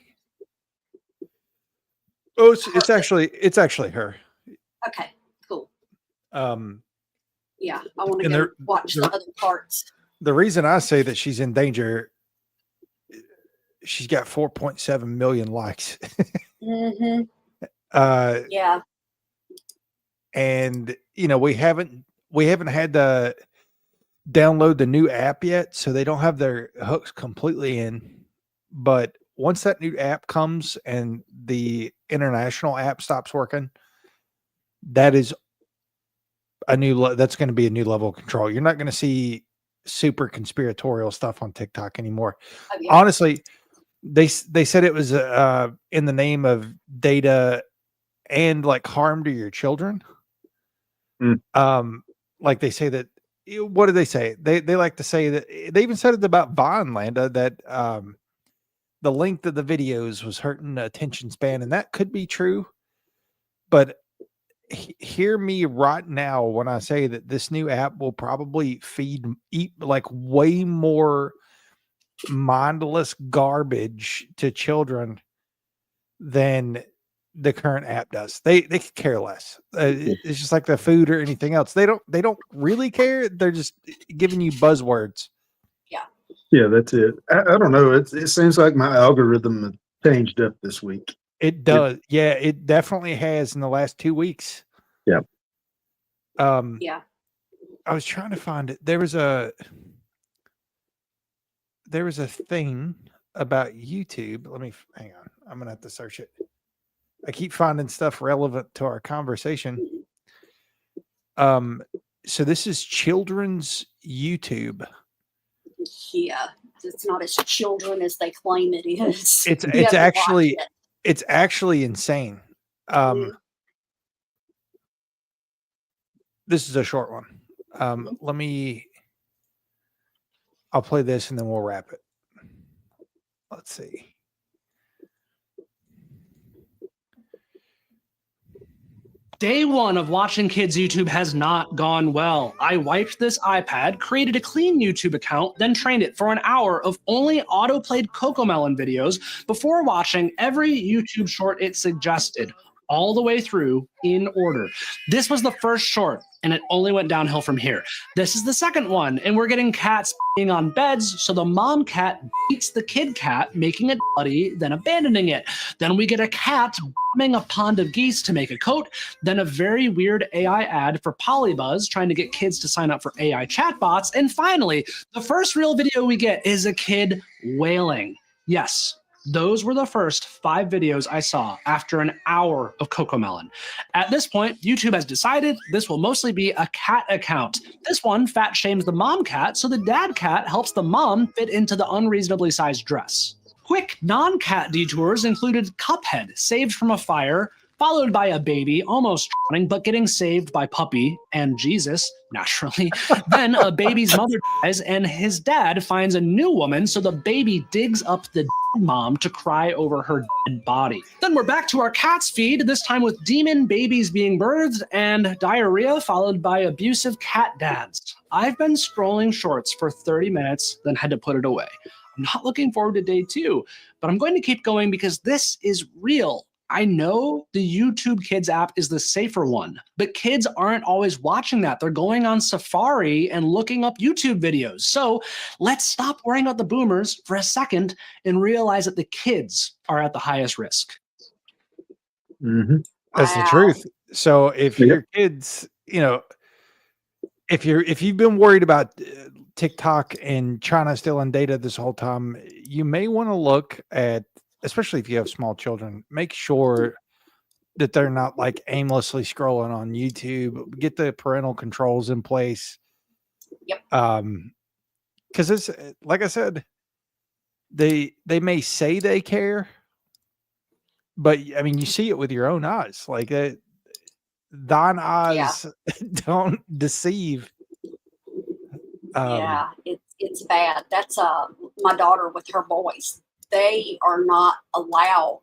Oh, it's actually her. Okay, cool. Yeah, I want to go watch the other parts. The reason I say that she's in danger, she's got 4.7 million likes. Mm-hmm. Yeah. And we haven't had to download the new app yet, so they don't have their hooks completely in. But once that new app comes and the international app stops working, that is that's going to be a new level of control. You're not going to see super conspiratorial stuff on TikTok anymore. Oh, yeah. Honestly, they said it was in the name of data and like harm to your children. Like they say that. What do they say? They like to say that they even said it about Vine, Landa, that the length of the videos was hurting the attention span, and that could be true. But hear me right now when I say that this new app will probably eat like way more mindless garbage to children than the current app does. They could care less. It's just like the food or anything else. They don't really care. They're just giving you buzzwords. Yeah, that's it. I don't know. It seems like my algorithm changed up this week. It does. Yeah, it definitely has in the last 2 weeks. Yeah. Yeah. I was trying to find it. There was a thing about YouTube. Let me hang on. I'm gonna have to search it. I keep finding stuff relevant to our conversation. So this is children's YouTube. Yeah, it's not as children as they claim it is. It's You have to actually watch it. it's actually insane. This is a short one. I'll play this and then we'll wrap it. Let's see. Day one of watching kids' YouTube has not gone well. I wiped this iPad, created a clean YouTube account, then trained it for an hour of only auto-played Cocomelon videos before watching every YouTube short it suggested, all the way through in order. This was the first short, and it only went downhill from here. This is the second one, and we're getting cats being on beds, so the mom cat beats the kid cat, making it bloody, then abandoning it. Then we get a cat bombing a pond of geese to make a coat, then a very weird AI ad for Polybuzz trying to get kids to sign up for AI chatbots, and finally, the first real video we get is a kid wailing. Yes. Those were the first 5 videos I saw after an hour of Cocomelon. At this point, YouTube has decided this will mostly be a cat account. This one fat shames the mom cat, so the dad cat helps the mom fit into the unreasonably sized dress. Quick non-cat detours included Cuphead, saved from a fire, followed by a baby almost drowning but getting saved by Puppy and Jesus, naturally. Then a baby's mother dies and his dad finds a new woman, so the baby digs up the dead mom to cry over her dead body. Then we're back to our cat's feed, this time with demon babies being birthed and diarrhea followed by abusive cat dads. I've been scrolling shorts for 30 minutes, then had to put it away. I'm not looking forward to day 2, but I'm going to keep going because this is real. I know the YouTube Kids app is the safer one, but kids aren't always watching that. They're going on Safari and looking up YouTube videos. So let's stop worrying about the boomers for a second and realize that the kids are at the highest risk. Mm-hmm. That's the truth. So if your kids, if you've been worried about TikTok and China still in data this whole time, you may want to look at, especially if you have small children, make sure that they're not like aimlessly scrolling on YouTube. Get the parental controls in place. Yep. Because it's like I said, they may say they care, but I mean, you see it with your own eyes. Like thine eyes don't deceive. Yeah, it's bad. That's my daughter with her boys. They are not allowed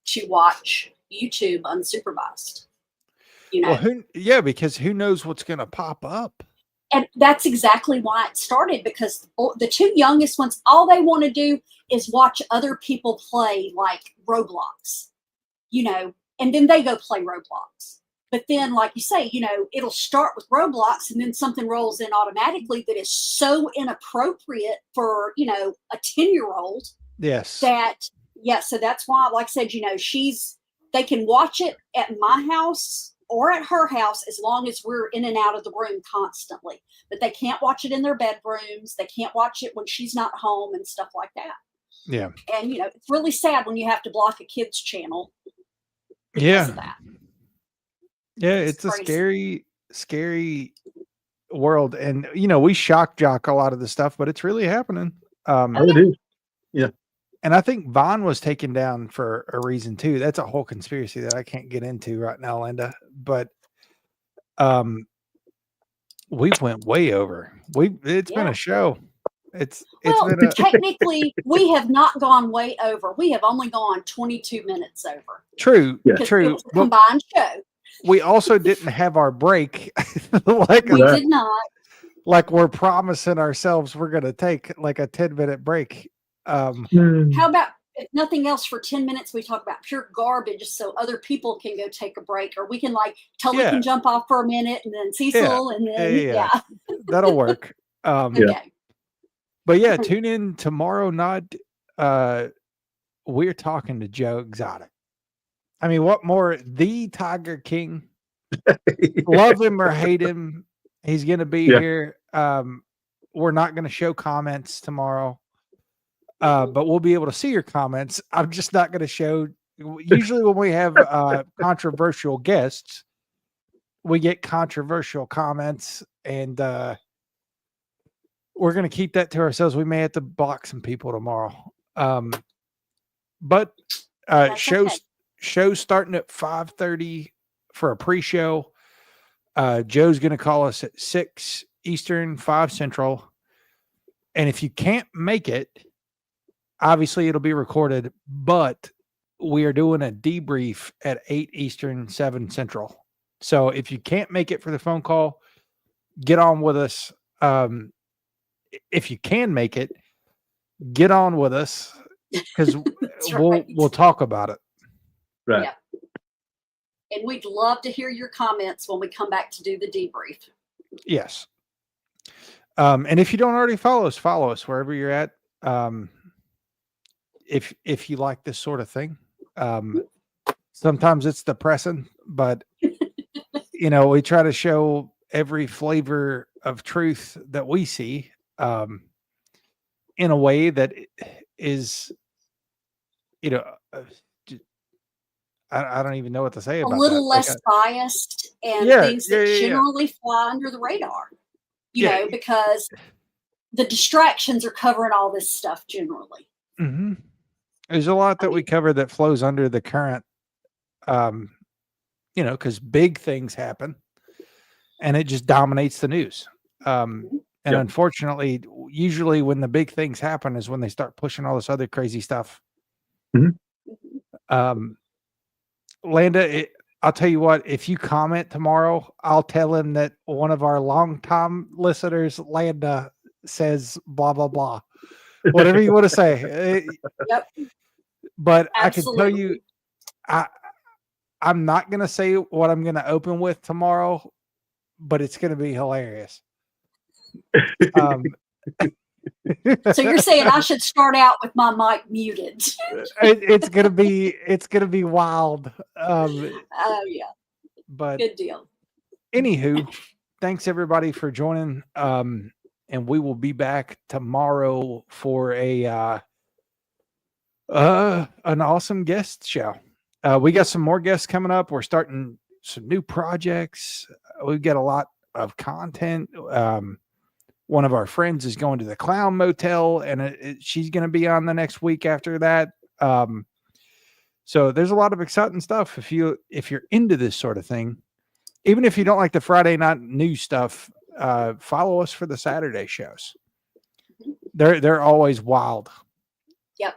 to watch YouTube unsupervised. Well, because who knows what's going to pop up? And that's exactly why it started, because the 2 youngest ones, all they want to do is watch other people play like Roblox, and then they go play Roblox. But then, like you say, it'll start with Roblox and then something rolls in automatically that is so inappropriate for, a 10-year-old. Yes. So that's why, like I said, they can watch it at my house or at her house as long as we're in and out of the room constantly. But they can't watch it in their bedrooms. They can't watch it when she's not home and stuff like that. Yeah. And, it's really sad when you have to block a kid's channel because of that. Yeah, it's a scary world. And, we shock jock a lot of the stuff, but it's really happening. It is. Yeah. And I think Vaughn was taken down for a reason too. That's a whole conspiracy that I can't get into right now, Linda. But we went way over. It's been a show. Technically, we have not gone way over. We have only gone 22 minutes over. True. Yeah. True. It was a combined show. We also didn't have our break. We did not. Like we're promising ourselves we're going to take like a 10-minute break. How about if nothing else, for 10 minutes, we talk about pure garbage so other people can go take a break, or we can like Tully can jump off for a minute and then Cecil and then that'll work. Okay. But yeah, tune in tomorrow night. We're talking to Joe Exotic. I mean, what more? The Tiger King. Love him or hate him, he's going to be here. We're not going to show comments tomorrow, but we'll be able to see your comments. I'm just not going to show. Usually when we have controversial guests, we get controversial comments, and we're going to keep that to ourselves. We may have to block some people tomorrow. But show's starting at 5:30 for a pre-show. Joe's going to call us at 6 Eastern, 5 Central. And if you can't make it, obviously it'll be recorded, but we are doing a debrief at 8 Eastern, 7 Central. So if you can't make it for the phone call, get on with us. If you can make it, get on with us, because we'll talk about it. Right. Yeah. And we'd love to hear your comments when we come back to do the debrief. Yes. And if you don't already follow us wherever you're at. If you like this sort of thing, sometimes it's depressing, but we try to show every flavor of truth that we see, in a way that is, I don't even know what to say about a little that. less biased and things that generally fly under the radar, you know, because the distractions are covering all this stuff generally. Mm-hmm. There's a lot that we cover that flows under the current, because big things happen and it just dominates the news. And unfortunately, usually when the big things happen is when they start pushing all this other crazy stuff. Mm-hmm. Landa, I'll tell you what, if you comment tomorrow, I'll tell him that one of our longtime listeners, Landa, says blah, blah, blah. Whatever you want to say. But absolutely. I can tell you, I'm not going to say what I'm going to open with tomorrow, but it's going to be hilarious. So you're saying I should start out with my mic muted? It's gonna be wild. Oh yeah, but good deal. Anywho, thanks everybody for joining. And we will be back tomorrow for an awesome guest show. We got some more guests coming up. We're starting some new projects. We've got a lot of content. One of our friends is going to the Clown Motel, and she's going to be on the next week after that. So there's a lot of exciting stuff. If you're into this sort of thing, even if you don't like the Friday night news stuff, follow us for the Saturday shows. They're always wild. Yep.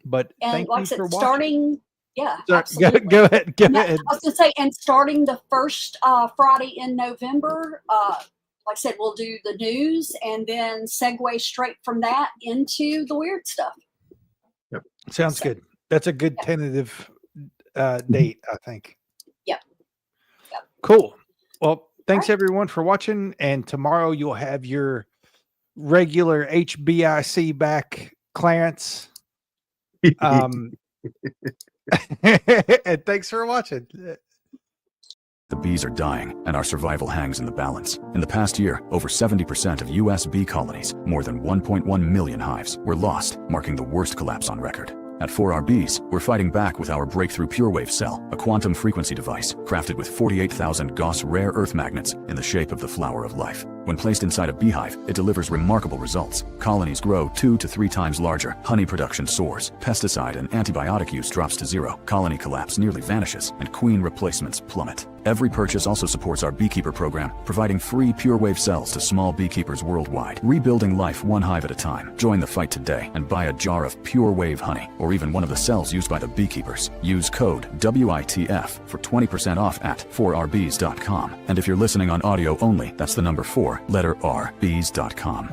But and thank like you I said, for watching. starting. Yeah, absolutely. Go ahead. Go ahead. I was going to say, and starting the first Friday in November, like I said, we'll do the news and then segue straight from that into the weird stuff. Yep. Sounds good. That's a good tentative date, I think. Yep. Cool. Well, thanks everyone for watching. And tomorrow you'll have your regular HBIC back, Clarence. And thanks for watching. The bees are dying, and our survival hangs in the balance. In the past year, over 70% of U.S. bee colonies, more than 1.1 million hives, were lost, marking the worst collapse on record. At 4RBs, we're fighting back with our breakthrough PureWave cell, a quantum frequency device crafted with 48,000 Gauss rare earth magnets in the shape of the flower of life. When placed inside a beehive, it delivers remarkable results. Colonies grow 2 to 3 times larger, honey production soars, pesticide and antibiotic use drops to zero, colony collapse nearly vanishes, and queen replacements plummet. Every purchase also supports our beekeeper program, providing free PureWave cells to small beekeepers worldwide. Rebuilding life one hive at a time. Join the fight today and buy a jar of PureWave honey, or even one of the cells used by the beekeepers. Use code WITF for 20% off at 4rbs.com. And if you're listening on audio only, that's the number 4, letter R, bees.com.